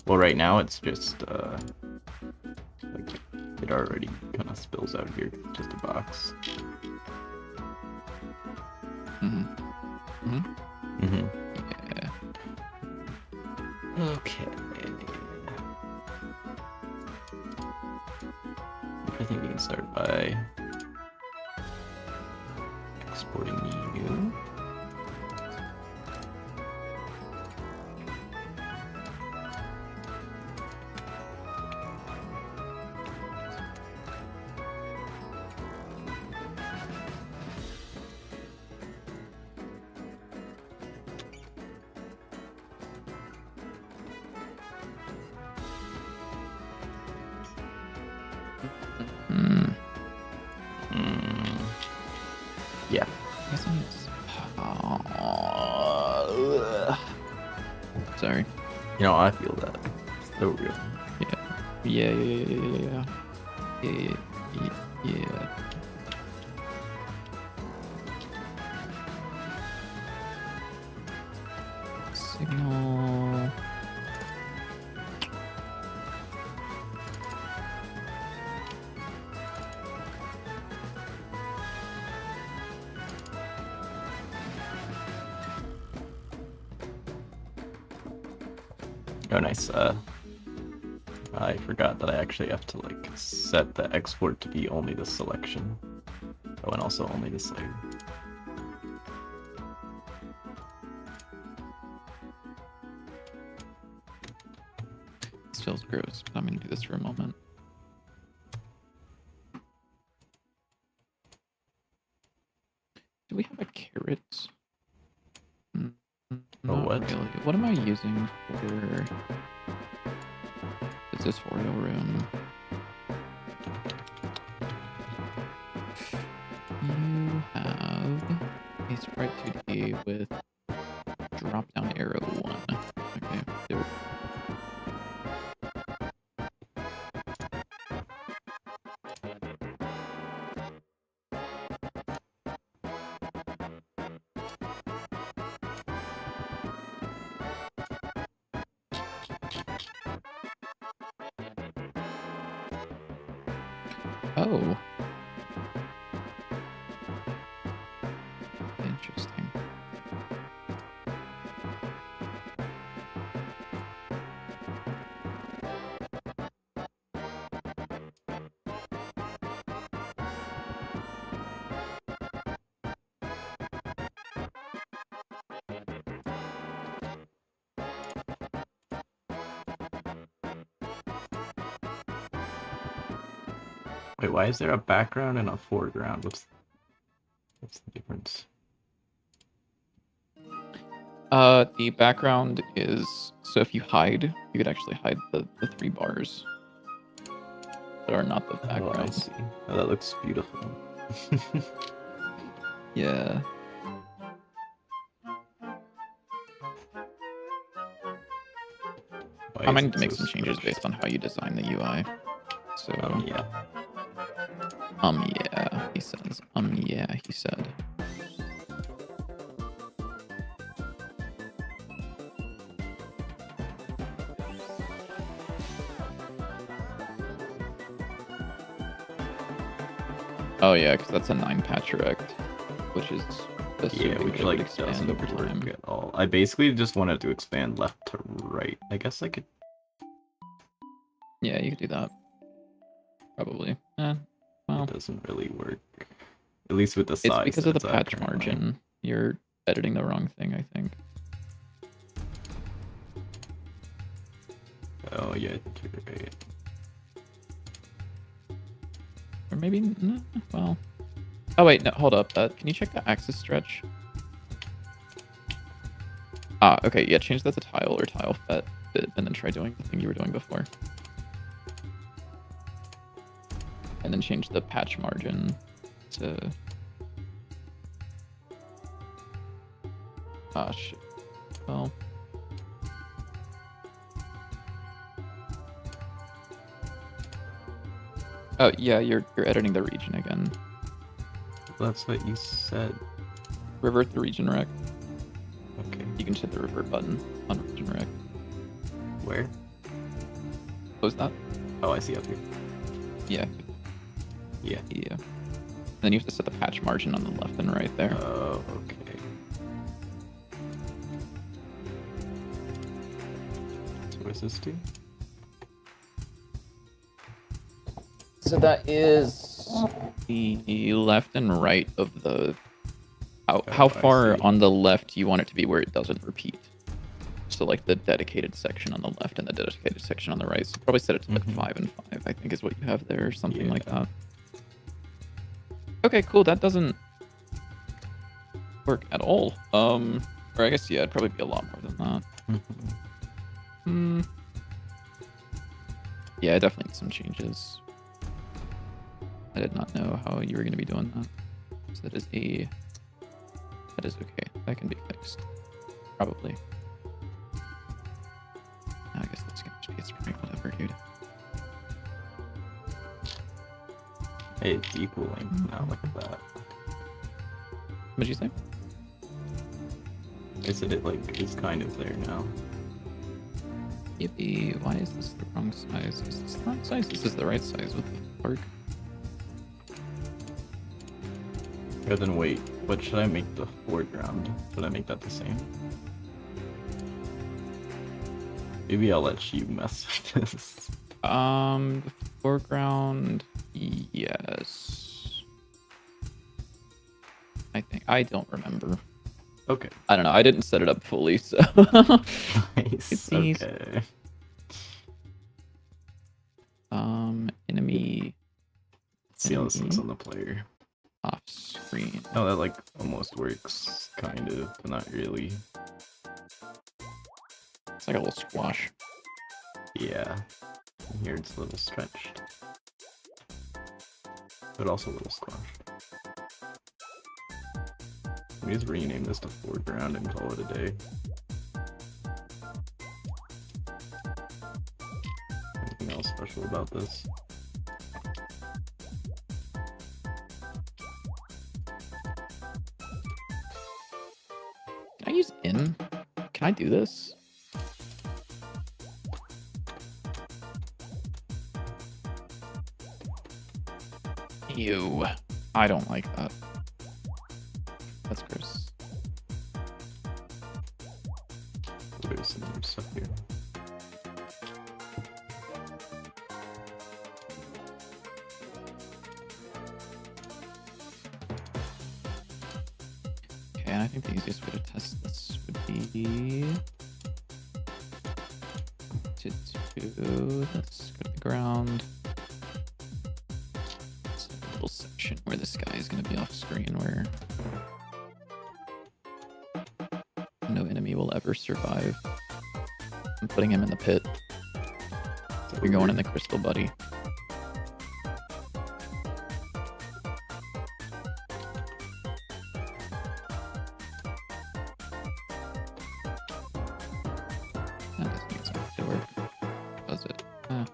Well, right now it's just like it already kind of spills out here, just a box. Mm-hmm. Mm-hmm. Mm-hmm. Yeah. Okay. I think we can start by exporting you. Mm. Yeah. I guess I need sorry. You know, I feel that. It's so real. Yeah. Signal. Oh, nice. I forgot that I actually have to like set the export to be only the selection. Oh, and also only the layer. This feels gross, but I'm gonna do this for a moment. Do we have a carrot? Not what? really. What am I using for? Is this Oreo room? You have a sprite 2D with drop down arrow 1. Okay, there. Oh. Interesting. Wait, why is there a background and a foreground? What's the difference? The background is so if you hide, you could actually hide the 3 bars that are not the Oh, I background. see. Oh, that looks beautiful. Yeah. Why I is might need it to make so some changes stretched? based on how you design the UI. So, Yeah. yeah, he says. Yeah, he said. Oh yeah, because that's a 9 patch rect, which is assuming Yeah, which it would like expand doesn't over work time. at all. I basically just wanted to expand left to right. I guess I could. Yeah, you could do that. Probably. Well, It doesn't really work. At least with the it's size because that of the it's at patch currently. margin. You're editing the wrong thing, I think. Oh yeah, I think you're right. Or maybe, well. Oh wait, no, hold up. Can you check the axis stretch? Ah, okay, yeah, change that to tile or tile fet, and then try doing the thing you were doing before. And then change the patch margin to... Ah, shit. Well... Oh, yeah, you're editing the region again. That's what you said. Revert the region rec. Okay. You can hit the revert button on region rec. Where? Close that. Oh, I see up here. Yeah. Yeah. Yeah. Then you have to set the patch margin on the left and right there. Oh, okay. So where's this do? So that is the left and right of the... How I far see. on the left you want it to be where it doesn't repeat? So like the dedicated section on the left and the dedicated section on the right. So probably set it to like 5 and 5, I think is what you have there, or something like that. Okay, cool. That doesn't work at all. Or I guess, yeah, it'd probably be a lot more than that. Yeah, I definitely need some changes. I did not know how you were going to be doing that. So that is okay. That can be fixed. Probably. I guess that's going to just be a spring, whatever, dude. Hey, it's equaling. Now look at that. What'd you say? I said it like is kind of there now. Yippee, why is this the wrong size? Is this the wrong size? This is the right size with the park. Yeah, then wait, what should I make the foreground? Should I make that the same? Maybe I'll let you mess with this. The foreground, yes. I don't remember. Okay. I don't know. I didn't set it up fully, so. Nice. Okay. Enemy. Let's see how this looks on the player. Off screen. Oh, that like almost works, kind of, but not really. It's like a little squash. Yeah. Here it's a little stretched, but also a little squashed. Let me just rename this to foreground and call it a day. Anything else special about this? Can I use in? Can I do this? Ew. I don't like that. That's gross. There's some new stuff here. Okay, and I think the easiest way to test this would be to do this. Go to the ground. It's like a little section where this guy is going to be off screen, where no enemy will ever survive. I'm putting him in the pit. You're going in the crystal, buddy. That doesn't expect to work.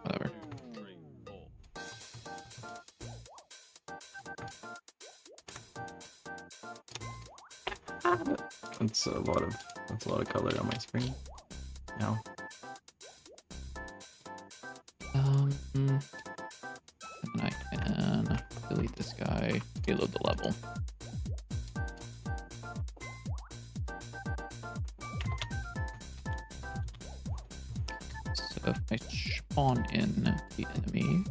Whatever. That's a lot of color on my screen. Now. And I can delete this guy, reload the level. So if I spawn in the enemy,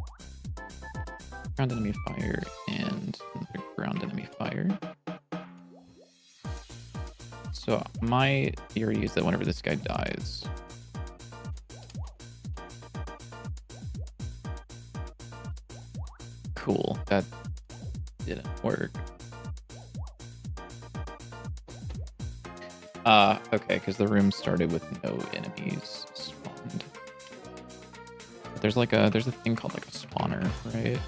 ground enemy fire, and another ground enemy fire. So my theory is that whenever this guy dies, cool, that didn't work. Okay, because the room started with no enemies spawned. But there's a thing called like a spawner, right?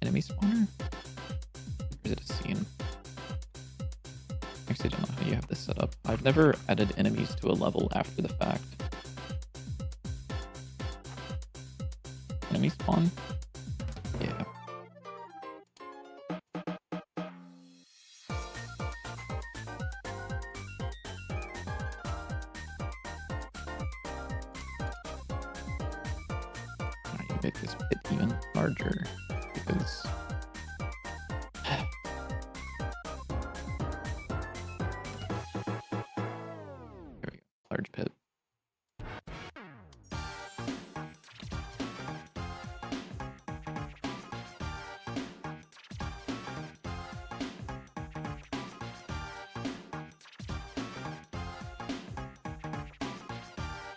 Enemy spawner? Or is it a scene? Actually, I don't know how you have this set up. I've never added enemies to a level after the fact. Enemy spawn? Yeah. I make this pit even larger because there we go, large pit.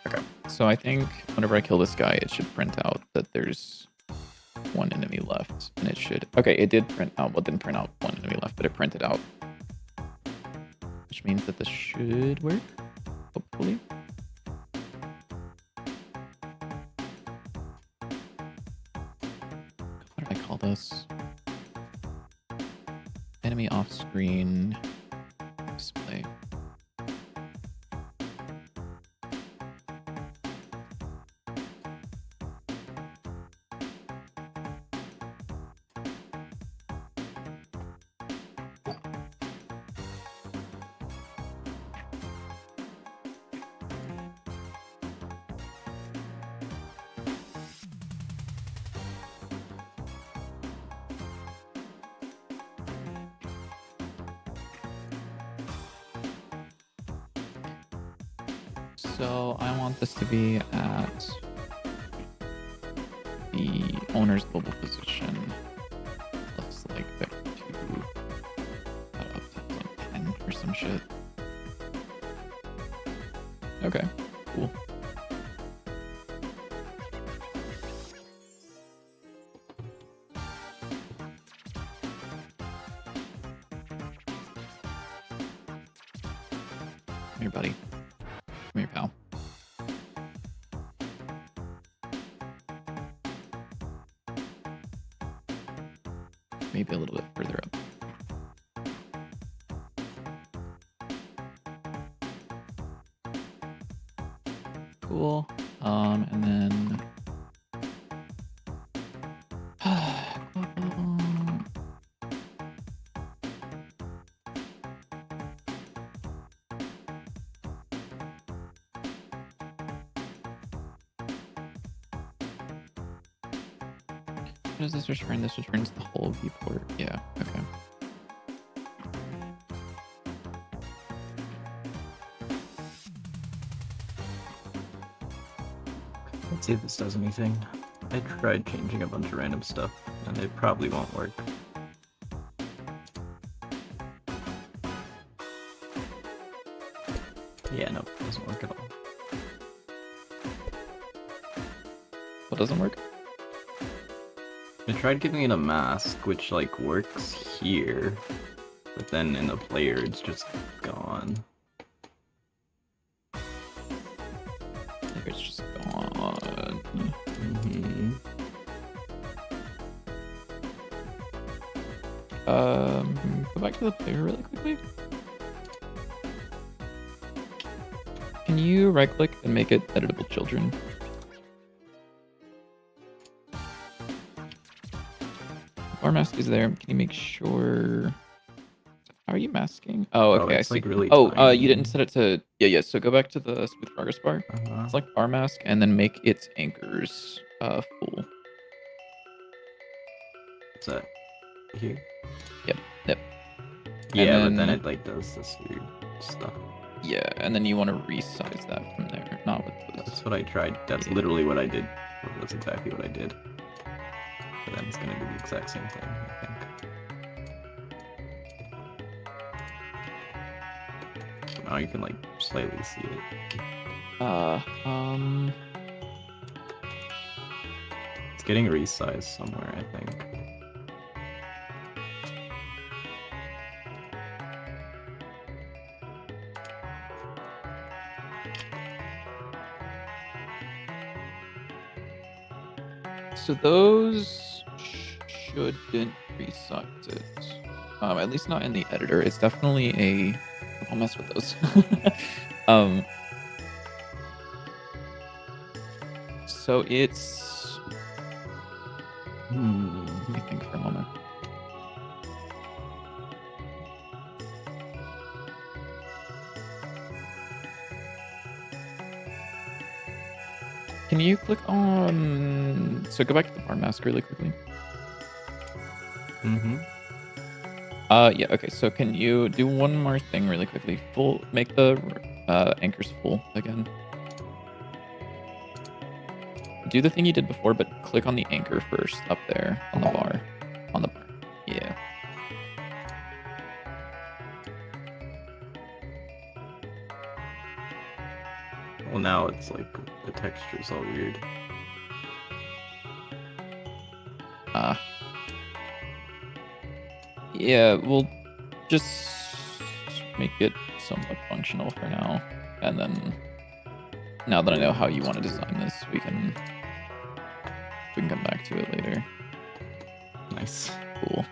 Okay, so I think whenever I kill this guy, it should print out that there's one enemy left, and it should. Okay, it did print out. Well, it didn't print out one enemy left, but it printed out, which means that this should work. Hopefully. What did I call this? Enemy off screen display. So I want this to be at the owner's global position. Looks like vector 2 got up to like 10 or some shit. Okay, cool. Come here, buddy. Come here, pal. Maybe a little bit further up. Cool. And then what does this return? This returns the whole viewport. Yeah, okay. Let's see if this does anything. I tried changing a bunch of random stuff, and it probably won't work. Yeah, no, it doesn't work at all. What doesn't work? I tried giving it a mask, which like works here, but then in the player it's just gone. Like it's just gone. Mm-hmm. Go back to the player really quickly. Can you right click and make it editable children? bar mask is there. Can you make sure? How are you masking? Oh, okay, I it's see. like really You tiny. didn't set it to. Yeah. So go back to the smooth progress bar. Uh-huh. Select bar mask and then make its anchors full. What's that? Here? Yep. Yeah, but then it like does this weird stuff. Yeah, and then you want to resize that from there, not with this. That's what I tried. That's literally what I did. Well, that's exactly what I did. But then it's gonna do the exact same thing, I think. So now you can like slightly see it. It's getting resized somewhere, I think. So those shouldn't resize it. At least not in the editor. It's definitely a. I'll mess with those. So it's. Let me think for a moment. Can you click on? So go back to the bar mask really quickly. Yeah. Okay. So can you do one more thing really quickly? Make the anchors full again. Do the thing you did before, but click on the anchor first up there on the bar. On the bar. Yeah. Well, now it's like the texture's all weird. Yeah, we'll just make it somewhat functional for now. And then, now that I know how you want to design this, we can come back to it later. Nice. Cool.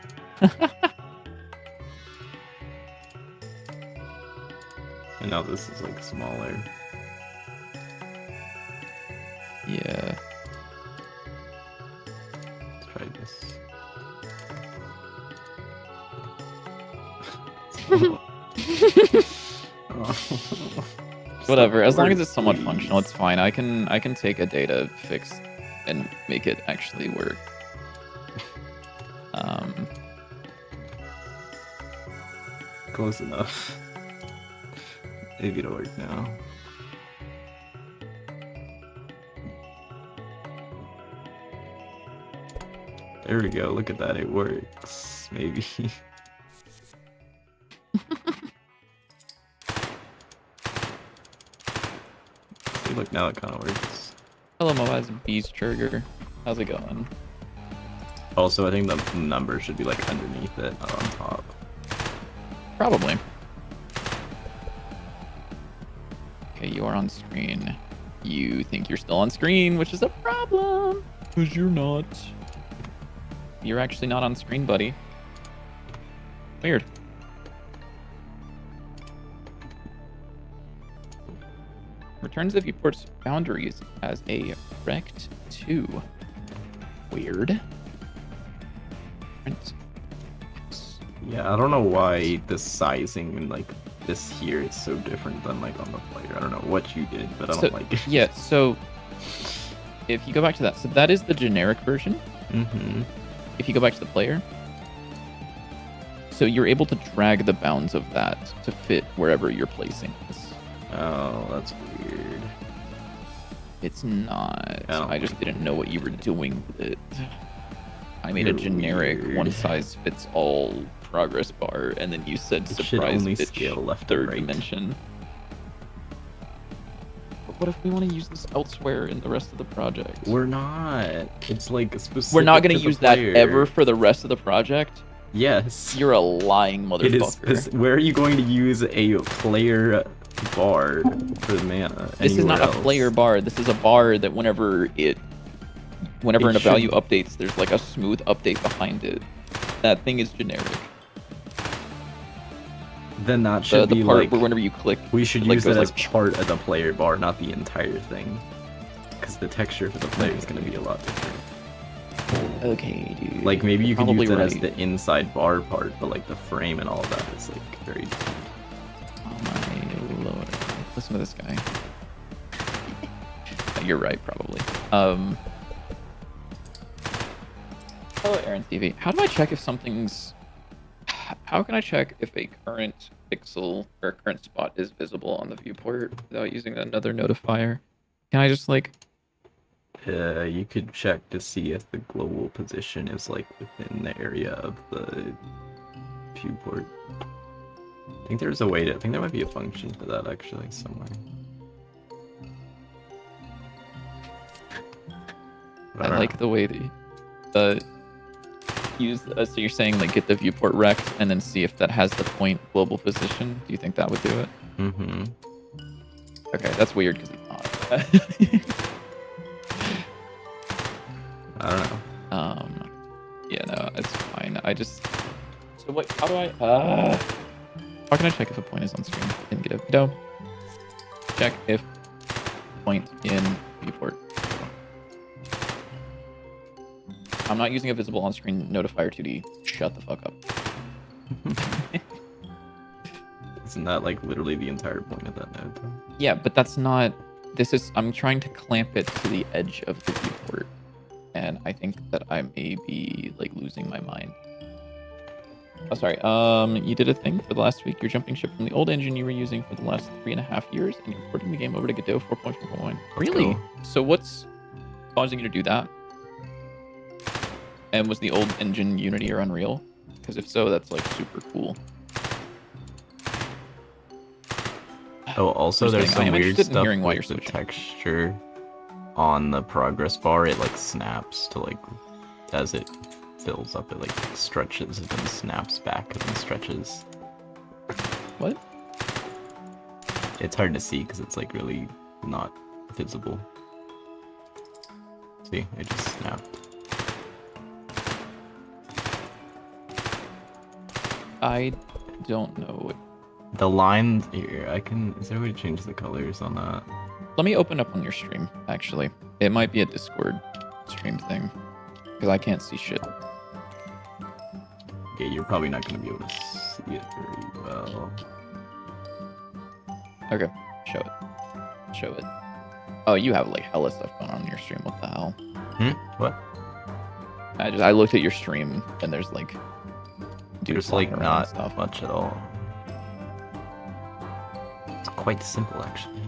And now this is like smaller. Yeah. Let's try this. Whatever, as long as it's somewhat functional, it's fine. I can take a data fix and make it actually work. Close enough. Maybe it'll work now. There we go, look at that, it works. Maybe. See, look, now it kind of works. Hello, Moaz Beast Trigger. How's it going? Also, I think the number should be like underneath it, not on top. Probably. Okay, you are on screen. You think you're still on screen, which is a problem. Because you're not. You're actually not on screen, buddy. Weird. Returns the viewport's boundaries as a rect2. Weird. Yeah, I don't know why the sizing and like this here is so different than like on the player. I don't know what you did, but I don't like it. Yeah, so if you go back to that, so that is the generic version. If you go back to the player, so you're able to drag the bounds of that to fit wherever you're placing this. Oh, that's weird. It's not. I just didn't know what you were doing with it. I made a generic one-size-fits-all progress bar, and then you said surprise bitch scale left third and right. dimension. But what if we want to use this elsewhere in the rest of the project? We're not. It's like specific. We're not going to use that player. ever for the rest of the project? Yes. You're a lying motherfucker. Where are you going to use a player bar for the mana? This is not a player bar. This is a bar that whenever a value updates, there's like a smooth update behind it. That thing is generic. Then that should the be part like where whenever you click, we should like, use it as like, part of the player bar, not the entire thing, because the texture for the player is going to be a lot different. Okay, dude. Like maybe you could Probably use it as right. the inside bar part, but like the frame and all of that is like very different. Oh my lord. Listen to this guy. You're right, probably. Hello, Aaron TV. How do I check if something's... How can I check if a current pixel or current spot is visible on the viewport without using another notifier? Can I just like... You could check to see if the global position is like within the area of the viewport. I think there's a way to... I think there might be a function for that actually somewhere. I like the way the use... so you're saying like get the viewport rect and then see if that has the point global position? Do you think that would do it? Mm-hmm. Okay, that's weird because he's not. I don't know. Yeah, no, it's fine. I just... So what, how do I... How can I check if a point is on screen? Didn't get a veto. Check if point in viewport. I'm not using a visible on-screen notifier 2D. Shut the fuck up. Isn't that like literally the entire point of that node though? Yeah, but that's not... This is... I'm trying to clamp it to the edge of the viewport. And I think that I may be like losing my mind. Oh, sorry. You did a thing for the last week. You're jumping ship from the old engine you were using for the last 3.5 years, and you're porting the game over to Godot 4.4.1. Really? Cool. So what's causing you to do that? And was the old engine Unity or Unreal? Because if so, that's like super cool. Oh, also Just there's kidding. I some am weird interested in stuff hearing why with you're the switching. texture on the progress bar. It like snaps to like as it fills up. It like stretches and then snaps back and then stretches. What? It's hard to see because it's like really not visible. See, it just snapped. I don't know what... The lines here, I can... Is there a way to change the colors on that? Let me open up on your stream, actually. It might be a Discord stream thing. Because I can't see shit. Okay, you're probably not going to be able to see it very well. Okay, show it. Show it. Oh, you have like hella stuff going on in your stream. What the hell? What? I looked at your stream and there's like dudes There's like walking around and not stuff. much at all. It's quite simple actually.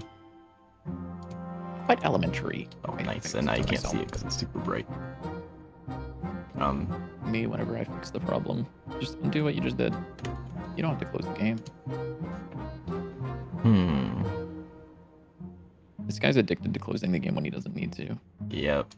Quite elementary. Oh, I nice. think And now you to can't myself. see it because it's super bright. Me, whenever I fix the problem, just undo what you just did. You don't have to close the game. This guy's addicted to closing the game when he doesn't need to. Yep.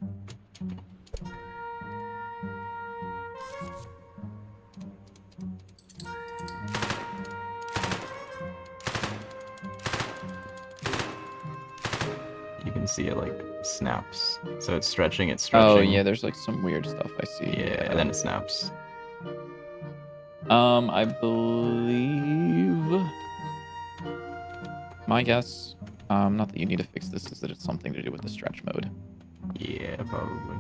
You can see it like snaps. So it's stretching, it's stretching. Oh yeah, there's like some weird stuff I see. Yeah, and then it snaps. I believe my guess, not that you need to fix this, is that it's something to do with the stretch mode. Yeah, probably.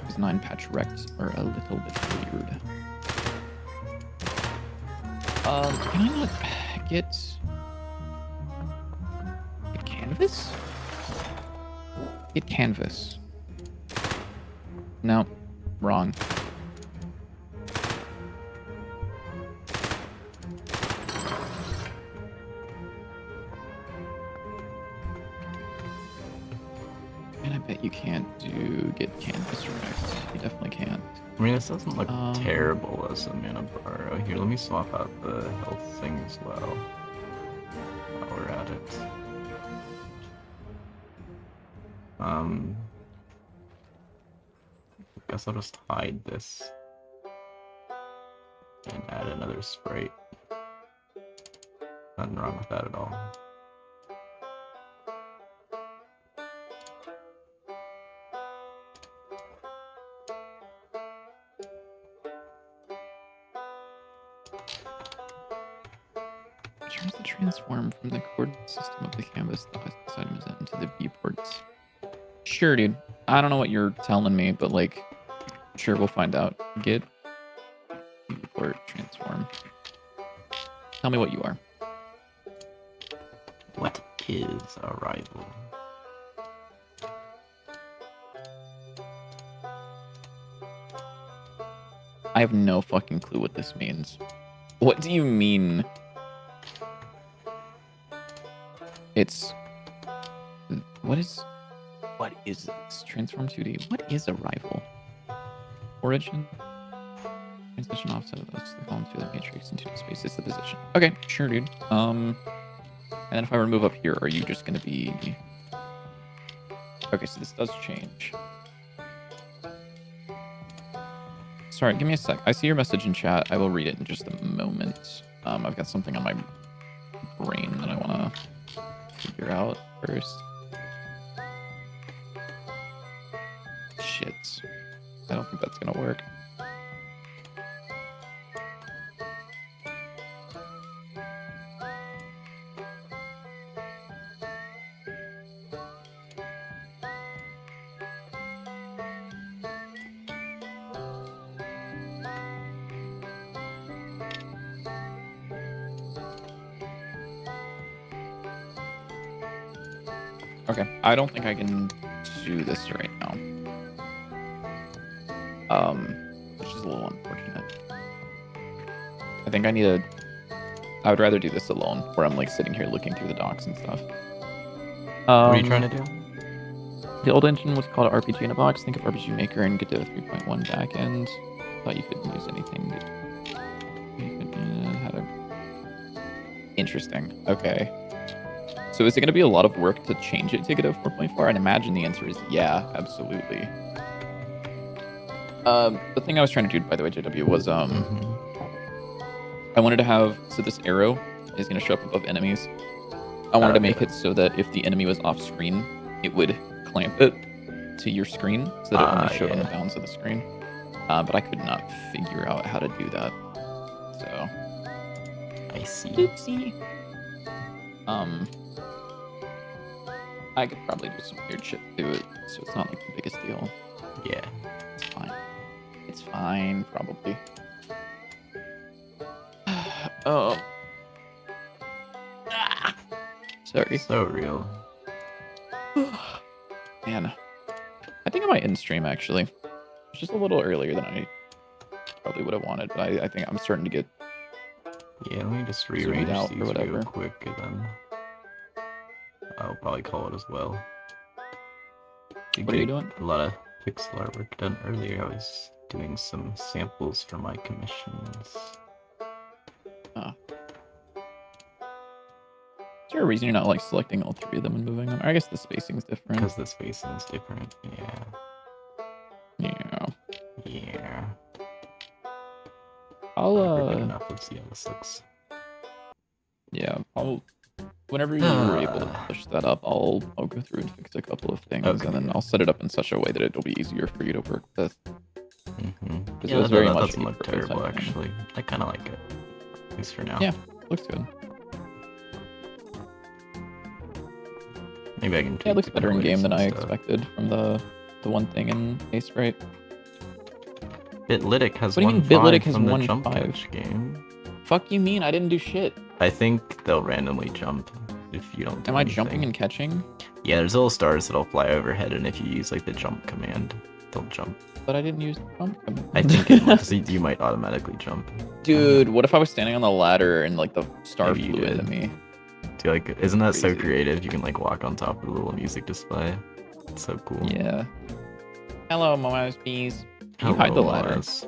These 9 patch recs are a little bit weird. Can I not get canvas? Get canvas. No, wrong. And I bet you can't get canvas rect. You definitely can't. I mean, this doesn't look terrible as a mana bar. Oh, here, let me swap out the health thing as well. While we're at it. I guess I'll just hide this. And add another sprite. Nothing wrong with that at all. Turns the transform from the coordinate system of the canvas the item is into the viewports. Sure, dude. I don't know what you're telling me, but like, sure, we'll find out. Git report transform. Tell me what you are. What is a rival? I have no fucking clue what this means. What do you mean? It's... What is this? Transform 2D. What is a rival? Origin? Transition offset of this. The column to the matrix and 2D space is the position. Okay, sure, dude. And then if I remove up here, are you just gonna be... Okay, so this does change. Sorry, give me a sec. I see your message in chat. I will read it in just a moment. I've got something on my brain that I want to figure out first. Shit. I don't think that's going to work. Okay, I don't think I can do this right now. Which is a little unfortunate. I think I need to... I would rather do this alone, where I'm like sitting here looking through the docs and stuff. What are you trying to do? The old engine was called RPG in a Box. Think of RPG Maker and get to 3.1 backend. Thought you couldn't use anything. Interesting. Okay. So is it going to be a lot of work to change it to get to 4.4? I'd imagine the answer is yeah, absolutely. The thing I was trying to do, by the way, JW, was I wanted to have, so this arrow is going to show up above enemies. I wanted to make it so that if the enemy was off screen, it would clamp it to your screen so that it only showed on the bounds of the screen. But I could not figure out how to do that. So. I see. Oopsie. I could probably do some weird shit to it, so it's not like the biggest deal. Yeah. It's fine. It's fine, probably. Oh. Ah! Sorry. So real. Man. I think I might end stream, actually. It's just a little earlier than I probably would have wanted, but I think I'm starting to get... Yeah, let me just rearrange these real quick, and then I'll probably call it as well. What are you doing? A lot of pixel artwork done earlier. I was doing some samples for my commissions. Oh. Is there a reason you're not like selecting all three of them and moving them? I guess the spacing's different. Because the spacing's different, yeah. Yeah. Yeah. I'll big enough. Let's see how this looks. Yeah, whenever you're able to push that up, I'll go through and fix a couple of things, and then I'll set it up in such a way that it'll be easier for you to work with. Yeah, that doesn't look terrible, actually. I kind of like it, at least for now. Yeah, looks good. Maybe I can. Yeah, it looks better in game than I expected from the one thing in Sprite. Bitlytic has 1.5 from the jump catch game. Fuck you mean? I didn't do shit. I think they'll randomly jump if you don't do Am I anything. jumping and catching? Yeah, there's little stars that'll fly overhead, and if you use like the jump command, they'll jump. But I didn't use the jump command. I think it might, you might automatically jump. Dude, what if I was standing on the ladder and like the star flew into me? Dude, like, isn't that so creative? You can like walk on top of the little music display. It's so cool. Yeah. Hello, Moaz bees. Can you hide the ladder? What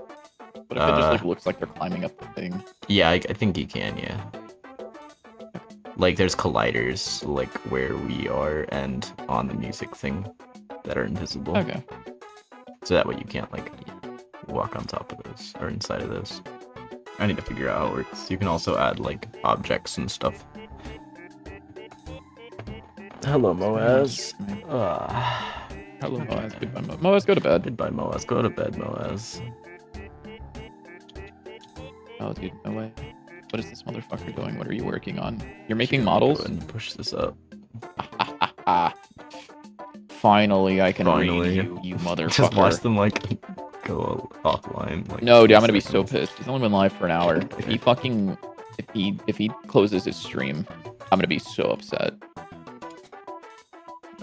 if it just like looks like they're climbing up the thing? Yeah, I think you can, yeah. Like there's colliders like where we are and on the music thing that are invisible. Okay. So that way you can't like walk on top of those or inside of those. I need to figure out how it works. You can also add like objects and stuff. Hello, Moaz. Hello, Moaz. Goodbye, Moaz. Go to bed. Goodbye, Moaz. Go to bed, Moaz. Oh, dude, no way. What is this motherfucker doing? What are you working on? You're making models? Go and push this up. Finally, I can Finally. read you, you motherfucker. Just watch them like go offline. Like, No, dude, 2 I'm gonna be so seconds. pissed. He's only been live for an hour. If he fucking, if he closes his stream, I'm gonna be so upset.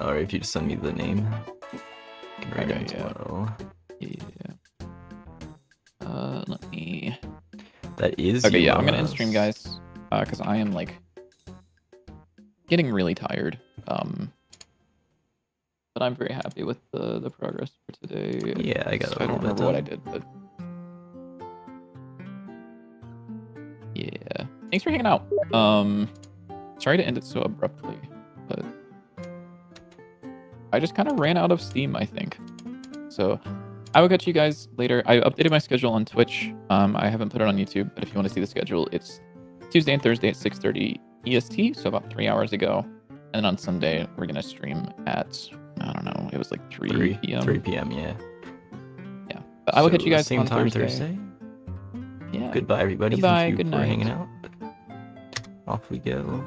Or if you just send me the name, I can read Okay, it as yeah. well. Yeah. Let me. That is. Okay, yeah, US. I'm gonna end stream, guys, because I am like getting really tired. But I'm very happy with the progress for today. Yeah, I got a I little don't bit remember what I done. did, but yeah. Thanks for hanging out. Sorry to end it so abruptly, but I just kind of ran out of steam, I think. So I will catch you guys later. I updated my schedule on Twitch. I haven't put it on YouTube, but if you want to see the schedule, it's Tuesday and Thursday at 6:30 EST, so about 3 hours ago. And then on Sunday, we're gonna stream at, I don't know, it was like 3 p.m. 3 p.m. Yeah. Yeah, but I will catch you So, guys same on time Thursday. Yeah. Goodbye, everybody. Goodbye, Thank you good for night. hanging out. Off we go.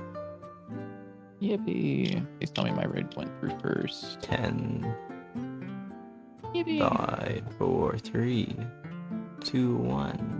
Yippee. Please tell me my raid went through first. 10, Yippee. 5, 4, 3, 2, 1.